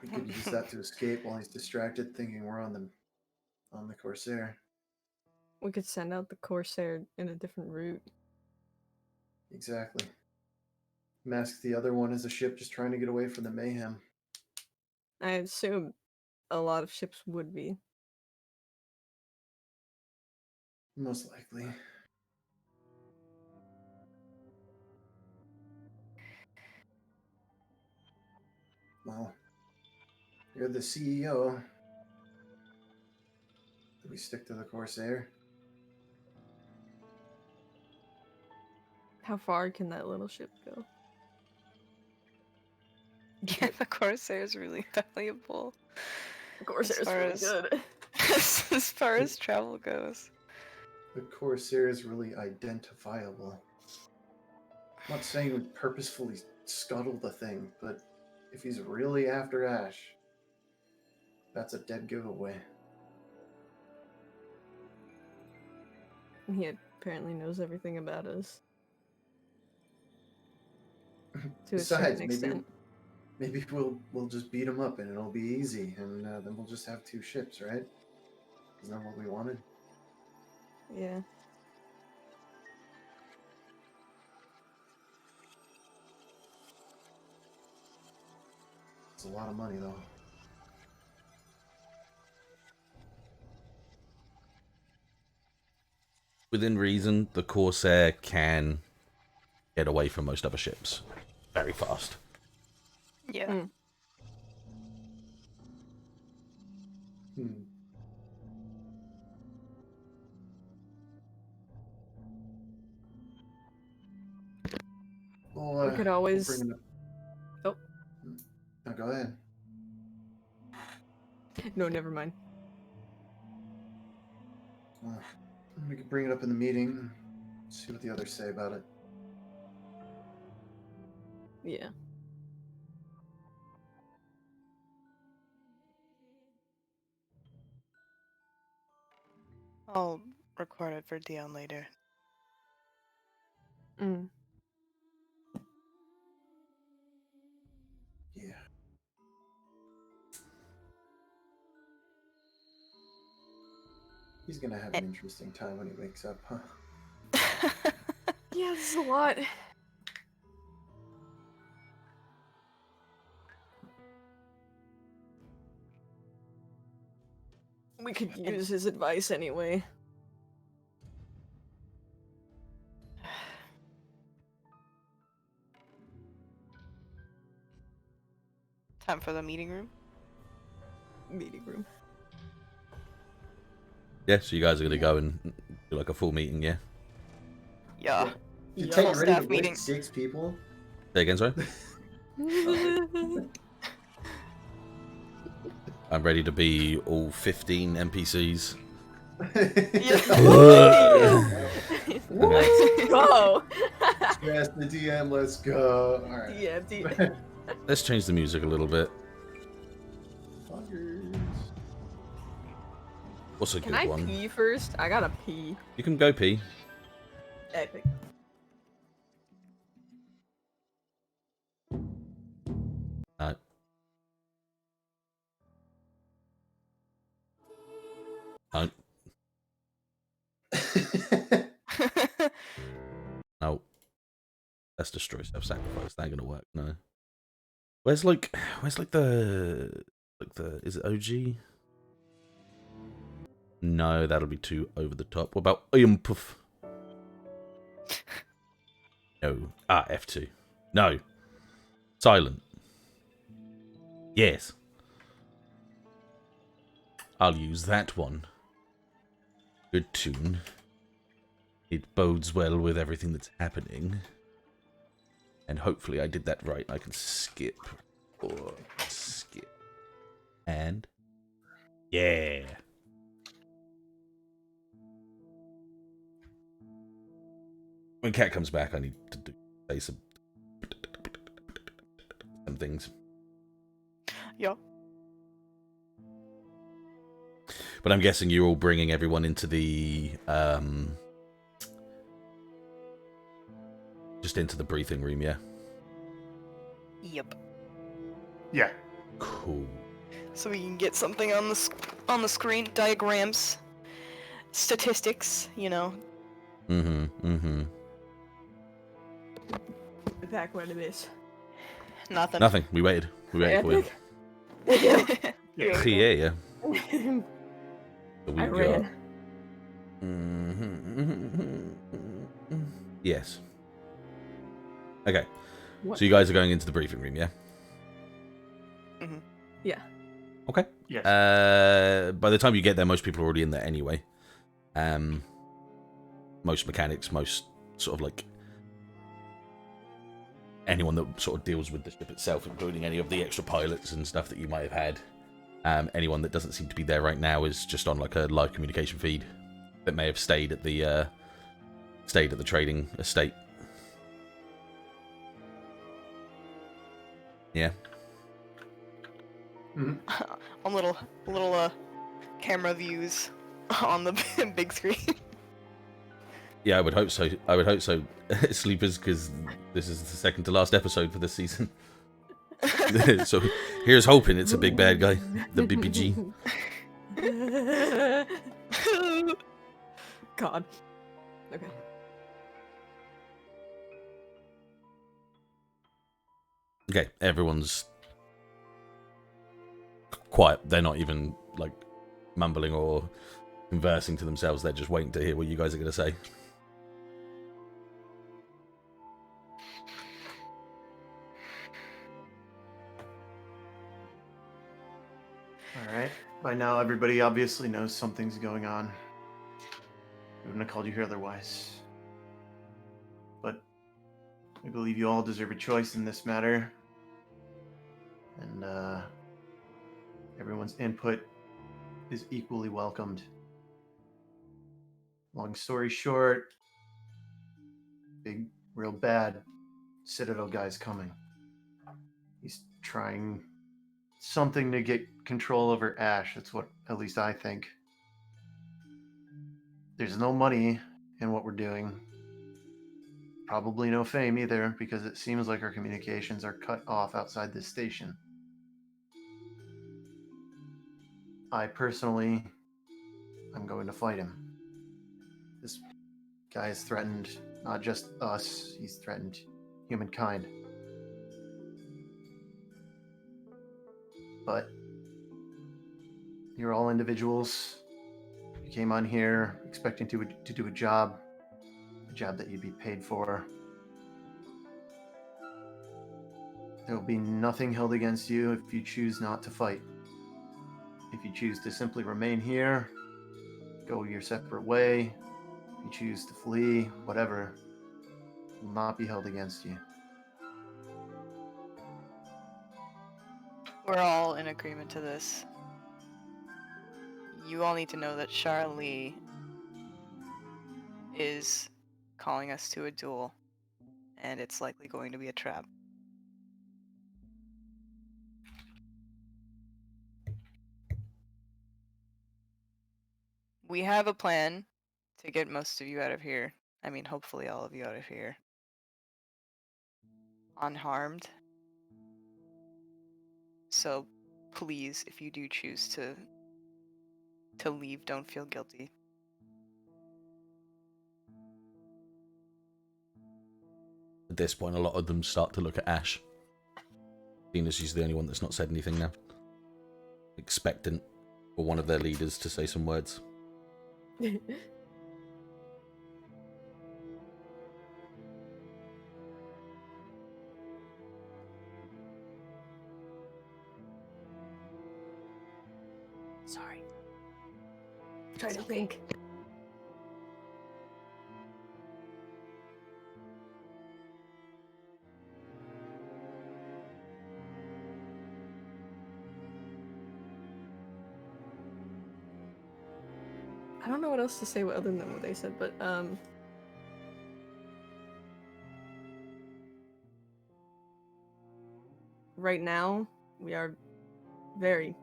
We could use that to escape while he's distracted, thinking we're on the Corsair. We could send out the Corsair in a different route. Exactly. Mask the other one as a ship just trying to get away from the mayhem. I assume a lot of ships would be. Most likely. Well, you're the CEO. Do we stick to the Corsair? How far can that little ship go? Yeah, the Corsair is really valuable. The Corsair is far really as- good. As far as travel goes. The Corsair is really identifiable. I'm not saying we purposefully scuttle the thing, but if he's really after Ashe, that's a dead giveaway. He apparently knows everything about us. To a certain extent. maybe we'll just beat him up and it'll be easy, and then we'll just have two ships, right? Isn't that what we wanted? Yeah. It's a lot of money, though. Within reason, the Corsair can get away from most other ships very fast. Yeah. Mm. Well, We could always. bring it up. Oh, No, go ahead. no, never mind. We could bring it up in the meeting. See what the others say about it. Yeah. I'll record it for Dion later. Mm. He's gonna have an interesting time when he wakes up, huh? Yeah, this is a lot. We could use his advice anyway. Time for the meeting room. Meeting room. Yeah, so you guys are going to go and do like a full meeting, yeah? Yeah. To Yeah. take Full ready to staff wake meeting. 6 people? Say again, sorry? I'm ready to be all 15 NPCs. Let's go. Yes, the DM, let's go. Alright. DM. Let's change the music a little bit. Fuckers. What's a Can good I one? pee first? I gotta pee. You can go pee. Epic. No. No. No. Let's destroy self-sacrifice. That ain't gonna work. No. Where's like the is it OG? No, that'll be too over the top. What about Puff? No. F2. No. Silent. Yes. I'll use that one. Good tune. It bodes well with everything that's happening. And hopefully I did that right. I can skip. Or skip. And... yeah. When Cat comes back, I need to say some things. Yeah. But I'm guessing you're all bringing everyone into the... just into the briefing room, yeah? Yep. Yeah. Cool. So we can get something on the screen, diagrams, statistics, you know. Back when it is. Nothing. Nothing. We waited. We waited for you. Epic. Yeah. Yeah. So I ran. Yes. Okay. What? So you guys are going into the briefing room, yeah? Mhm. Yeah. Okay. Yes. By the time you get there, most people are already in there anyway. Most mechanics, most sort of like anyone that sort of deals with the ship itself, including any of the extra pilots and stuff that you might have had. Anyone that doesn't seem to be there right now is just on like a live communication feed that may have stayed at the trading estate. Yeah. Mhm. On little camera views on the big screen. Yeah, I would hope so. I would hope so, sleepers, because this is the second to last episode for this season. So here's hoping it's a big bad guy, the BPG. God. Okay. Okay, everyone's quiet. They're not even like mumbling or conversing to themselves. They're just waiting to hear what you guys are going to say. All right. By now, everybody obviously knows something's going on. I wouldn't have called you here otherwise. But I believe you all deserve a choice in this matter. And everyone's input is equally welcomed. Long story short, big, real bad Citadel guy's coming. He's trying something to get control over Ashe. That's what at least I think. There's no money in what we're doing. Probably no fame either, because it seems like our communications are cut off outside this station. I personally I'm going to fight him. This guy has threatened not just us, he's threatened humankind. But you're all individuals. You came on here expecting to do a job that you'd be paid for. There will be nothing held against you if you choose not to fight. If you choose to simply remain here, go your separate way, if you choose to flee, whatever, will not be held against you. We're all in agreement to this. You all need to know that Charlie is calling us to a duel, and it's likely going to be a trap. We have a plan to get most of you out of here. I mean, hopefully all of you out of here. Unharmed. So please, if you do choose to leave, don't feel guilty. At this point, a lot of them start to look at Ashe. Seeing as she's the only one that's not said anything now. Expectant for one of their leaders to say some words. Sorry. Try to think. I don't know what else to say other than what they said, but right now we are very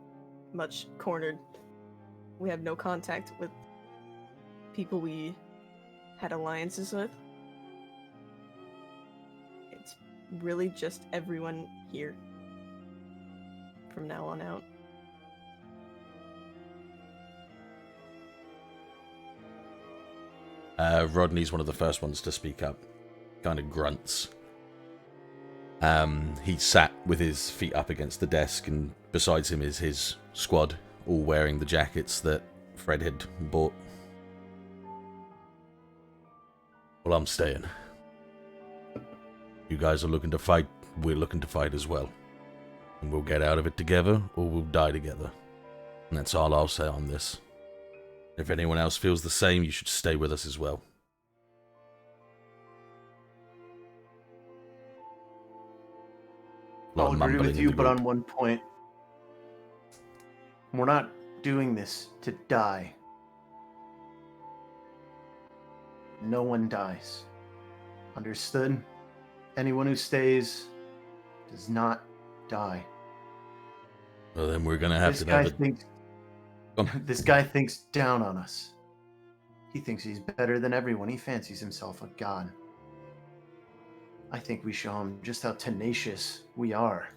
much cornered. We have no contact with people we had alliances with. It's really just everyone here from now on out. Rodney's one of the first ones to speak up. Kind of grunts. He sat with his feet up against the desk, and besides him is his squad, all wearing the jackets that Fred had bought. Well, I'm staying. You guys are looking to fight, we're looking to fight as well. And we'll get out of it together, or we'll die together. And that's all I'll say on this. If anyone else feels the same, you should stay with us as well. I'll agree with you, but on one point. We're not doing this to die. No one dies. Understood? Anyone who stays does not die. Well, then we're gonna have This guy thinks down on us. He thinks he's better than everyone. He fancies himself a god. I think we show him just how tenacious we are.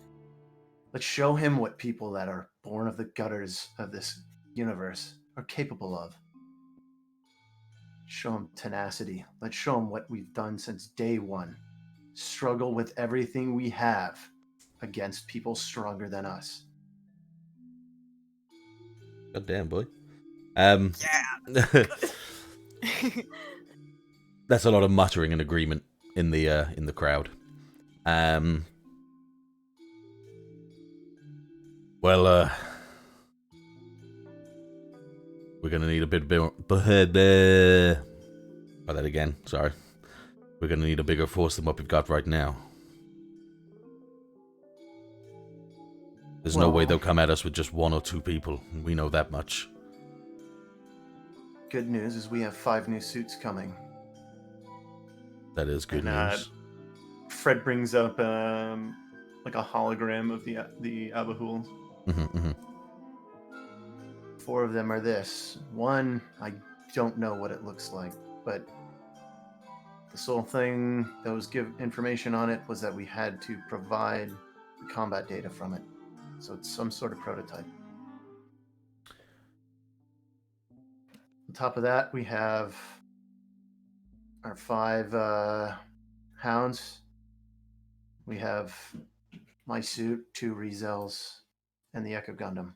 Let's show him what people that are born of the gutters of this universe are capable of. Show him tenacity. Let's show him what we've done since day one. Struggle with everything we have against people stronger than us. God damn, boy. Yeah. That's a lot of muttering and agreement in the crowd. Well, we're gonna need a bit more. Try that again. Sorry. We're gonna need a bigger force than what we've got right now. There's no way they'll come at us with just 1 or 2 people. We know that much. Good news is we have 5 new suits coming. That is good news. Fred brings up like a hologram of the Abahuls. 4 of them are this. 1, I don't know what it looks like, but the sole thing that was information on it was that we had to provide the combat data from it. So it's some sort of prototype. On top of that, we have our 5 hounds. We have my suit, 2 Rezels, and the Echo Gundam.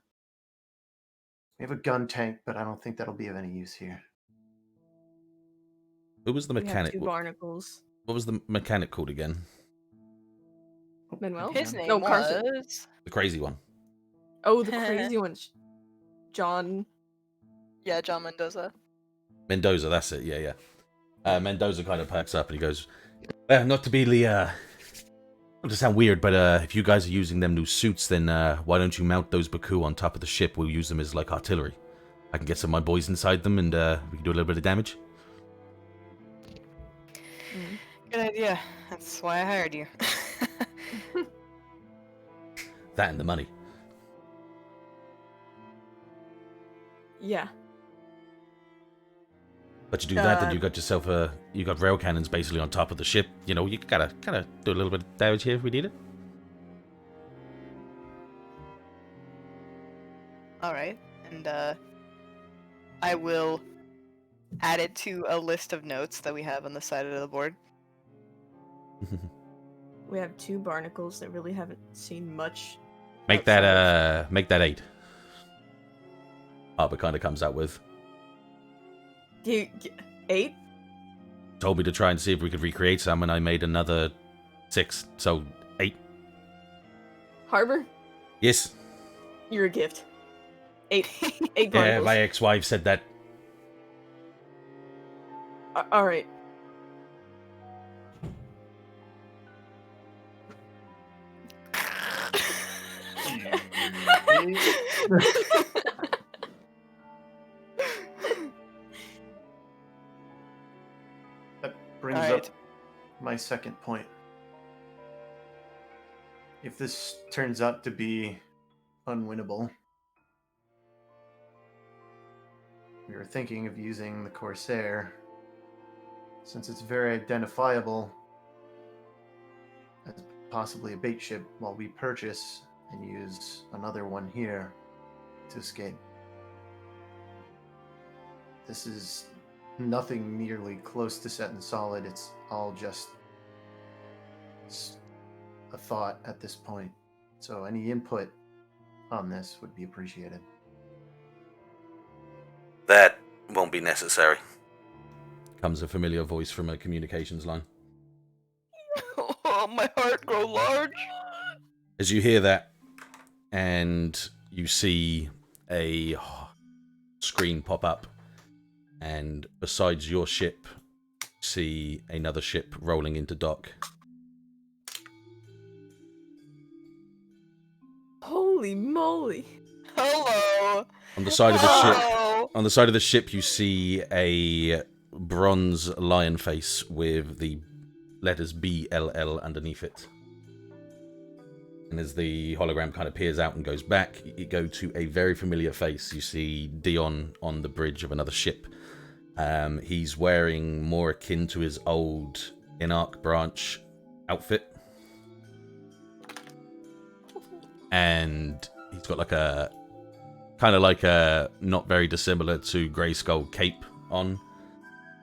We have a gun tank, but I don't think that'll be of any use here. Who was the We have mechanic? 2 barnacles. What was the mechanic called again? Manuel? His name No, Carson. was. The crazy one. Oh, the crazy one. John. Yeah, John Mendoza. Mendoza, that's it. Yeah. Mendoza kind of perks up and he goes, not to be not to sound weird, but if you guys are using them new suits, then why don't you mount those Baku on top of the ship? We'll use them as like artillery. I can get some of my boys inside them and we can do a little bit of damage. Good idea. That's why I hired you. That and the money. Yeah. But you do that, then you got yourself you got rail cannons basically on top of the ship. You know, you gotta kind of do a little bit of damage here if we need it. All right, and I will add it to a list of notes that we have on the side of the board. We have 2 barnacles that really haven't seen much. Make that 8. Harper kind of comes out with. 8? Told me to try and see if we could recreate some, and I made another 6, so 8. Harbor? Yes. You're a gift. 8. 8 Yeah, barnacles. my ex-wife said that. All right. That brings Alright. up my second point. If this turns out to be unwinnable, we were thinking of using the Corsair, since it's very identifiable as possibly a bait ship, while we purchase and use another one here to escape. This is nothing nearly close to set and solid. It's all just a thought at this point. So any input on this would be appreciated. That won't be necessary. Comes a familiar voice from a communications line. Oh, my heart grow large. As you hear that, and you see a screen pop up, and besides your ship, see another ship rolling into dock. Holy moly. Hello. On the side of the ship, Hello. on the side of the ship, you see a bronze lion face with the letters BLL underneath it. And as the hologram kind of peers out and goes back, you go to a very familiar face. You see Deon on the bridge of another ship. He's wearing more akin to his old Inarch branch outfit. And he's got like a kind of like a not very dissimilar to Grayskull cape on.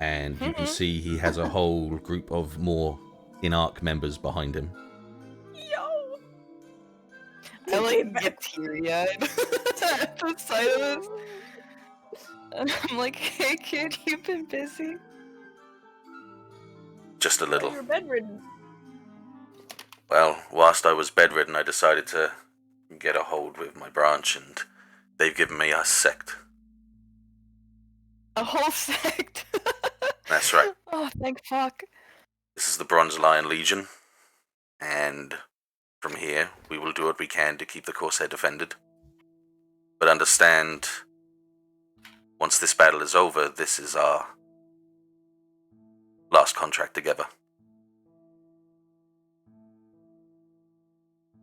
And you can see he has a whole group of more Inarch members behind him. Yo! I like get teary-eyed at the sight of this. And I'm like, hey kid, you've been busy. Just a little. You're bedridden. Well, whilst I was bedridden, I decided to get a hold with my branch, and they've given me a sect. A whole sect. That's right. Oh, thank fuck. This is the Bronze Lion Legion, and from here, we will do what we can to keep the Corsair defended. But understand, once this battle is over, this is our last contract together.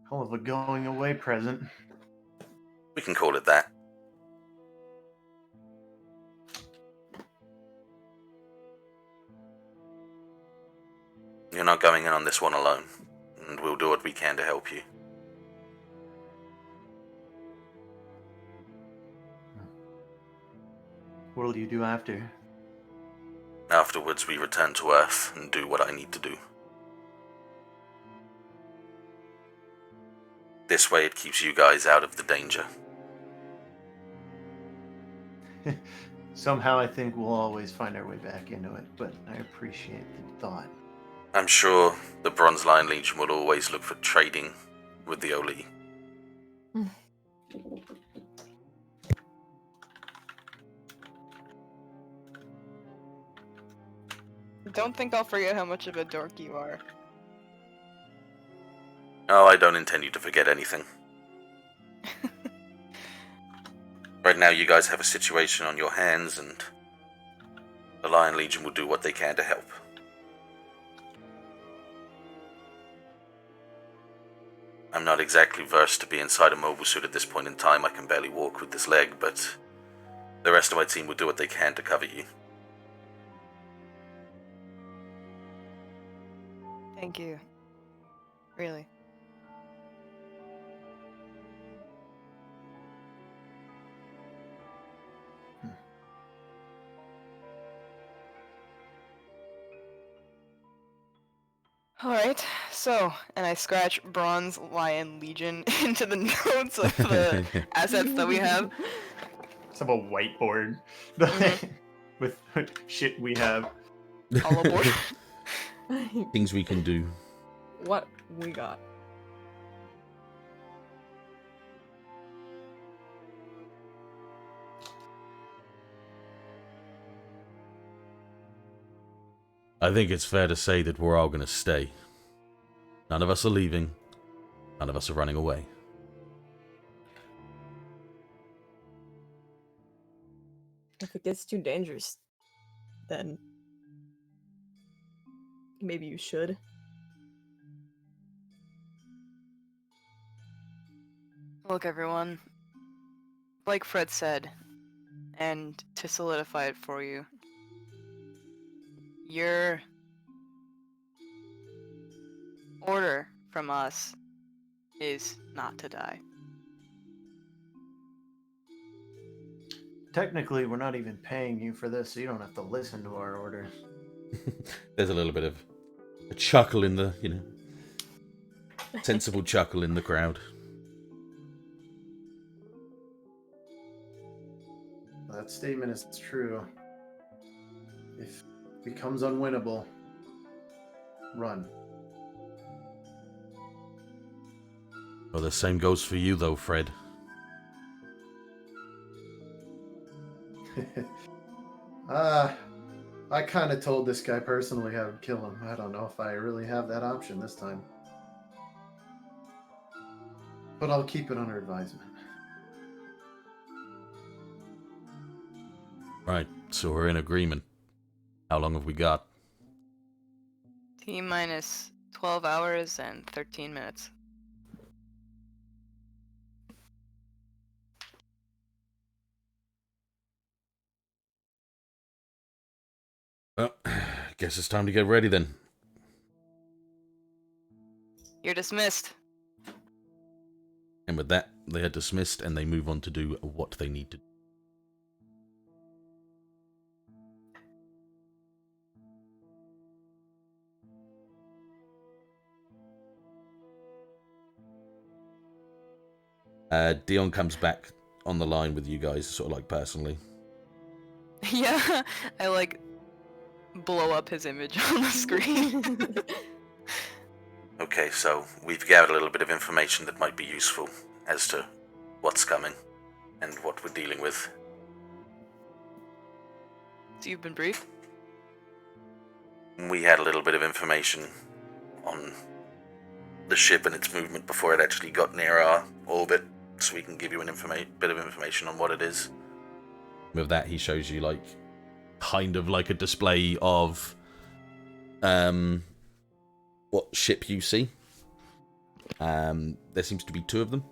Hell of a going away present. We can call it that. You're not going in on this one alone, and we'll do what we can to help you. What'll you do after? Afterwards, we return to Earth and do what I need to do. This way, it keeps you guys out of the danger. Somehow I think we'll always find our way back into it, but I appreciate the thought. I'm sure the Bronze Lion Legion will always look for trading with the Oli. Don't think I'll forget how much of a dork you are. Oh, I don't intend you to forget anything. Right now, you guys have a situation on your hands, and the Lion Legion will do what they can to help. I'm not exactly versed to be inside a mobile suit at this point in time. I can barely walk with this leg, but the rest of my team will do what they can to cover you. Thank you. Really. Alright, so, and I scratch Bronze Lion Legion into the notes of the assets that we have. Let's have a whiteboard with shit we have. All aboard. Things we can do. What we got. I think it's fair to say that we're all going to stay. None of us are leaving. None of us are running away. If it gets too dangerous, then maybe you should. Look, everyone. Like Fred said, and to solidify it for you, your order from us is not to die. Technically, we're not even paying you for this, so you don't have to listen to our orders. There's a little bit of a chuckle in the, sensible chuckle in the crowd. That statement is true. If it becomes unwinnable, run. Well, the same goes for you, though, Fred. I kind of told this guy personally I would kill him. I don't know if I really have that option this time. But I'll keep it under advisement. Right, so we're in agreement. How long have we got? T-minus 12 hours and 13 minutes. Well, guess it's time to get ready then. You're dismissed. And with that, they are dismissed and they move on to do what they need to do. Deon comes back on the line with you guys, sort of like personally. Yeah, I like blow up his image on the screen. Okay, so we've gathered a little bit of information that might be useful as to what's coming and what we're dealing with. So you've been briefed? We had a little bit of information on the ship and its movement before it actually got near our orbit, so we can give you an bit of information on what it is. With that, he shows you kind of like a display of what ship you see. There seems to be two of them.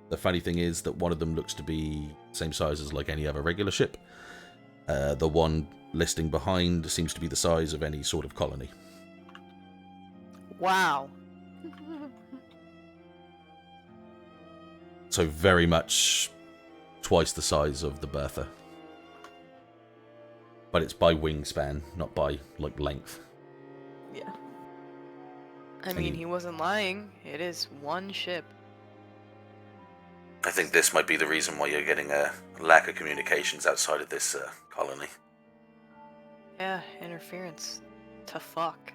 The funny thing is that one of them looks to be the same size as like any other regular ship. The one listing behind seems to be the size of any sort of colony. Wow. So very much twice the size of the Bertha. But it's by wingspan, not by like length. Yeah. I mean, he wasn't lying. It is one ship. I think this might be the reason why you're getting a lack of communications outside of this colony. Yeah, interference. To fuck.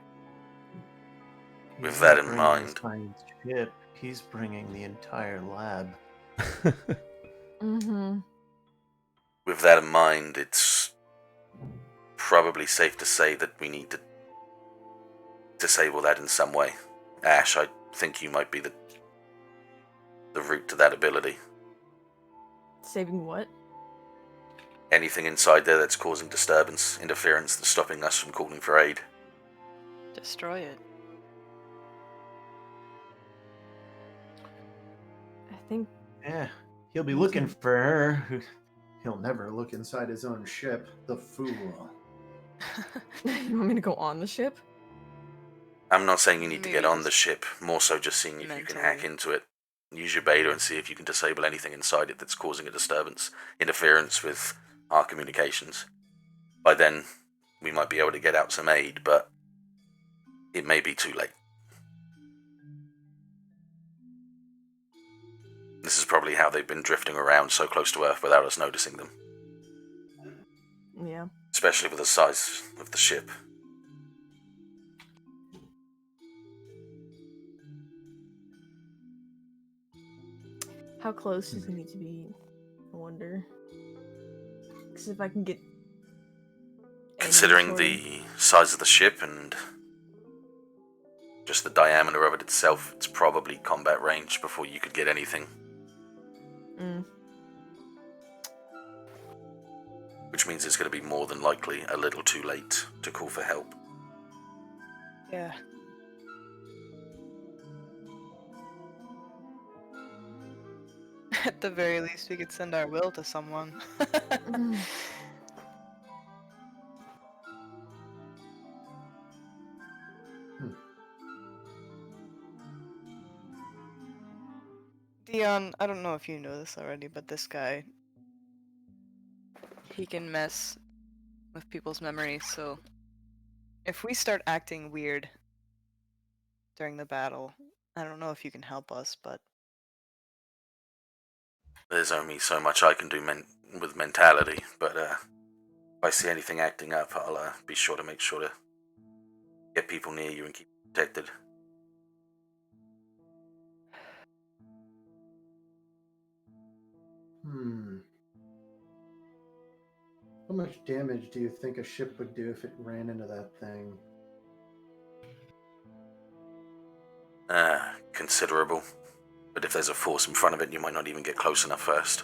With He's that not in bringing mind. his science ship, he's bringing the entire lab. Mm-hmm. With that in mind, it's probably safe to say that we need to disable that in some way. Ashe, I think you might be the route to that ability. Saving what? Anything inside there that's causing disturbance, interference, that's stopping us from calling for aid. Destroy it. I think. Yeah, he'll be looking for her. He'll never look inside his own ship. The fool. You want me to go on the ship? I'm not saying you need to Maybe get on the just ship, more so just seeing if you can hack mentally. into it. Use your beta and see if you can disable anything inside it that's causing a disturbance, interference with our communications. By then, we might be able to get out some aid, but it may be too late. This is probably how they've been drifting around so close to Earth without us noticing them. Yeah. Especially with the size of the ship. How close does it need to be? I wonder. Because if I can get. Considering sort the size of the ship and just the diameter of it itself, it's probably combat range before you could get anything. Which means it's going to be more than likely a little too late to call for help. Yeah. At the very least, we could send our will to someone. Deon, I don't know if you know this already, but this guy, he can mess with people's memories, so if we start acting weird during the battle, I don't know if you can help us, but There's only so much I can do with mentality, but if I see anything acting up, I'll be sure to make sure to get people near you and keep you protected. How much damage do you think a ship would do if it ran into that thing? Considerable. But if there's a force in front of it, you might not even get close enough first.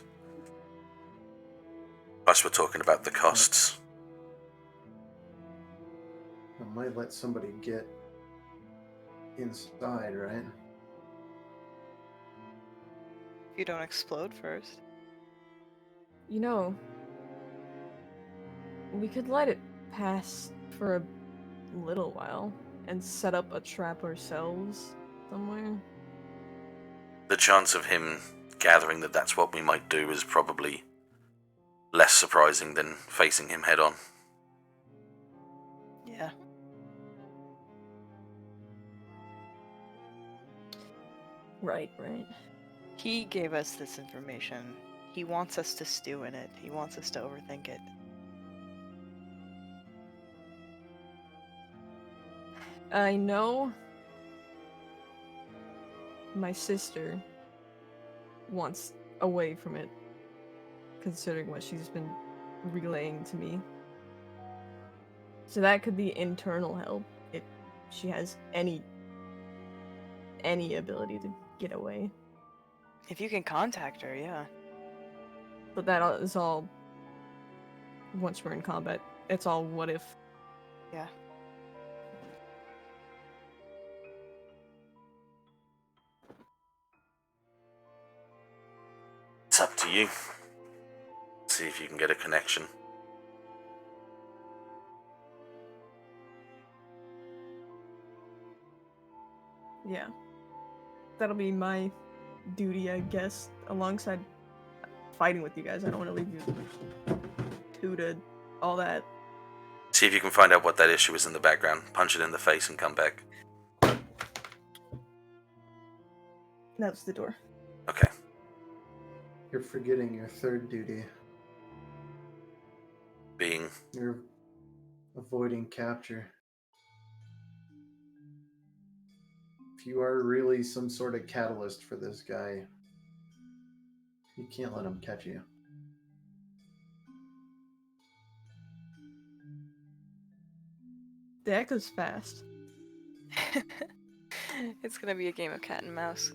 Plus, we're talking about the costs. It might let somebody get inside, right? if you don't explode first. You know, we could let it pass for a little while and set up a trap ourselves somewhere. The chance of him gathering that that's what we might do is probably less surprising than facing him head on. Yeah. Right. He gave us this information. He wants us to stew in it. He wants us to overthink it. I know my sister wants away from it, considering what she's been relaying to me. So that could be internal help if she has any ability to get away. If you can contact her, yeah. But that is all once we're in combat. It's all what if. Yeah. It's up to you. See if you can get a connection. Yeah. That'll be my duty, I guess, alongside fighting with you guys. I don't want to leave you two to all that. See if you can find out what that issue is in the background. Punch it in the face and come back. That's the door. Okay. You're forgetting your third duty. Being... You're avoiding capture. If you are really some sort of catalyst for this guy, you can't let him catch you. The echo's fast. It's gonna be a game of cat and mouse.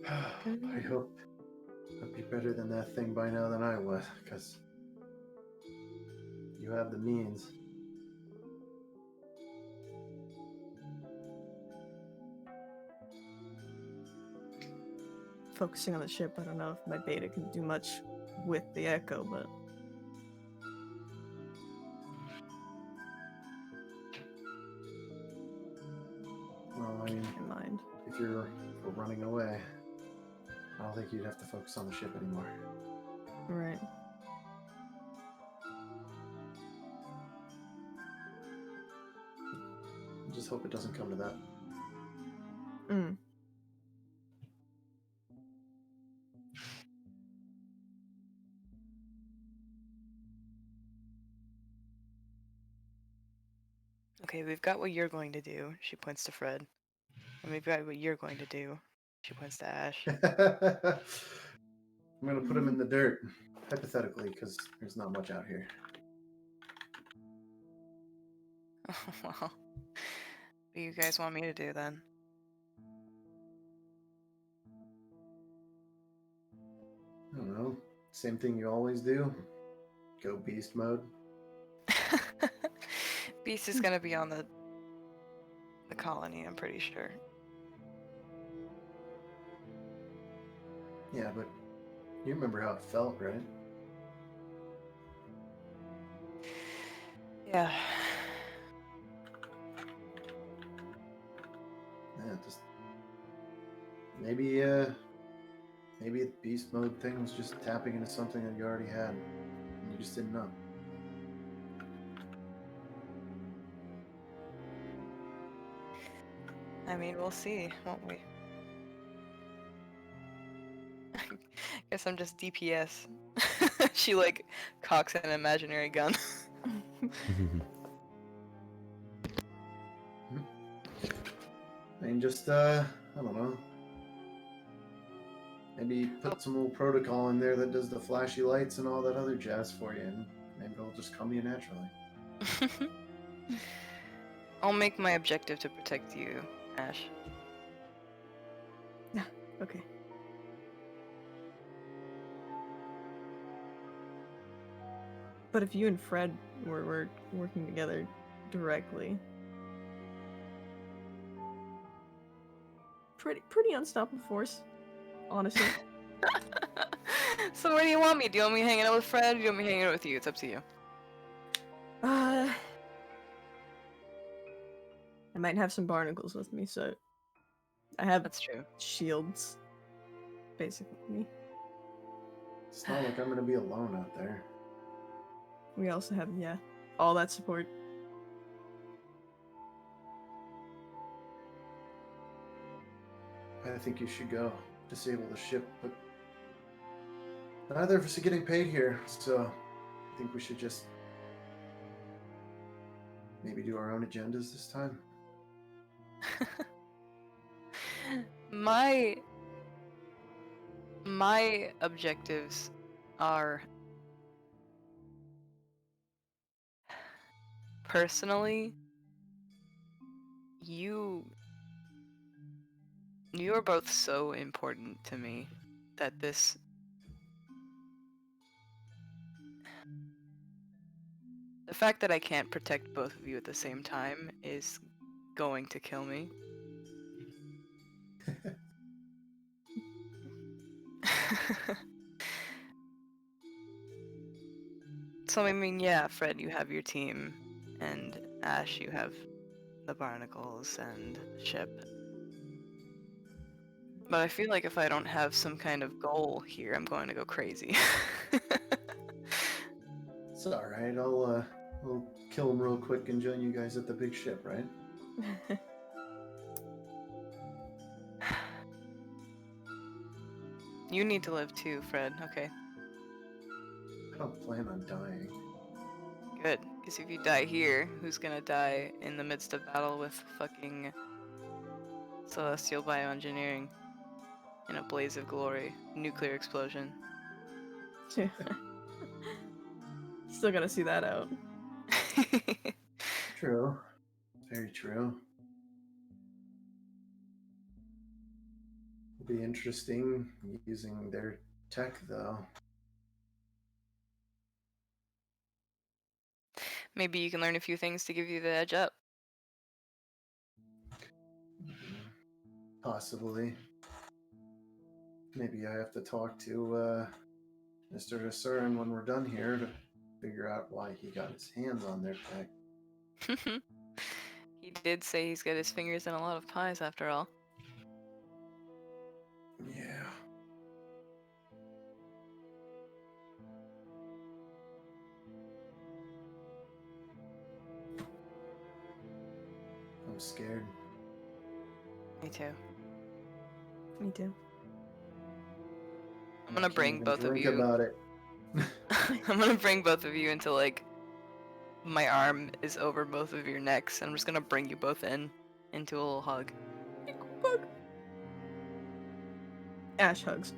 I hope I'd be better than that thing by now than I was, because you have the means. Focusing on the ship, I don't know if my beta can do much with the echo, but Well, I mean, never mind. if we're running away, I don't think you'd have to focus on the ship anymore. Right. I just hope it doesn't come to that. Mm. Okay, we've got what you're going to do. She points to Fred. And we've got what you're going to do. She points to Ashe. I'm going to put him in the dirt, hypothetically, because there's not much out here. Well, what do you guys want me to do then? I don't know. Same thing you always do. Go beast mode. Beast is gonna be on the colony, I'm pretty sure. Yeah, but you remember how it felt, right? Yeah. Yeah, just maybe the beast mode thing was just tapping into something that you already had, and you just didn't know. I mean, we'll see, won't we? Guess I'm just DPS. She like cocks an imaginary gun. I mean, just I don't know. Maybe put some little protocol in there that does the flashy lights and all that other jazz for you, and maybe it'll just come to you naturally. I'll make my objective to protect you, Ashe. Okay. But if you and Fred were working together directly, pretty unstoppable force, honestly. So where do you want me? Do you want me hanging out with Fred? Or do you want me hanging out with you? It's up to you. I might have some barnacles with me, so I have That's true. shields, basically. It's not like I'm gonna be alone out there. We also have, yeah, all that support. I think you should go disable the ship, but neither of us are getting paid here, so I think we should just maybe do our own agendas this time. My objectives are personally you are both so important to me that the fact that I can't protect both of you at the same time is going to kill me. So I mean, yeah, Fred, you have your team, and Ashe, you have the barnacles and the ship. But I feel like if I don't have some kind of goal here, I'm going to go crazy. It's all right. I'll kill him real quick and join you guys at the big ship, right? You need to live too, Fred. Okay, I don't plan on dying. good. Because if you die here, who's gonna die in the midst of battle with fucking celestial bioengineering in a blaze of glory? Nuclear explosion. Still gotta see that out. True. Very true. It'll be interesting using their tech, though. Maybe you can learn a few things to give you the edge up. Possibly. Maybe I have to talk to Mr. Asurin when we're done here to figure out why he got his hands on their tech. He did say he's got his fingers in a lot of pies after all. Yeah. I'm scared. Me too. Me too. I'm gonna bring both of Think you. about it. I'm gonna bring both of you into like my arm is over both of your necks, and I'm just gonna bring you both into a little hug. Ashe hugs.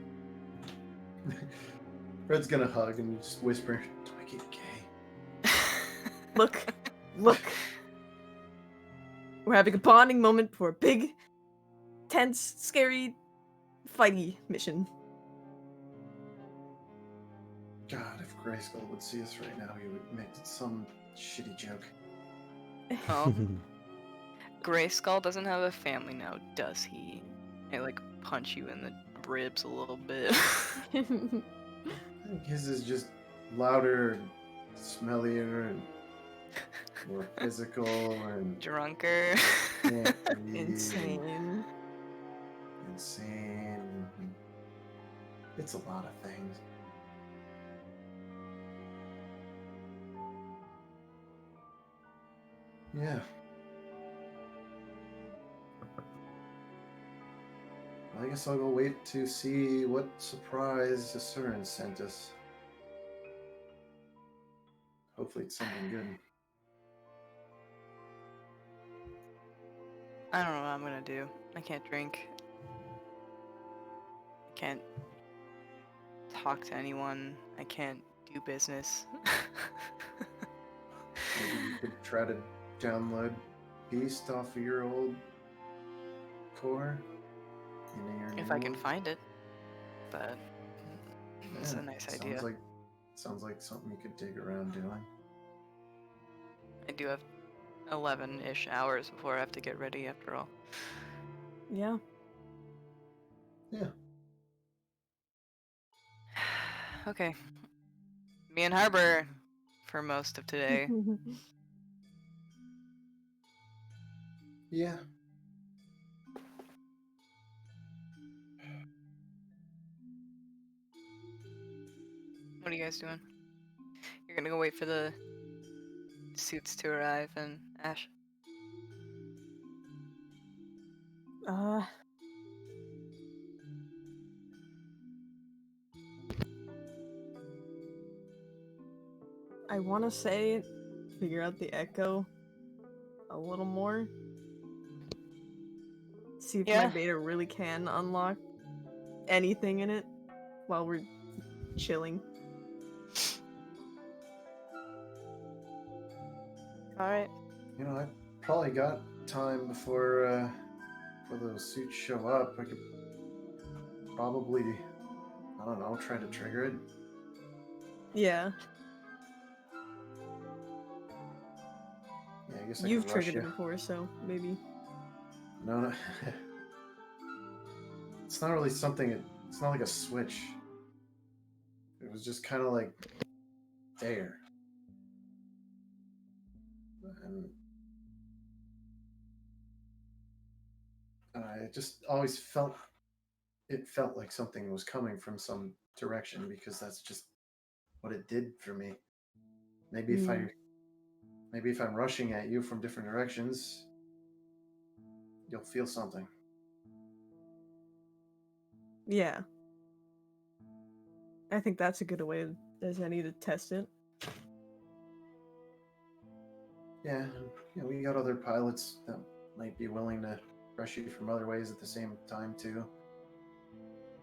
Fred's gonna hug and just whisper, "Do I get gay?" Look, look. We're having a bonding moment for a big, tense, scary, fighty mission. God, if Grayskull would see us right now, he would make some shitty joke. Oh, Grayskull doesn't have a family now, does he? I like punch you in the ribs a little bit. I think his is just louder and smellier and more physical and Drunker. can't breathe. Insane. Insane. It's a lot of things. Yeah. I guess I'll go wait to see what surprise Asurin sent us. Hopefully it's something good. I don't know what I'm gonna do. I can't drink. I can't talk to anyone. I can't do business. Maybe you could try to download Beast off of your old core into your If new I can one. find it. But it's Yeah, a nice idea. Sounds like something you could dig around doing. I do have 11-ish hours before I have to get ready after all. Yeah. Yeah. Okay. Me and Harbor for most of today. Yeah. What are you guys doing? You're gonna go wait for the suits to arrive and Ashe? I want to say figure out the echo a little more. See if my Yeah. beta really can unlock anything in it while we're chilling. Alright. You know, I probably got time before those suits show up. I could probably, I don't know, try to trigger it. Yeah. Yeah, I guess I You've could rush triggered it you. before, so maybe. No. It's not really something. It's not like a switch. It was just kind of like there. And it just always felt like something was coming from some direction because that's just what it did for me. Maybe if I'm rushing at you from different directions, you'll feel something. Yeah. I think that's a good way as any to test it. Yeah, and we got other pilots that might be willing to rush you from other ways at the same time too.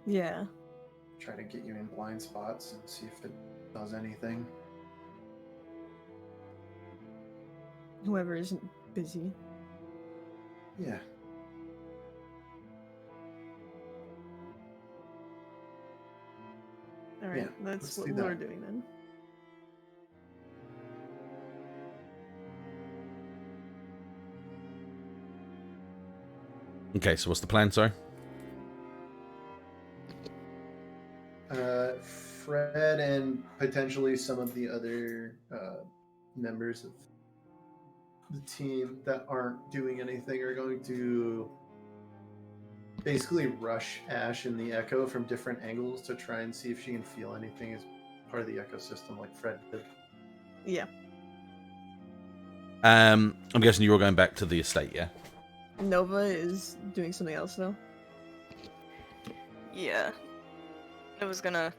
Yeah. Try to get you in blind spots and see if it does anything. Whoever isn't busy. Yeah. Alright, Yeah, that's let's what do we're that. doing then. Okay, so what's the plan, sorry? Fred and potentially some of the other members of the team that aren't doing anything are going to basically rush Ashe in the Echo from different angles to try and see if she can feel anything as part of the ecosystem like Fred did. Yeah. I'm guessing you're all going back to the estate, yeah? Nova is doing something else though. Yeah. I was gonna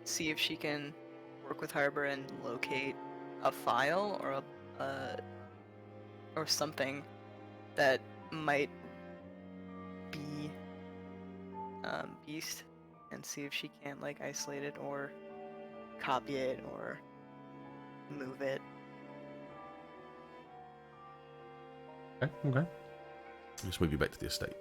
see if she can work with Harbor and locate a file or or something that might be Beast, and see if she can't like isolate it or copy it or move it. Okay. Let's move you back to the estate.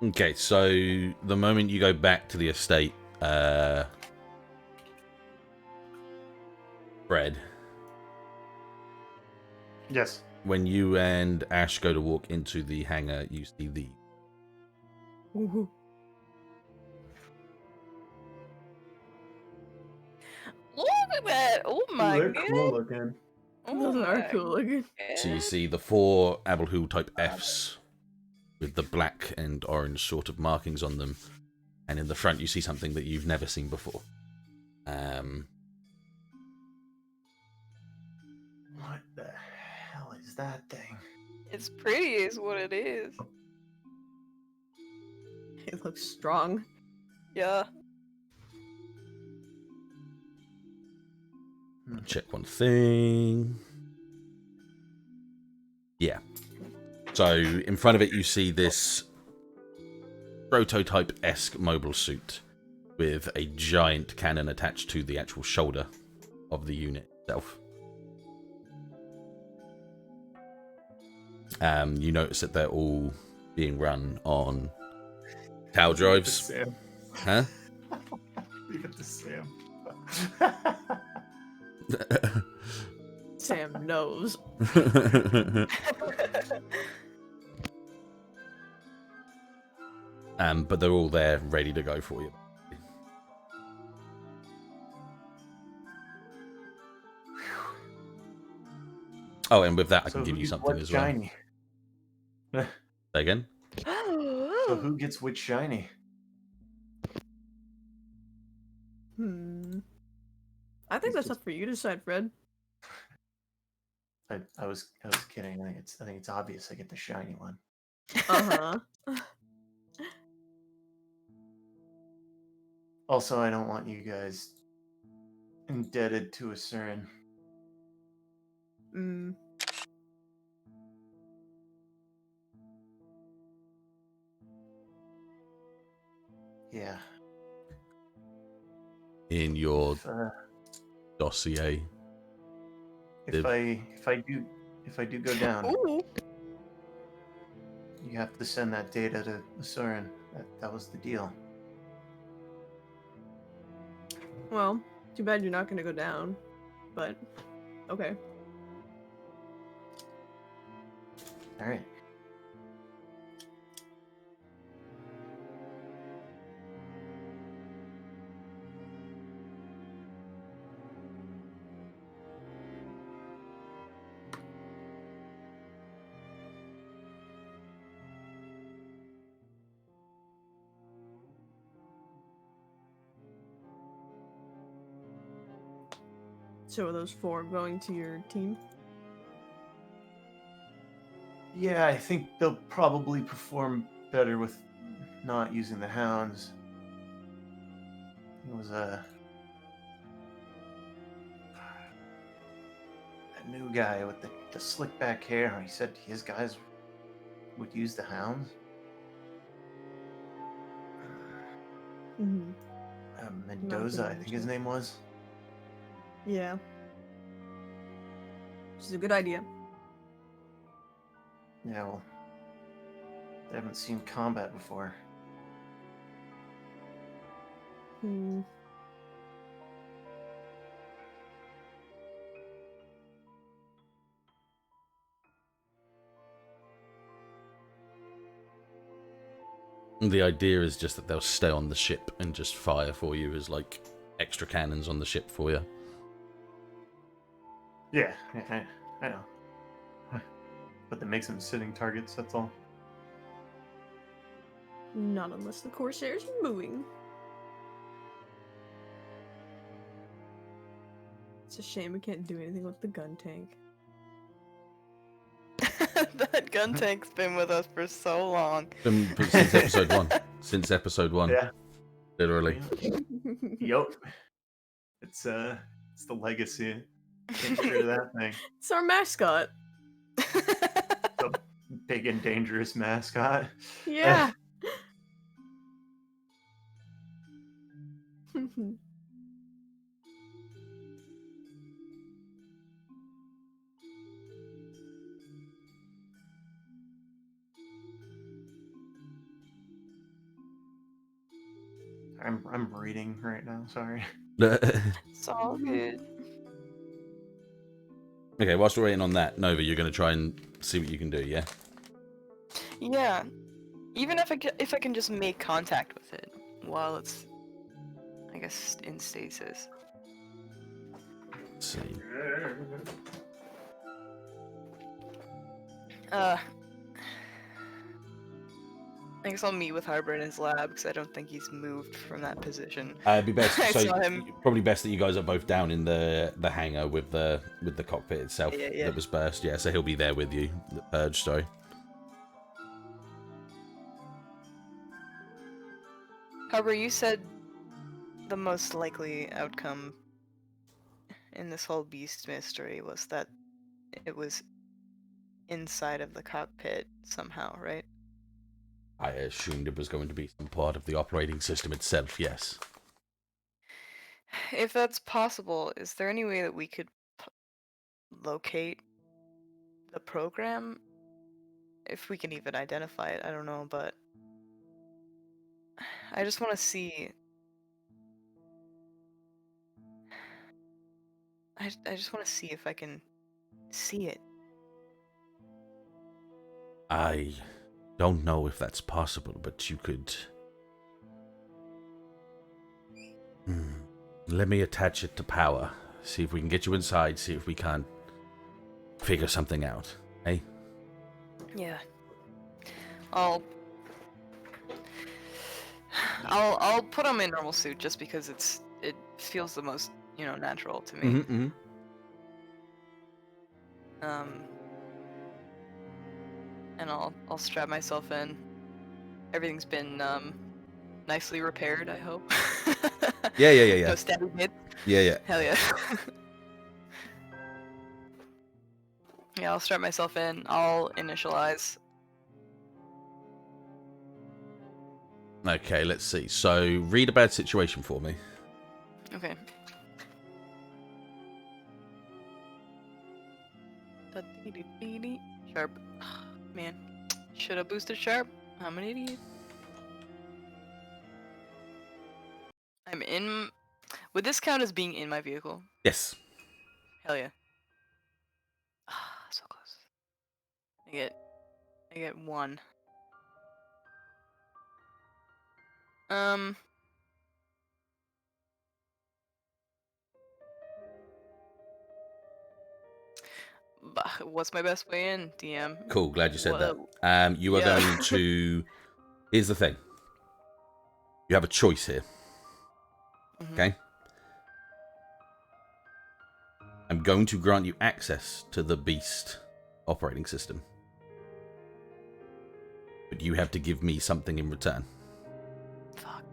Okay, so the moment you go back to the estate, Fred, Yes. when you and Ashe go to walk into the hangar, you see the... Woohoo. Look at that! Oh my They're god! cool looking. Those are cool looking. So you see the 4 Abelhu type Fs with the black and orange sort of markings on them, and in the front you see something that you've never seen before. What the hell is that thing? It's pretty, is what it is. It looks strong. Yeah. Check one thing. Yeah. So in front of it you see this prototype-esque mobile suit with a giant cannon attached to the actual shoulder of the unit itself. You notice that they're all being run on TAL drives. Sam. Huh? Leave it to Sam. Sam knows. But they're all there ready to go for you. Oh, and with that I can give you something as well. Shiny? Say again? So who gets which shiny? I think that's up for you to decide, Fred. I was kidding. I think it's obvious I get the shiny one. Uh-huh. Also, I don't want you guys indebted to a Surin. Yeah. In your If, dossier. if I do go down, Ooh. you have to send that data to the Surin. That was the deal. Well, too bad you're not gonna go down. But, okay. All right. So are those 4 going to your team? Yeah, I think they'll probably perform better with not using the hounds. It was a new guy with the slick back hair. He said his guys would use the hounds. Mm-hmm. Mendoza, I think his name was. Yeah. Which is a good idea. Yeah, well, they haven't seen combat before. Hmm. The idea is just that they'll stay on the ship and just fire for you as like extra cannons on the ship for you. Yeah, I know. But that makes them sitting targets, that's all. Not unless the Corsair's moving. It's a shame we can't do anything with the gun tank. That gun tank's been with us for so long. Since episode 1. Since episode 1. Yeah. Literally. Yup. It's the legacy. Can't get rid of that thing. It's our mascot. The big and dangerous mascot. Yeah. I'm reading right now, sorry. It's all good. Okay, whilst we're waiting on that, Nova, you're going to try and see what you can do, yeah? Yeah. Even if I can just make contact with it while it's, I guess, in stasis. Let's see. I guess I'll meet with Harbor in his lab because I don't think he's moved from that position. It'd be best. I So saw him. probably best that you guys are both down in the hangar with the cockpit itself Yeah. that was burst. Yeah, so he'll be there with you. The purge, sorry. Harbor, you said the most likely outcome in this whole beast mystery was that it was inside of the cockpit somehow, right? I assumed it was going to be some part of the operating system itself. Yes. If that's possible, is there any way that we could locate the program? If we can even identify it, I don't know, but I just want to see. I just want to see if I can see it. I don't know if that's possible, but you could. Let me attach it to power. See if we can get you inside. See if we can't figure something out. Hey. Yeah. I'll put on my normal suit just because it feels the most, natural to me. Mm-hmm. And I'll strap myself in. Everything's been nicely repaired, I hope. Yeah. No stabby hits. Yeah. Hell yeah. Yeah, I'll strap myself in. I'll initialize. Okay, let's see. So, read a bad situation for me. Okay. Sharp. Man. Should have boosted sharp. I'm an idiot. I'm in. Would this count as being in my vehicle? Yes. Hell yeah. So close. I get 1. What's my best way in, DM? Cool, glad you said What- that. You are Yeah. going to... Here's the thing. You have a choice here, Mhm. okay? I'm going to grant you access to the Beast operating system. But you have to give me something in return. Fuck.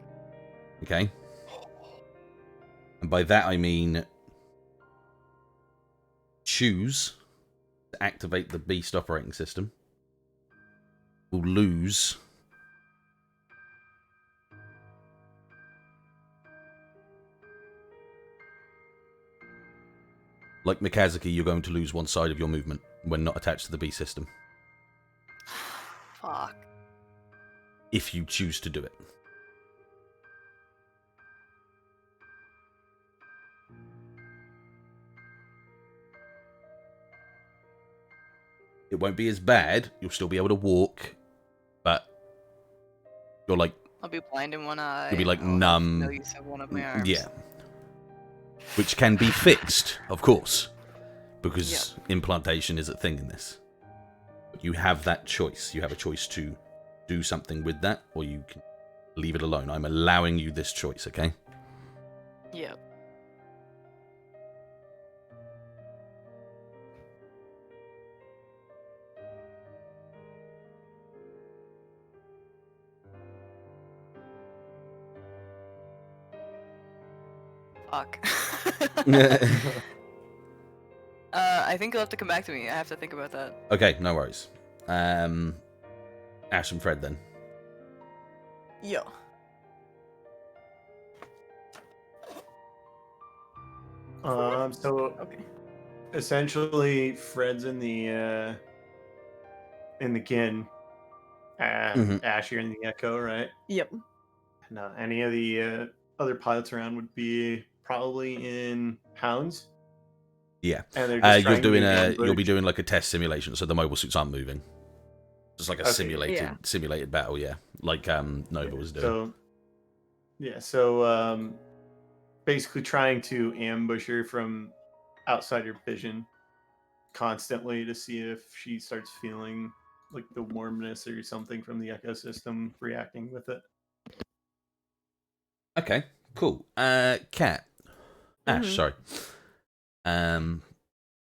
Okay? And by that I mean choose to activate the Beast operating system. Will lose like Mikazuki, you're going to lose one side of your movement when not attached to the Beast system. Fuck. If you choose to do it. It won't be as bad. You'll still be able to walk, but you're like, I'll be blind in one eye. you'll be like I'll have numb. no use of one of my arms. Yeah. Which can be fixed, of course, because implantation is a thing in this. But you have that choice. You have a choice to do something with that, or you can leave it alone. I'm allowing you this choice, okay? Yep. Fuck. I think you'll have to come back to me. I have to think about that. Okay, no worries. Ashe and Fred then. Yo. So Okay. essentially, Fred's in the kin. Ashe, you're in the Echo, right? Yep. And any of the other pilots around would be probably in Hounds. Yeah. And they're just You're trying to doing ambush. you'll be doing like a test simulation, so the mobile suits aren't moving. Just like a Okay. simulated battle, yeah. Like Nova was doing. So basically trying to ambush her from outside your vision constantly to see if she starts feeling like the warmness or something from the ecosystem reacting with it. Okay, cool. Kat. Ashe, Mhm. sorry.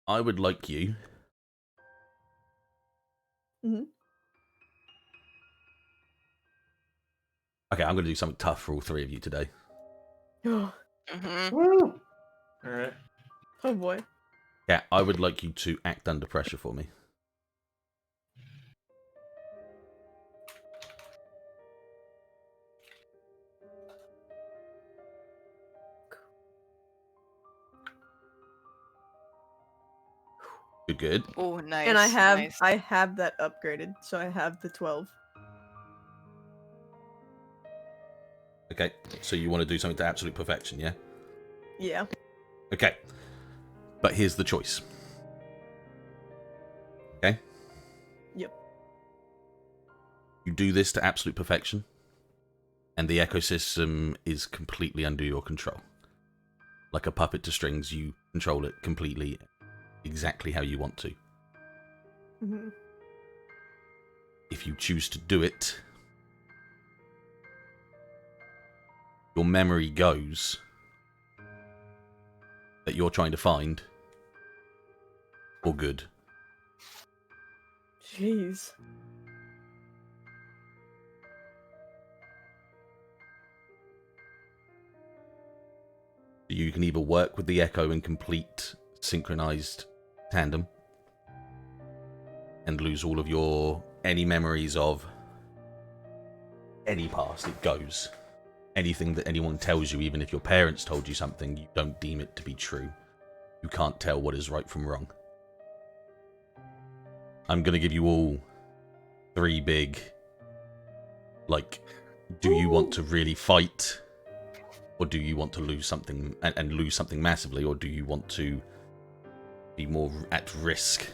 I would like you. Mhm. Okay, I'm going to do something tough for all three of you today. Oh Mm-hmm. Woo! All right. boy. Yeah, I would like you to act under pressure for me. Good. Oh, nice. And I nice. have that upgraded, so I have the 12. Okay, so you want to do something to absolute perfection, yeah? Yeah. Okay. But here's the choice. Okay? Yep. You do this to absolute perfection, and the ecosystem is completely under your control. Like a puppet to strings, you control it completely, exactly how you want to. Mhm. If you choose to do it, your memory goes that you're trying to find for good. Jeez. You can either work with the Echo in complete synchronized tandem and lose all of your any memories of any past. It goes. Anything that anyone tells you, even if your parents told you something, you don't deem it to be true. You can't tell what is right from wrong. I'm going to give you all three big, like, do you want to really fight? Or do you want to lose something and lose something massively? Or do you want to be more at risk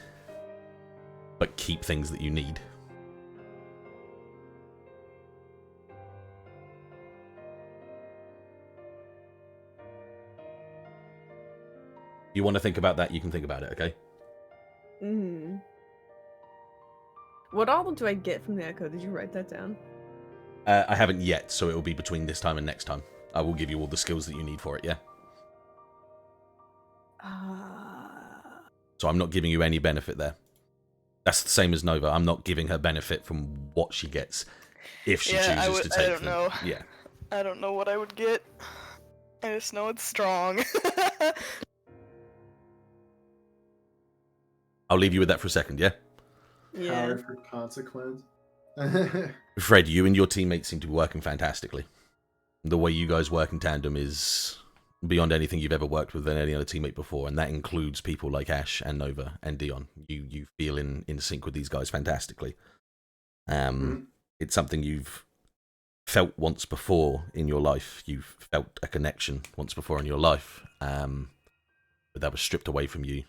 but keep things that you need? You want to think about that, you can think about it, okay? Mm. What all do I get from the Echo? Did you write that down? I haven't yet, so it will be between this time and next time. I will give you all the skills that you need for it, yeah? So I'm not giving you any benefit there. That's the same as Nova. I'm not giving her benefit from what she gets if she chooses to take I don't them. know. Yeah. I don't know what I would get. I just know it's strong. I'll leave you with that for a second, yeah? Yeah. Power for consequence. Fred, you and your teammates seem to be working fantastically. The way you guys work in tandem is beyond anything you've ever worked with any other teammate before, and that includes people like Ashe and Nova and Deon. You feel in sync with these guys fantastically. It's something you've felt once before in your life. You've felt a connection once before in your life, but that was stripped away from you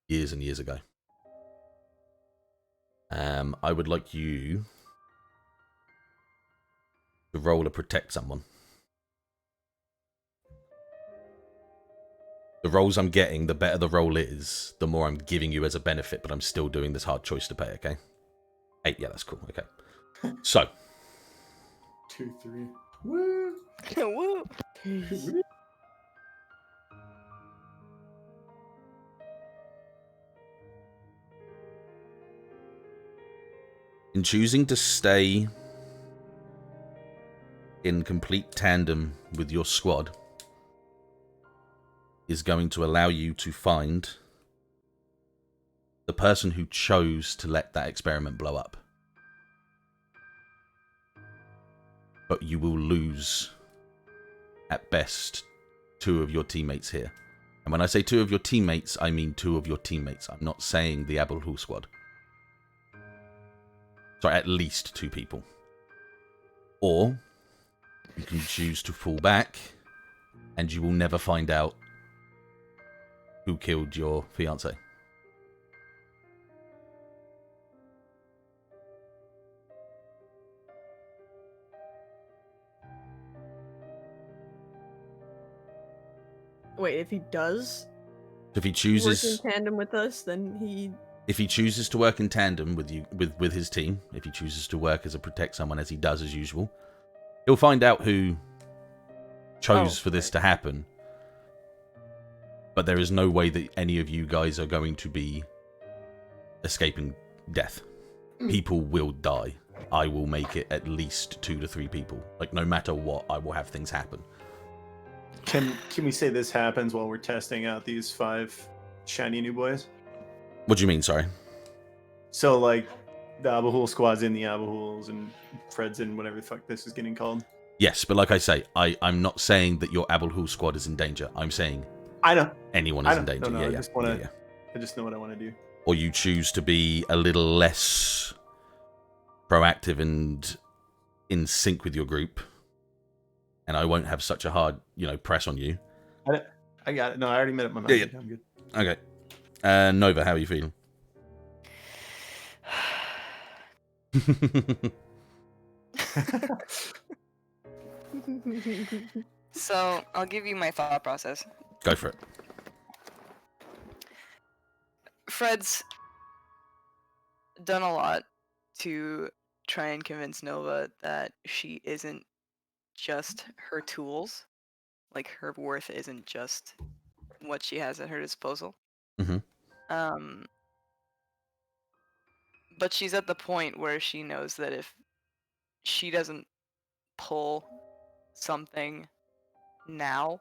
years and years ago. I would like you to roll to protect someone. The rolls I'm getting, the better the roll is, the more I'm giving you as a benefit, but I'm still doing this hard choice to pay, okay? 8, yeah, that's cool, okay. So. 2, 3. Woo! Woo! In choosing to stay in complete tandem with your squad is going to allow you to find the person who chose to let that experiment blow up. But you will lose, at best, 2 of your teammates here. And when I say 2 of your teammates, I mean 2 of your teammates. I'm not saying the Abu Hul squad. So at least 2 people. Or you can choose to fall back, and you will never find out who killed your fiancé. Wait, if he does If he work chooses, in tandem with us, then he. if he chooses to work in tandem with you, with his team, if he chooses to work as a protect someone as he does as usual, he'll find out who chose for this to happen. But there is no way that any of you guys are going to be escaping death. People will die. I will make it at least 2 to 3 people. Like, no matter what, I will have things happen. Can we say this happens while we're testing out these 5 shiny new boys? What do you mean, sorry? So, like, the Abu Hul squad's in the Abu Huls, and Fred's in whatever the fuck this is getting called. Yes, but like I say, I'm not saying that your Abu Hul squad is in danger. I'm saying I know. anyone is in danger. No, yeah, I yeah. just wanna, yeah. I just know what I want to do. Or you choose to be a little less proactive and in sync with your group, and I won't have such a hard, press on you. I got it. No, I already made up my mind. Yeah, yeah. I'm good. Okay. Nova, how are you feeling? So, I'll give you my thought process. Go for it. Fred's done a lot to try and convince Nova that she isn't just her tools. Like, her worth isn't just what she has at her disposal. Mhm. But she's at the point where she knows that if she doesn't pull something now,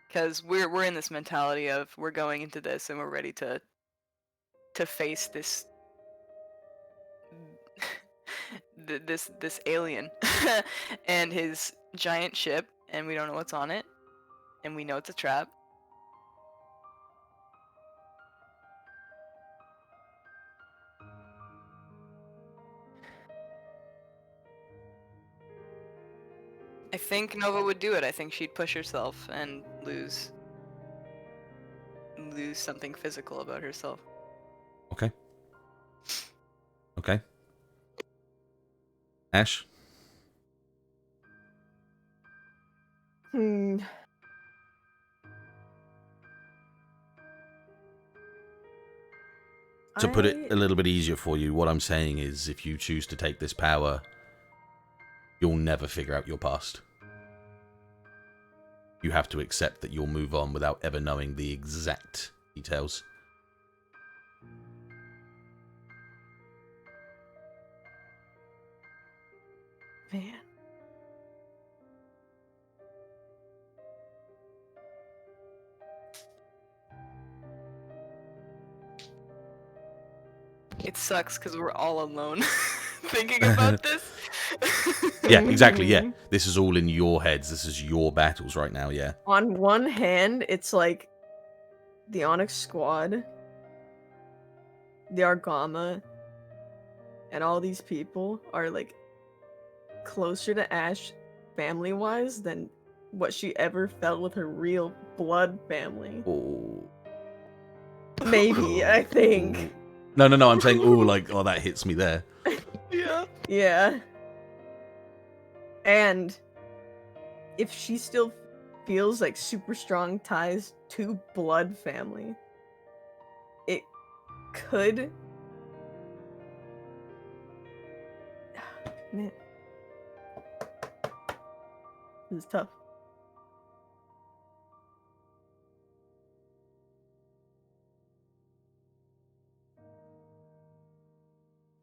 because we're in this mentality of we're going into this and we're ready to face this this alien and his giant ship, and we don't know what's on it, and we know it's a trap. I think Nova would do it. I think she'd push herself and lose something physical about herself. Okay. Okay. Ashe? Hmm. To put it a little bit easier for you, what I'm saying is if you choose to take this power, you'll never figure out your past. You have to accept that you'll move on without ever knowing the exact details. Man. It sucks because we're all alone thinking about this. Yeah, exactly. Yeah, Mhm. this is all in your heads. This is your battles right now. Yeah. On one hand, it's like the Onyx Squad, the Argama, and all these people are like closer to Ashe family-wise than what she ever felt with her real blood family. Oh. Maybe, I think. No. I'm saying, oh, that hits me there. Yeah. Yeah. And if she still feels like super strong ties to blood family, it could. Man. This is tough.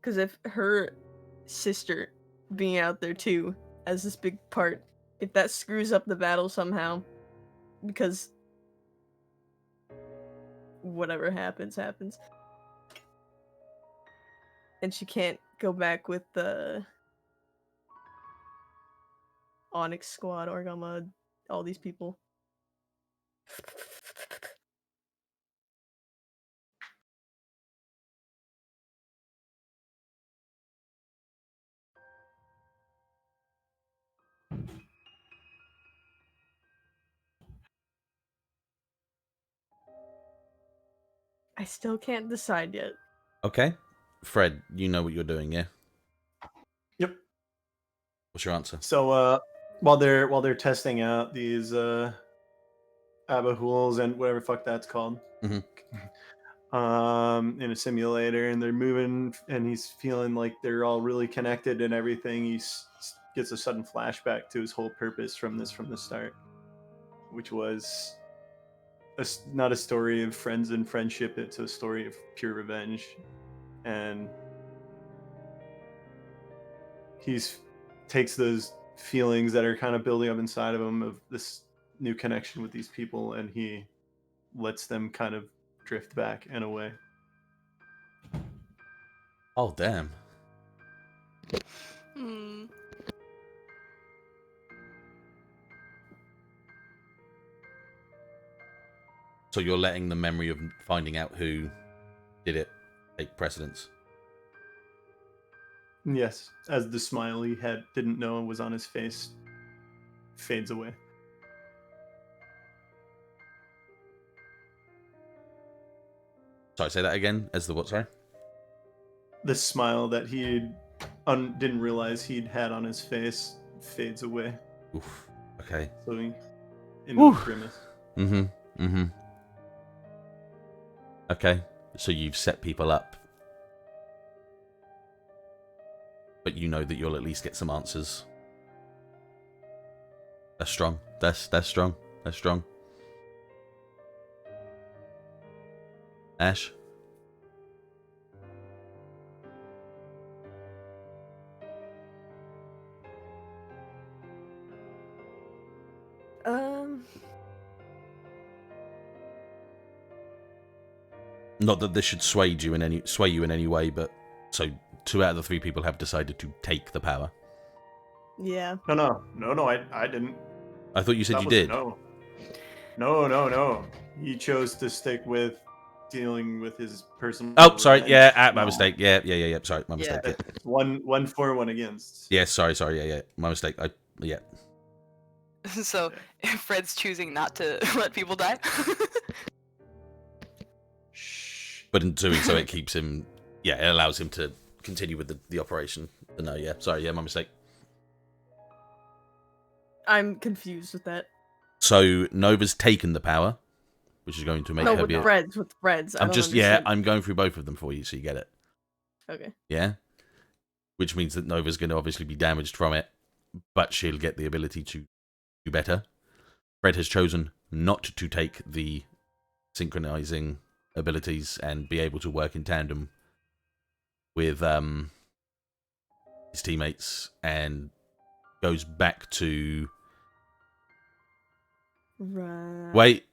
Because if her sister being out there too as this big part, if that screws up the battle somehow, because whatever happens, and she can't go back with the Onyx Squad, Orgama, all these people. I still can't decide yet. Okay, Fred, you know what you're doing, yeah? Yep. What's your answer? So while they're testing out these abahools and whatever fuck that's called, Mhm. in a simulator, and they're moving, and he's feeling like they're all really connected and everything, he gets a sudden flashback to his whole purpose from the start, which was not a story of friends and friendship, it's a story of pure revenge. And he's takes those feelings that are kind of building up inside of him of this new connection with these people, and he lets them kind of drift back and away. Oh, damn. Hmm. So you're letting the memory of finding out who did it take precedence? Yes, as the smile he didn't know was on his face fades away. Sorry, say that again. As the what, sorry? The smile that he didn't realize he'd had on his face fades away. Oof. Okay. So he into a grimace. Mm-hmm. Okay. So you've set people up. But you know that you'll at least get some answers. That's strong. That's strong. That's strong. Ashe? Not that this should sway you in any way, but so 2 out of the 3 people have decided to take the power. Yeah. No, I didn't. I thought you said That you was did. No. He chose to stick with dealing with his personal. Oh, sorry. revenge. Yeah, my No. mistake. Yeah. Sorry, my mistake. Yeah. One for, one against. Yeah, sorry. Yeah. My mistake. Yeah. So if Fred's choosing not to let people die. Shh. But in doing so, it keeps him. Yeah, it allows him to continue with the operation. But no, yeah. Sorry, yeah, my mistake. I'm confused with that. So Nova's taken the power, which is going to make No, her with be. Threads. I'm just I'm going through both of them for you, so you get it. Okay. Yeah. Which means that Nova's going to obviously be damaged from it, but she'll get the ability to do better. Fred has chosen not to take the synchronizing abilities and be able to work in tandem with his teammates, and goes back to Right. wait.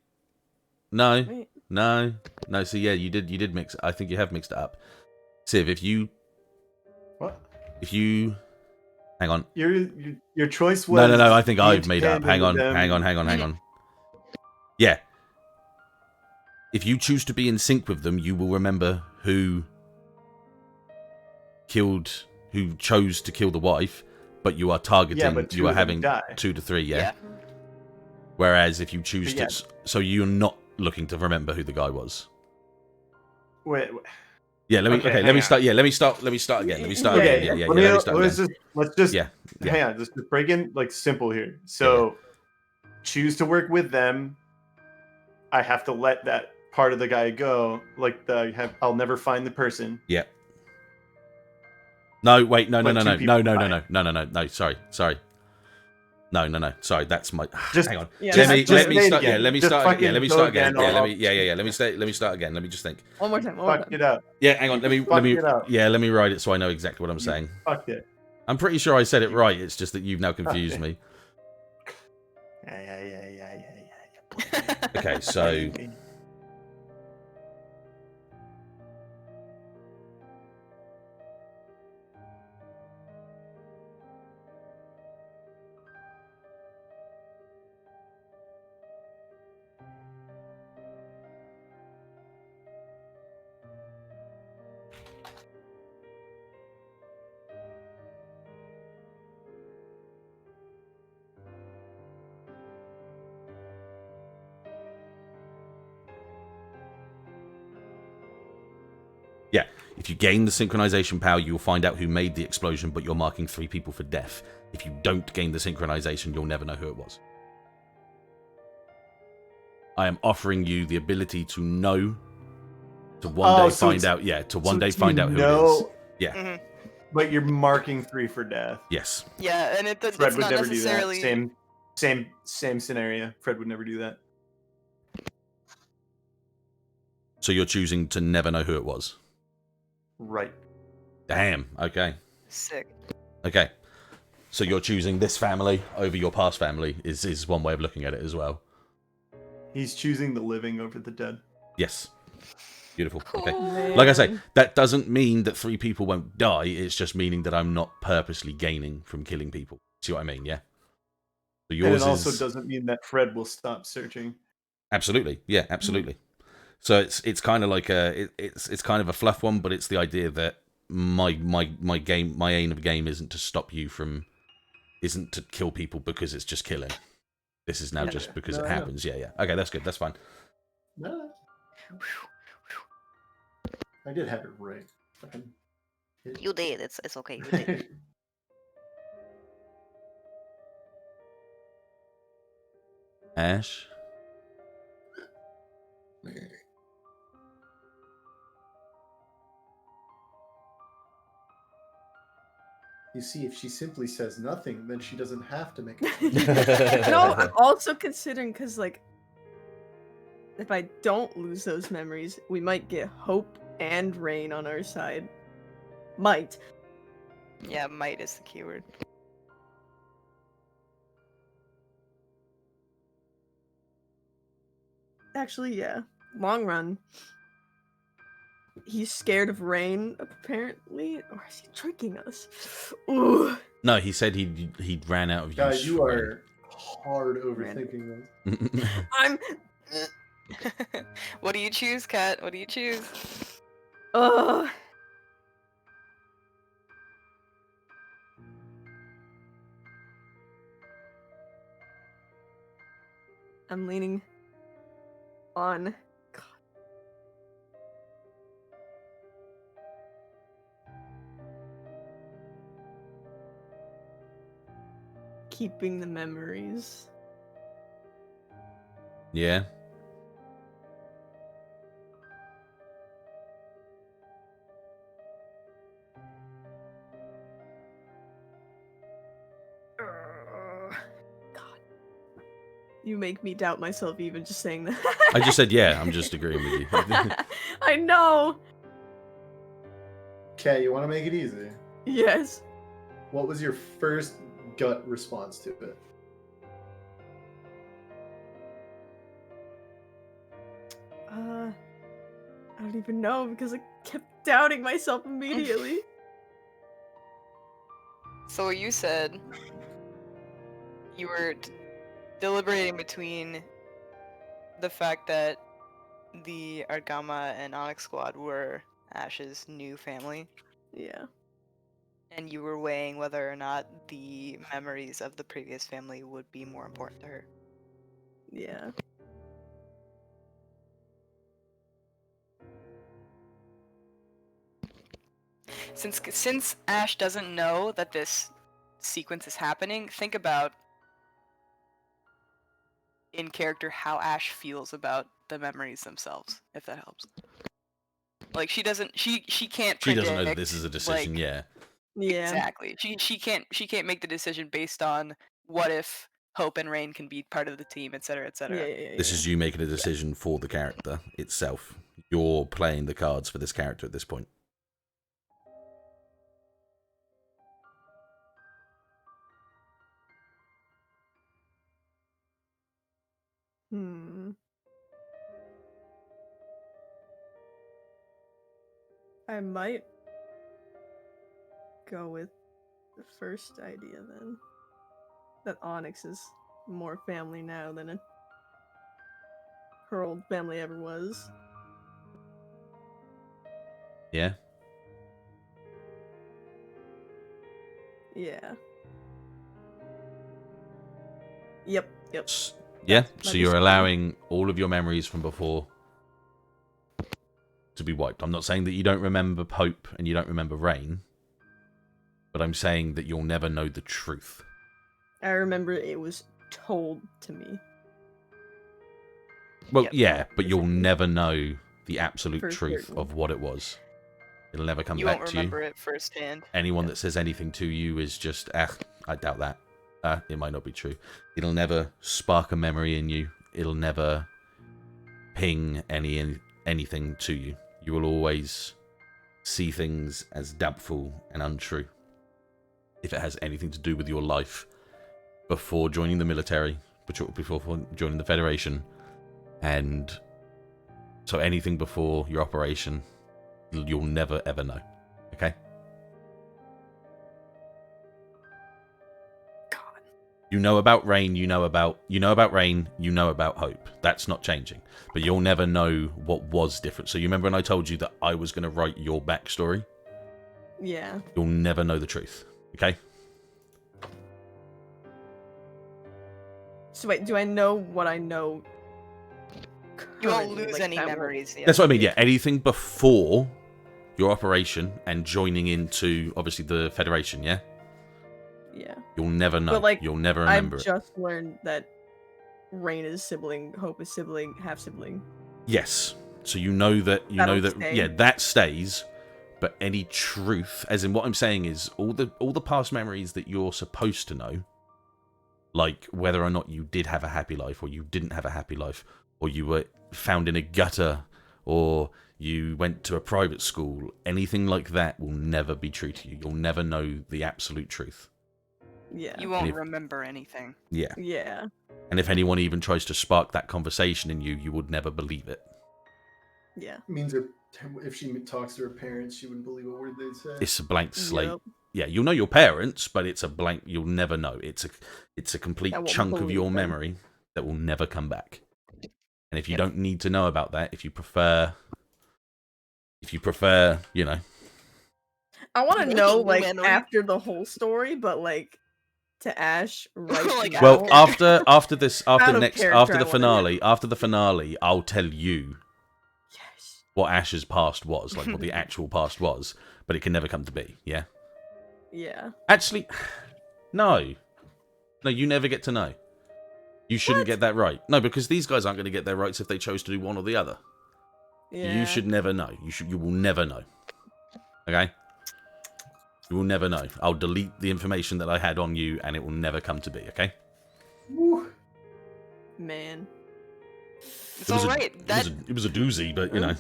No. Wait. No. So yeah, you did mix. I think you have mixed it up. Civ, if you What? hang on. Your choice was No. I think be I've in made up. tandem Hang with on. them. Hang on. Yeah. If you choose to be in sync with them, you will remember who chose to kill the wife, but you are targeting. Yeah, but you two are of them having die. 2 to 3. Yeah. Whereas if you choose But yeah. to, so you're not looking to remember who the guy was. Wait. Yeah, let me. Okay, Okay, let hang me on. stlet me start again. Let me start Yeah, again. yeah. Yeah. Let me, Let me start let's again. just Yeah. hang on. Just break in like simple here. So choose to work with them. I have to let that part of the guy go. Like I'll never find the person. Yeah. No, wait, no. But two people die. No. Sorry. No. Sorry, that's my. Just Hang on. Yeah, Let that's me fine. say it start. Yeah, again. let me Just start. Yeah, fucking let me go start again. again. Yeah, I'll- let me start again. Let me just think. One more time. Fucked it up. Yeah, hang on. Let me. Fucked it up. Yeah, let me write it so I know exactly what I'm You saying. Fucked it. I'm pretty sure I said it right. It's just that you've now confused Okay. me. Yeah. Okay, so yeah, if you gain the synchronization power, you will find out who made the explosion, but you're marking 3 people for death. If you don't gain the synchronization, you'll never know who it was. I am offering you the ability to know, to one day find out. Yeah, to one day find out who it is. Yeah. Mhm. But you're marking 3 for death. Yes. Yeah, and Fred it's would not never necessarily. do that. Same scenario. Fred would never do that. So you're choosing to never know who it was. Right. Damn. Okay. Sick. Okay. So you're choosing this family over your past family is one way of looking at it as well. He's choosing the living over the dead. Yes. Beautiful. Okay. Cool. Like I say, that doesn't mean that 3 people won't die. It's just meaning that I'm not purposely gaining from killing people. See what I mean? Yeah. So And yours it also is doesn't mean that Fred will stop searching. absolutely. Yeah, absolutely. So it's kind of like it's kind of a fluff one, but it's the idea that my aim of the game isn't to kill people because it's just killing. This is now Yeah, just because no, it I know. happens. Yeah. Okay, that's good. That's fine. No, I did have it right. You did. It's okay. You did. Ashe. You see, if she simply says nothing, then she doesn't have to make a No, I'm also considering because like if I don't lose those memories, we might get Hope and Rain on our side. Might. Yeah, might is the keyword. Actually, yeah. Long run. He's scared of Rain, apparently. Or is he tricking us? Ooh. No, he said he ran out of Guy, use. you for are hard overthinking this. rain. I'm. What do you choose, Kat? What do you choose? Ugh. I'm leaning on. God. Keeping the memories. Yeah. God. You make me doubt myself even just saying that. I just said yeah. I'm just agreeing with you. I know. Okay, you want to make it easy. Yes. What was your first gut response to it? I don't even know because I kept doubting myself immediately. So you said you were deliberating between the fact that the Argama and Onyx Squad were Ashe's new family, Yeah. and you were weighing whether or not the memories of the previous family would be more important to her. Yeah. Since Ashe doesn't know that this sequence is happening, think about in character how Ashe feels about the memories themselves, if that helps. Like she can't She predict, doesn't know that this is a decision. like, Yeah. Yeah. exactly. She can't make the decision based on what if Hope and Rain can be part of the team, etc., Yeah. etc. Yeah. This is you making a decision for the character itself. You're playing the cards for this character at this point. I might go with the first idea then. That Onyx is more family now than her old family ever was. Yeah. Yeah. Yep. Yeah. That So might be you're smart. allowing all of your memories from before to be wiped. I'm not saying that you don't remember Pope and you don't remember Rain, but I'm saying that you'll never know the truth. I remember it was told to me. Well, Yep. yeah, but you'll Specifically. never know the absolute For truth certain. of what it was. It'll never come You back won't to you. remember it firsthand. Anyone Yeah. that says anything to you is just, I doubt that. It might not be true. It'll never spark a memory in you. It'll never ping anything to you. You will always see things as doubtful and untrue. If it has anything to do with your life before joining the military, before joining the Federation, and so anything before your operation, you'll never ever know. Okay? God. You know about Rain, you know about Rain, you know about Hope. That's not changing. But you'll never know what was different. So you remember when I told you that I was going to write your backstory? Yeah. You'll never know the truth. Okay? So wait, do I know what I know? You won't currently? lose Like, any that won't- memories. Yeah. That's what I mean. Yeah, anything before your operation and joining into, obviously, the Federation, yeah? Yeah. You'll never know. But, like, You'll never remember I've it. just learned that Rain is sibling, Hope is sibling, half sibling. Yes. So you know that That'll stay. yeah, that stays. But any truth, as in what I'm saying is all the past memories that you're supposed to know, like whether or not you did have a happy life or you didn't have a happy life, or you were found in a gutter, or you went to a private school, anything like that will never be true to you. You'll never know the absolute truth. Yeah. You won't if- remember anything. Yeah. Yeah. And if anyone even tries to spark that conversation in you, you would never believe it. Yeah. It means if she talks to her parents, she wouldn't believe a word they'd say. It's a blank slate. Yep. Yeah, you'll know your parents, but it's a blank. You'll never know. It's a complete I won't chunk of believe your them. memory that will never come back. And if you don't need to know about that, if you prefer, you know, I want to Making know, new like, memories. after the whole story, but, like, to Ashe right Like, now. well, Out of after this, Out of next, character, after I the wanna finale, after the finale, I'll tell you Yes. what Ash's past was, like what the actual past was, but it can never come to be. Yeah. Yeah. Actually, no, you never get to know. You shouldn't What? get that right. No, because these guys aren't going to get their rights if they chose to do one or the other. Yeah. You should never know. You will never know. Okay? You will never know. I'll delete the information that I had on you and it will never come to be, okay? Woo. Man. It's It was alright. it was a doozy, but you know.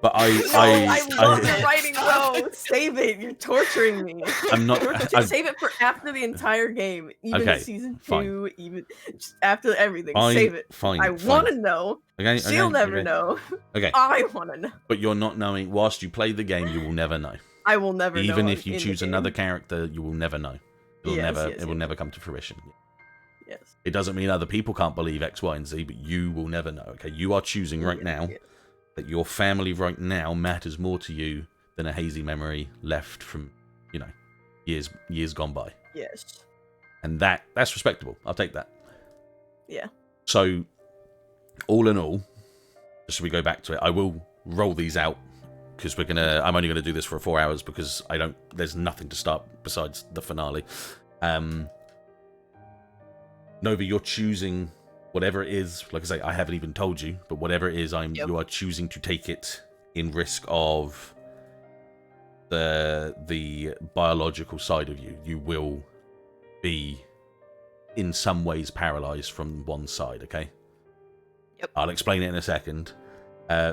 But I love the I- writing though. Save it. You're torturing me. I'm not. Just save it for after the entire game, even Okay, season 2, fine. even just after everything. Fine, Save it. fine, I fine. want to know. Okay, She'll never know. Okay, I want to know. but you're not knowing. Whilst you play the game, you will never know. I will never know. Even if you in the choose game. another character, you will never know. It'll Yes, never. yes, It will yes. never come to fruition. Yes. It doesn't mean other people can't believe X, Y, and Z, but you will never know. Okay, you are choosing right now that your family right now matters more to you than a hazy memory left from, you know, years gone by. Yes. And that's respectable. I'll take that. Yeah. So, all in all, just so we go back to it, I will roll these out because I'm only gonna do this for 4 hours because there's nothing to start besides the finale. Nova, you're choosing whatever it is. Like I say, I haven't even told you, but whatever it is, you are choosing to take it in risk of the biological side of you. You will be in some ways paralyzed from one side. Okay. Yep. I'll explain it in a second.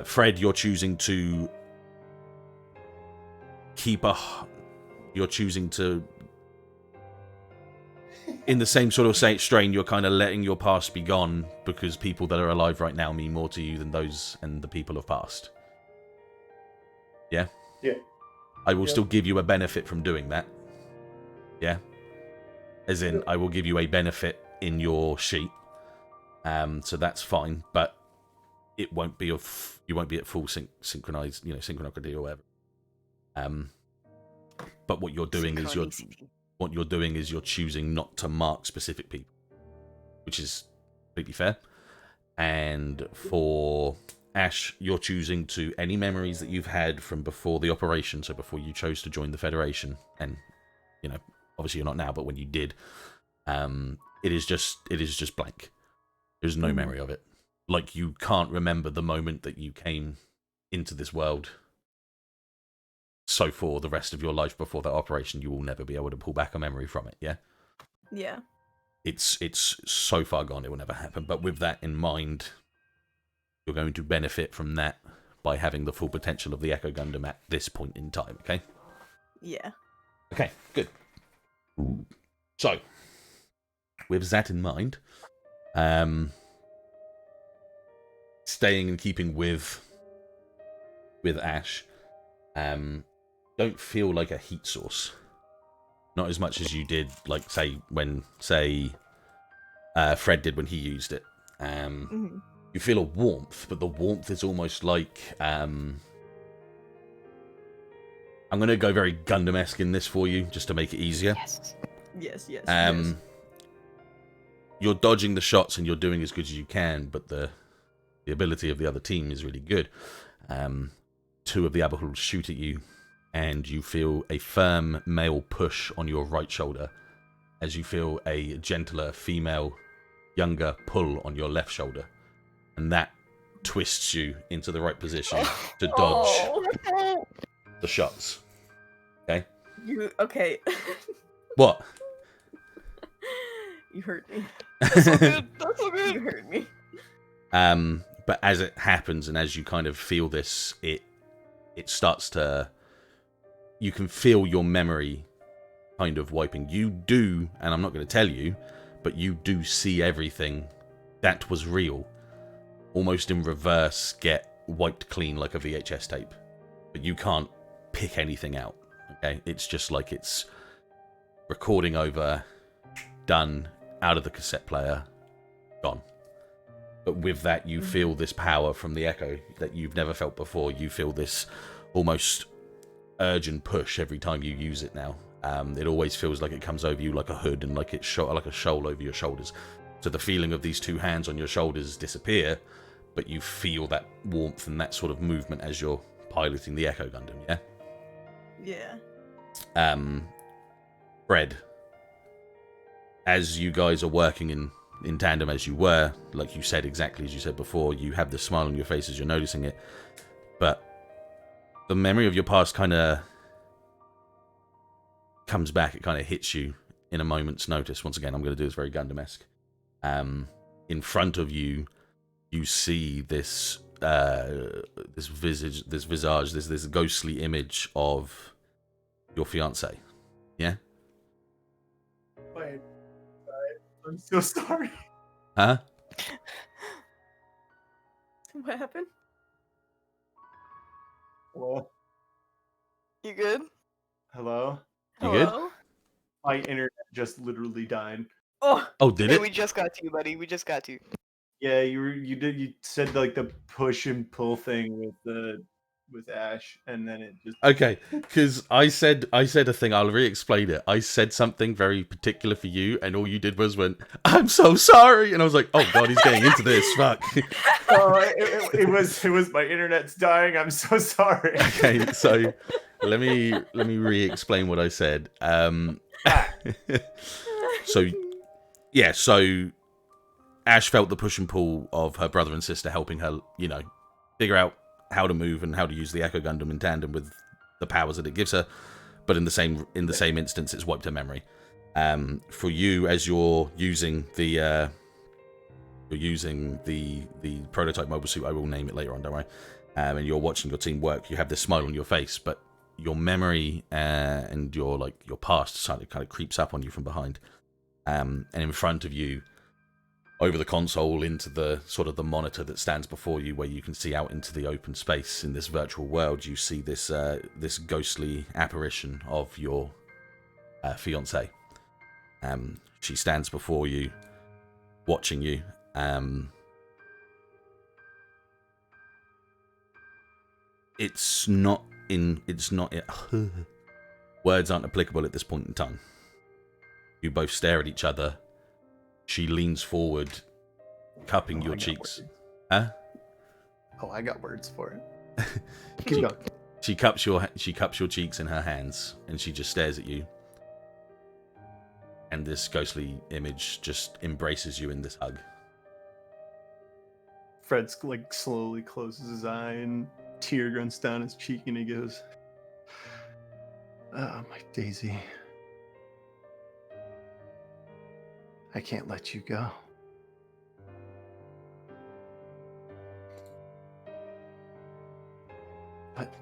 Fred, you're choosing to You're choosing to. In the same sort of strain, you're kind of letting your past be gone because people that are alive right now mean more to you than those and the people of past. Yeah? Yeah. I will still give you a benefit from doing that. Yeah? As in, I will give you a benefit in your sheet. So that's fine, but it won't be you won't be at full synchronized, synchronicity or whatever. But what you're doing is you're choosing not to mark specific people, which is completely fair. And for Ashe, you're choosing to any memories that you've had from before the operation, so before you chose to join the Federation, and obviously you're not now, but when you did, it is just blank. There's no memory of it. Like, you can't remember the moment that you came into this world. So for the rest of your life before that operation, you will never be able to pull back a memory from it, yeah? Yeah. It's so far gone, it will never happen. But with that in mind, you're going to benefit from that by having the full potential of the Echo Gundam at this point in time, okay? Yeah. Okay, good. So, with that in mind, staying and keeping with Ashe, don't feel like a heat source. Not as much as you did, like, when Fred did when he used it. You feel a warmth, but the warmth is almost like... I'm going to go very Gundam-esque in this for you, just to make it easier. Yes. You're dodging the shots and you're doing as good as you can, but the ability of the other team is really good. Two of the Abahul shoot at you, and you feel a firm male push on your right shoulder as you feel a gentler female, younger pull on your left shoulder. And that twists you into the right position to dodge the shots. Okay? Okay. What? You hurt me. That's so good. That's so You good. hurt me. But as it happens and as you kind of feel this, it starts to... You can feel your memory kind of wiping. You do, and I'm not going to tell you, but you do see everything that was real, almost in reverse, get wiped clean like a VHS tape. But you can't pick anything out, okay? It's just like it's recording over, done, out of the cassette player, gone. But with that, you feel this power from the Echo that you've never felt before. You feel this almost urgent push every time you use it now. It always feels like it comes over you like a hood and like it's like a shawl over your shoulders. So the feeling of these two hands on your shoulders disappear, but you feel that warmth and that sort of movement as you're piloting the Echo Gundam, yeah? Yeah. Fred, as you guys are working in tandem as you were, like you said, exactly as you said before, you have this smile on your face as you're noticing it, but the memory of your past kind of comes back, it kind of hits you in a moment's notice. Once again, I'm going to do this very Gundam-esque. In front of you, you see this visage, this ghostly image of your fiance. Yeah. Wait, I'm so sorry. Huh? What happened? Hello? You good? Hello? You good? Hello? My internet just literally died. Oh, Oh, did Hey, it? we just got to you, buddy. We just got to you. Yeah, you said like the push and pull thing with Ashe, and then it just Okay, because I said a thing. I'll re-explain it. I said something very particular for you, and all you did was went, "I'm so sorry," and I was like, "Oh God, he's getting into this." Fuck. it was my internet's dying. I'm so sorry. Okay, so let me re-explain what I said. So yeah, so Ashe felt the push and pull of her brother and sister helping her, figure out how to move and how to use the Echo Gundam in tandem with the powers that it gives her. But in the same instance, it's wiped her memory. For you, as you're using the prototype mobile suit, I will name it later on, don't worry. And you're watching your team work, you have this smile on your face, but your memory and your past kind of creeps up on you from behind. And in front of you, over the console, into the sort of the monitor that stands before you, where you can see out into the open space in this virtual world, you see this this ghostly apparition of your fiance. She stands before you, watching you. It's not words aren't applicable at this point in time. You both stare at each other. She leans forward, cupping your cheeks. Huh? Oh, I got words for it. She cups your cheeks in her hands, and she just stares at you. And this ghostly image just embraces you in this hug. Fred's like slowly closes his eye and tear runs down his cheek, and he goes, "Oh, my Daisy, I can't let you go." But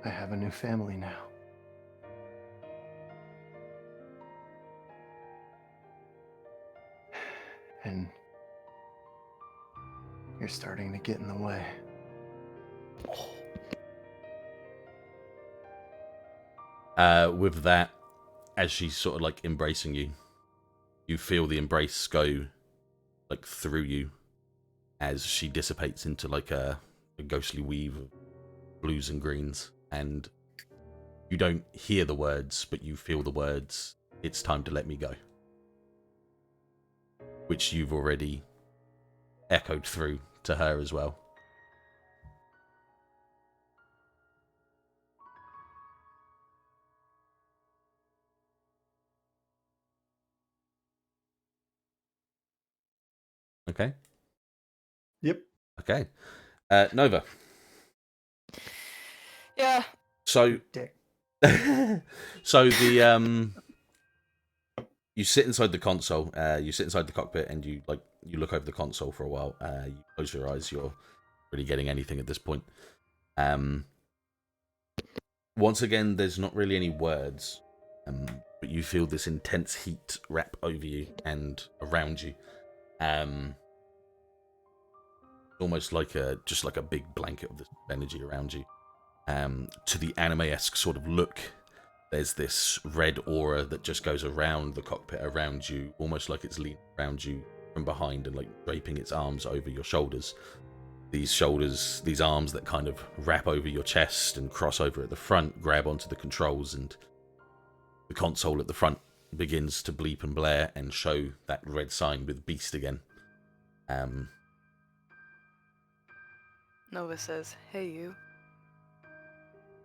I have a new family now. And you're starting to get in the way. With that, as she's sort of like embracing you, you feel the embrace go like through you as she dissipates into like a ghostly weave of blues and greens, and you don't hear the words, but you feel the words, "It's time to let me go," which you've already echoed through to her as well. Okay. Yep. Okay. Nova. Yeah. So Dick. so the you sit inside the console, you sit inside the cockpit, and you look over the console for a while. You close your eyes, you're really getting anything at this point. Once again, there's not really any words, but you feel this intense heat wrap over you and around you. Almost like just like a big blanket of this energy around you. To the anime-esque sort of look, there's this red aura that just goes around the cockpit around you, almost like it's leaning around you from behind and like draping its arms over your shoulders. These arms that kind of wrap over your chest and cross over at the front, grab onto the controls, and the console at the front begins to bleep and blare and show that red sign with Beast again. Nova says, "Hey, you."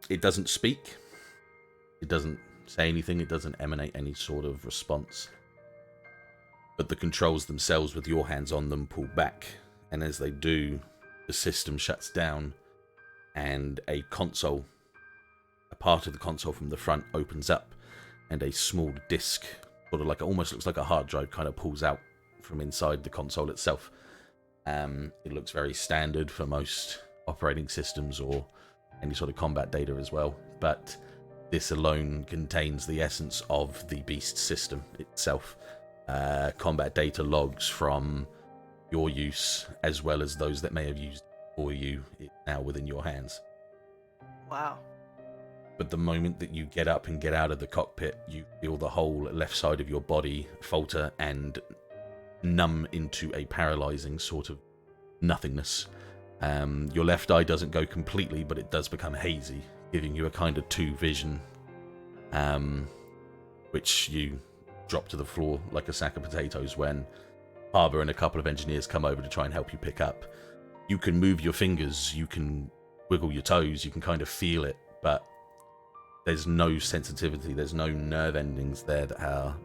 It doesn't speak. It doesn't say anything. It doesn't emanate any sort of response. But the controls themselves, with your hands on them, pull back. And as they do, the system shuts down, and a part of the console from the front opens up, and a small disc, sort of like almost looks like a hard drive, kind of pulls out from inside the console itself. It looks very standard for most operating systems or any sort of combat data as well, but this alone contains the essence of the Beast system itself. Combat data logs from your use, as well as those that may have used for you, now within your hands. Wow. But the moment that you get up and get out of the cockpit, you feel the whole left side of your body falter and numb into a paralyzing sort of nothingness. Your left eye doesn't go completely, but it does become hazy, giving you a kind of two vision, which you drop to the floor like a sack of potatoes when Harbour and a couple of engineers come over to try and help you pick up. You can move your fingers, you can wiggle your toes, you can kind of feel it, but there's no sensitivity, there's no nerve endings there that are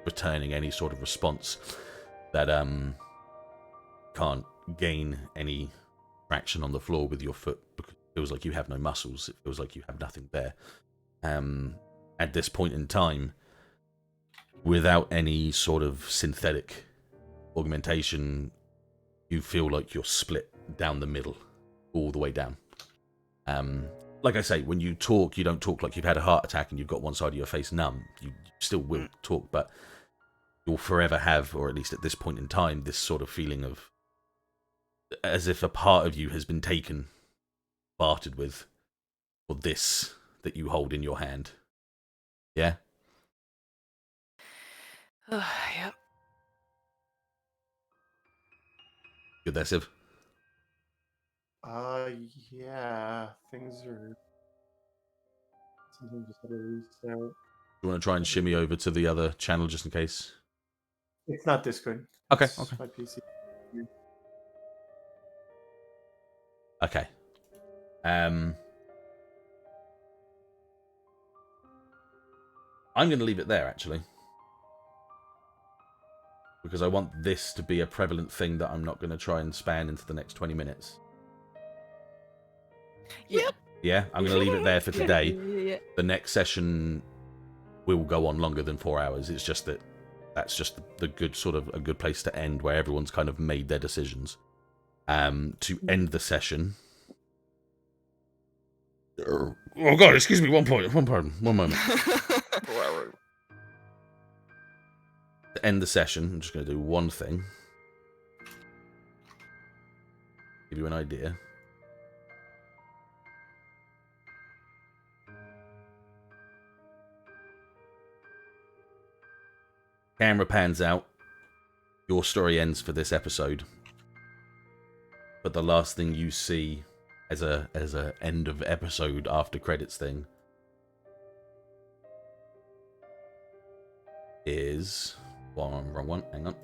returning any sort of response that can't gain any traction on the floor with your foot, because it feels like you have no muscles, it feels like you have nothing there. At this point in time, without any sort of synthetic augmentation, you feel like you're split down the middle, all the way down. Like I say, when you talk, you don't talk like you've had a heart attack and you've got one side of your face numb. You still will talk, but you'll forever have, or at least at this point in time, this sort of feeling of as if a part of you has been taken, bartered with, for this that you hold in your hand. Yeah? Yep. Good there, Civ? Yeah, things are. Something just had to restart. You want to try and shimmy over to the other channel just in case? It's not Discord. Okay, It's okay. my PC. Okay. I'm going to leave it there, actually. Because I want this to be a prevalent thing that I'm not going to try and span into the next 20 minutes. Yep. Yeah, I'm going to leave it there for today. Yeah. The next session will go on longer than 4 hours. It's just that that's just the good sort of a good place to end, where everyone's kind of made their decisions. To end the session. Oh God! Excuse me. One moment. To end the session, I'm just going to do one thing. Give you an idea. Camera pans out. Your story ends for this episode. But the last thing you see as a end of episode after credits thing is wrong one. Hang on.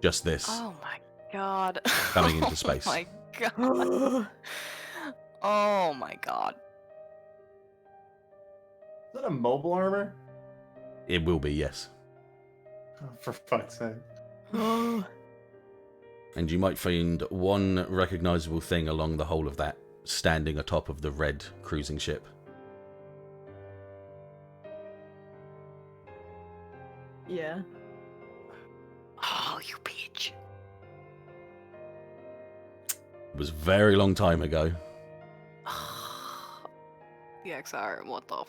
Just this. Oh my god. Coming into space. Oh my god. Oh my god. Is that a mobile armor? It will be, yes. Oh, for fuck's sake. And you might find one recognizable thing along the whole of that, standing atop of the red cruising ship. Yeah. Oh, you bitch. It was a very long time ago. The XR, what the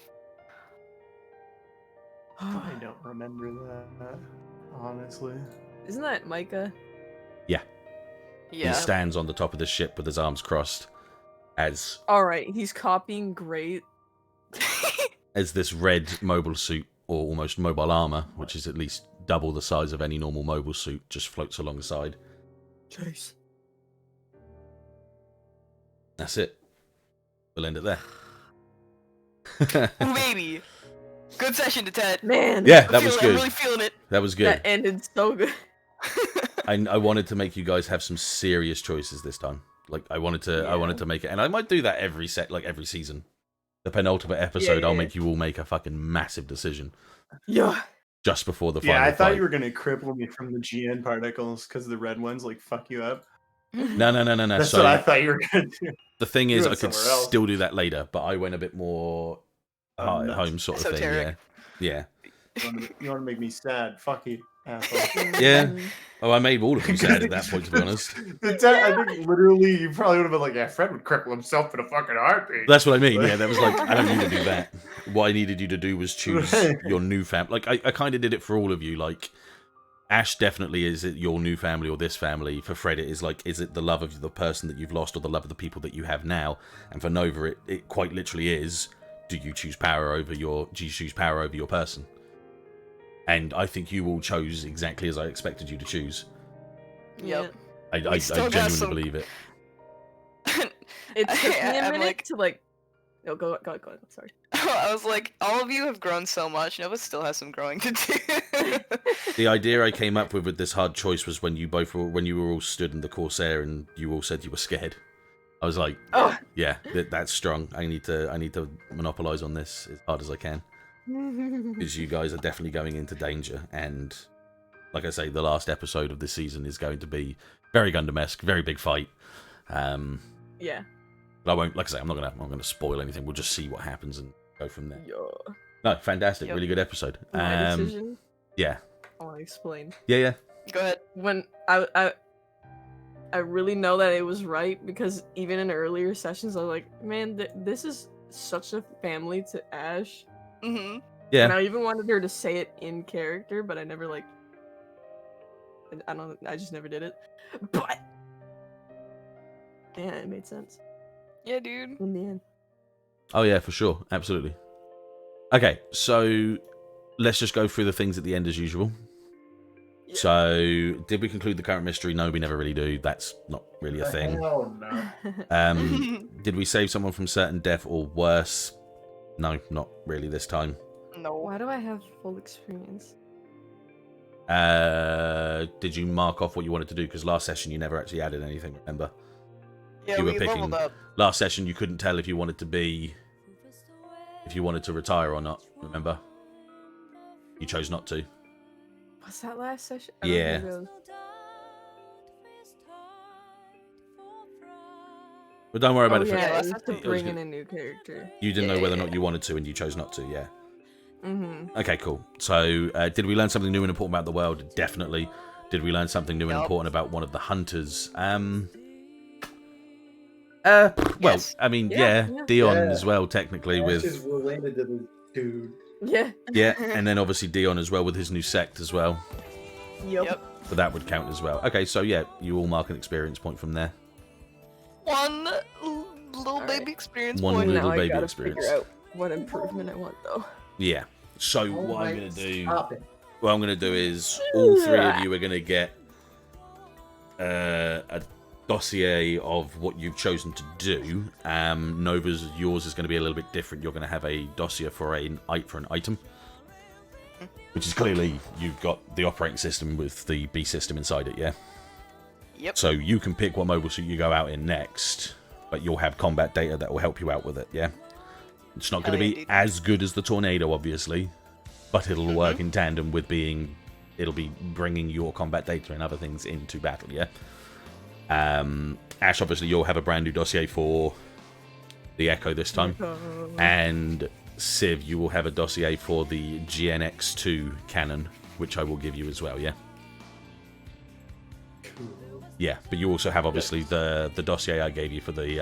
I don't remember that, honestly. Isn't that Micah? Yeah. Yeah. He stands on the top of the ship with his arms crossed as Alright, he's copying great. this red mobile suit, or almost mobile armor, which is at least double the size of any normal mobile suit, just floats alongside. Chase. That's it. We'll end it there. Ooh, baby. Good session, Dettet. Man. Yeah, that was I'm good. really feeling it. That was good. That ended so good. I wanted to make you guys have some serious choices this time. Like I wanted to make it, and I might do that every season. The penultimate episode, I'll make you all make a fucking massive decision. Yeah. Just before the final Yeah, I thought fight. you were gonna cripple me from the GN particles because the red ones like fuck you up. No. That's So what I thought you were gonna do. the thing You is, I went could somewhere else. still do that later, but I went a bit more Nuts. home sort of thing. Yeah, Esoteric. yeah, You want to make me sad? Fuck you, asshole. yeah. Mhm. Oh, I made all of them sad at that point, to be honest. I think literally you probably would have been like, yeah, Fred would cripple himself in a fucking heartbeat. That's what I mean. Yeah, that was like, I don't need to do that. What I needed you to do was choose your new family. Like, I kind of did it for all of you. Like, Ashe definitely is it your new family or this family. For Fred, it is like, is it the love of the person that you've lost or the love of the people that you have now? And for Nova, it quite literally is, do you choose power over your person? And I think you all chose exactly as I expected you to choose. Yep. I still got genuinely some- believe it. It took me a I'm minute like- to like. No, go. Sorry. I was like, all of you have grown so much. Nova still has some growing to do. The idea I came up with this hard choice was when you were all stood in the Corsair and you all said you were scared. I was like, Oh. yeah, that's strong. I need to monopolize on this as hard as I can, because you guys are definitely going into danger. And like I say, the last episode of this season is going to be very Gundam-esque, very big fight. Yeah. But I won't, like I say, I'm not gonna spoil anything. We'll just see what happens and go from there. Yeah. No, fantastic, Yep. really good episode. My decision. Yeah, I want to explain. yeah. Go ahead. When I really know that it was right, because even in earlier sessions I was like, man, this is such a family to Ashe. Mm-hmm. Yeah. And I even wanted her to say it in character, but I never like. I just never did it. But yeah, it made sense Yeah, dude. in the end. Oh yeah, for sure, absolutely. Okay, so let's just go through the things at the end as usual. Yeah. So, did we conclude the current mystery? No, we never really do. That's not really a thing. Hell no. Did we save someone from certain death or worse? No, not really this time. No. Why do I have full experience? Did you mark off what you wanted to do? Because last session you never actually added anything, remember? Yeah, You were we picking- leveled up. Last session you couldn't tell if you wanted to retire or not, remember? You chose not to. Was that last session? Yeah. But don't worry about it. For, Yeah, Yeah, I that's used to what- bring in a new character. You didn't know Yeah, whether or yeah, not you wanted to, and you chose not to. Yeah. Mm-hmm. Okay, cool. So, did we learn something new and important about the world? Definitely. Did we learn something new and Yup. important about one of the hunters? Well, Yes. I mean, Yeah, yeah, yeah. Dion Yeah. as well, technically Ash with is related to the dude. Yeah. yeah, and then obviously Dion as well with his new sect as well. Yep. So that would count as well. Okay, so yeah, you all mark an experience point from there. One little Alright. baby experience One point. little Now I baby gotta experience. figure out what improvement I want, though. Yeah. So Oh what I'm my- gonna do? Stop it. What I'm gonna do is all three of you are gonna get a dossier of what you've chosen to do. Yours is going to be a little bit different. You're going to have a dossier for an item, which is clearly you've got the operating system with the B system inside it. Yeah. Yep. So you can pick what mobile suit you go out in next, but you'll have combat data that will help you out with it. Yeah. It's not going to Hell yeah, be dude. as good as the Tornado, obviously, but it'll work in tandem with it'll be bringing your combat data and other things into battle. Yeah. Ashe, obviously, you'll have a brand new dossier for the Echo this time, and Civ, you will have a dossier for the GNX2 cannon, which I will give you as well. Yeah. Cool. Yeah, but you also have obviously the dossier I gave you for the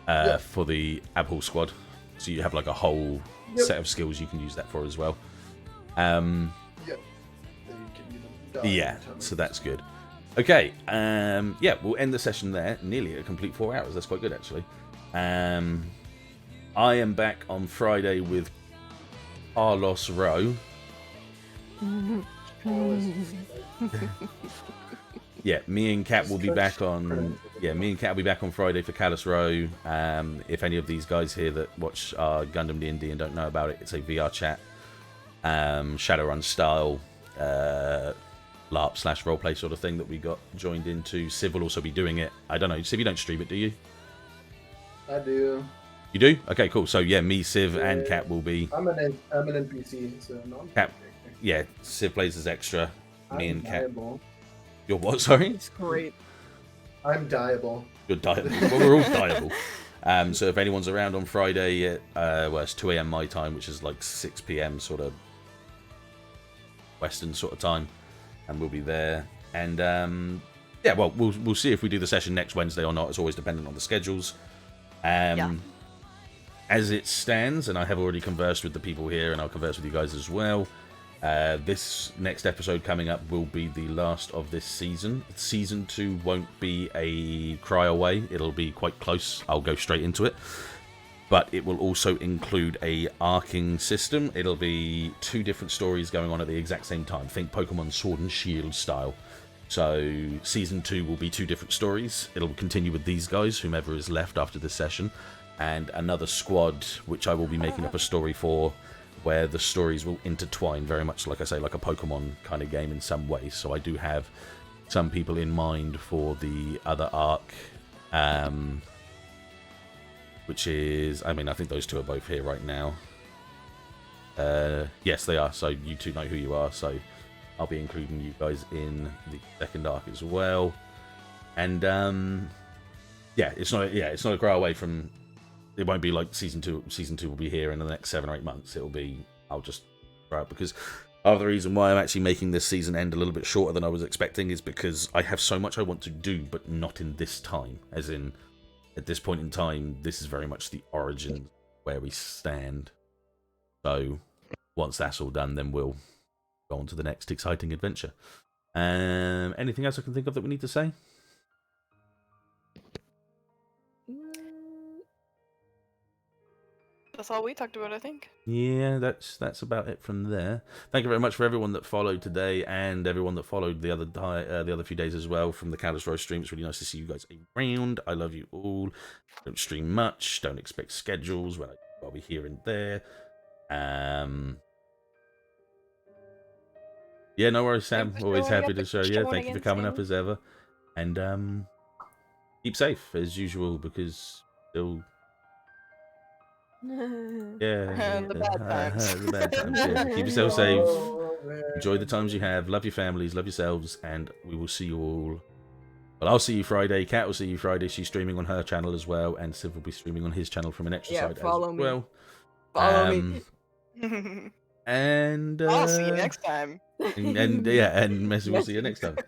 Abhor squad, so you have like a whole set of skills you can use that for as well. Yep. They give you the Yeah, so that's good. Okay, yeah, we'll end the session there. Nearly a complete 4 hours. That's quite good, actually. I am back on Friday with Carlos Rowe. Yeah, me and Kat will be back on. Yeah, me and Kat will be back on Friday for Carlos Rowe. If any of these guys here that watch our Gundam D&D and don't know about it, it's a VR chat, Shadowrun style, LARP / roleplay sort of thing that we got joined into. Civ will also be doing it. I don't know, Civ, you don't stream it, do you? I do. You do? Okay, cool. So yeah, me, Civ, and Kat will be. I'm an NPC, so no. Kat, yeah, Civ plays as extra. Me and Kat. Viable. You're what? Sorry. It's great. I'm dieable. You're dieable. Well, we're all dieable. So if anyone's around on Friday at well, it's 2 a.m. my time, which is like 6 p.m. sort of Western sort of time, and we'll be there. And yeah, well, we'll see if we do the session next Wednesday or not. It's always dependent on the schedules. Yeah. As it stands, and I have already conversed with the people here, and I'll converse with you guys as well. This next episode coming up will be the last of this season. Season 2 won't be a cry away. It'll be quite close. I'll go straight into it. But it will also include a arcing system. It'll be 2 different stories going on at the exact same time. Think Pokemon Sword and Shield style. So Season 2 will be 2 different stories. It'll continue with these guys, whomever is left after this session. And another squad, which I will be making up a story for, where the stories will intertwine very much, like I say, like a Pokemon kind of game in some way. So I do have some people in mind for the other arc, which is, I mean, I think those 2 are both here right now. Yes, they are. So you 2 know who you are. So I'll be including you guys in the second arc as well. And yeah, it's not a cry away from. It won't be like season 2. Season 2 will be here in the next 7 or 8 months. It'll be, I'll just throw it, because part of the reason why I'm actually making this season end a little bit shorter than I was expecting is because I have so much I want to do, but not in this time. As in, at this point in time, this is very much the origin where we stand. So once that's all done, then we'll go on to the next exciting adventure. Anything else I can think of that we need to say? That's all we talked about, I think. Yeah, that's about it from there. Thank you very much for everyone that followed today, and everyone that followed the other few days as well from the Callus Row stream. It's really nice to see you guys around. I love you all. Don't stream much. Don't expect schedules. I'll be here and there. Yeah, no worries, Sam. Always happy to show. Yeah, thank you for coming up as ever, and keep safe as usual, because still. Yeah, The bad times. the bad times. Yeah. Keep yourself safe. Enjoy the times you have. Love your families. Love yourselves. And we will see you all. Well, I'll see you Friday. Kat will see you Friday. She's streaming on her channel as well. And Civ will be streaming on his channel from an extra side as well. Follow me. And I'll see you next time. and Messi will see you next time.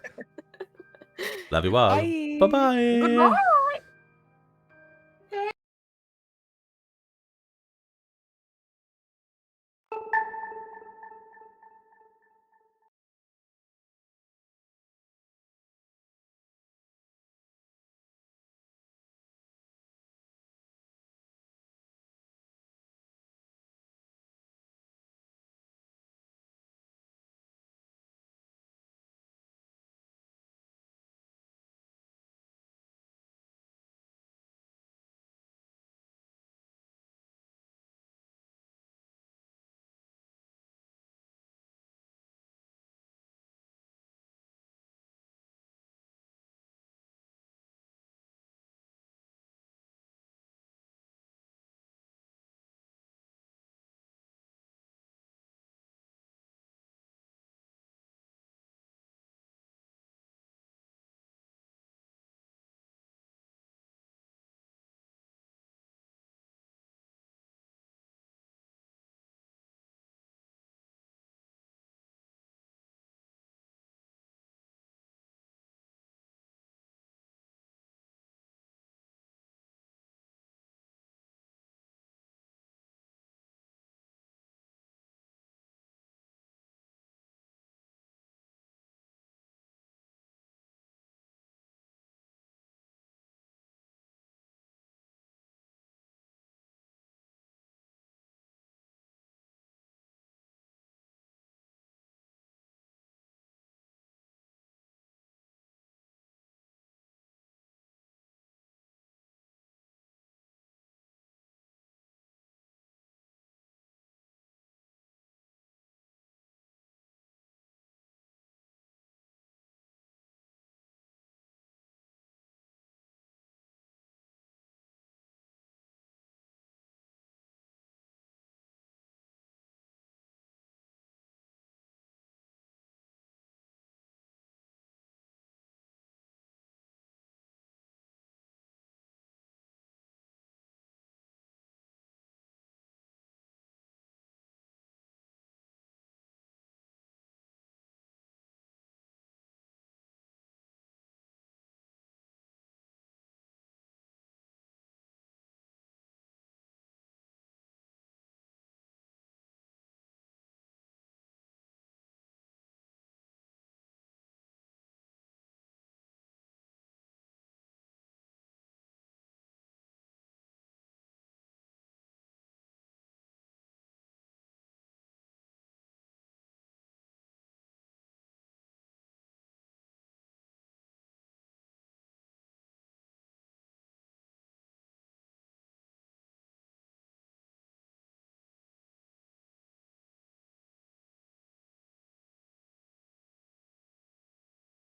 Love you all. Bye. Bye-bye. Goodbye.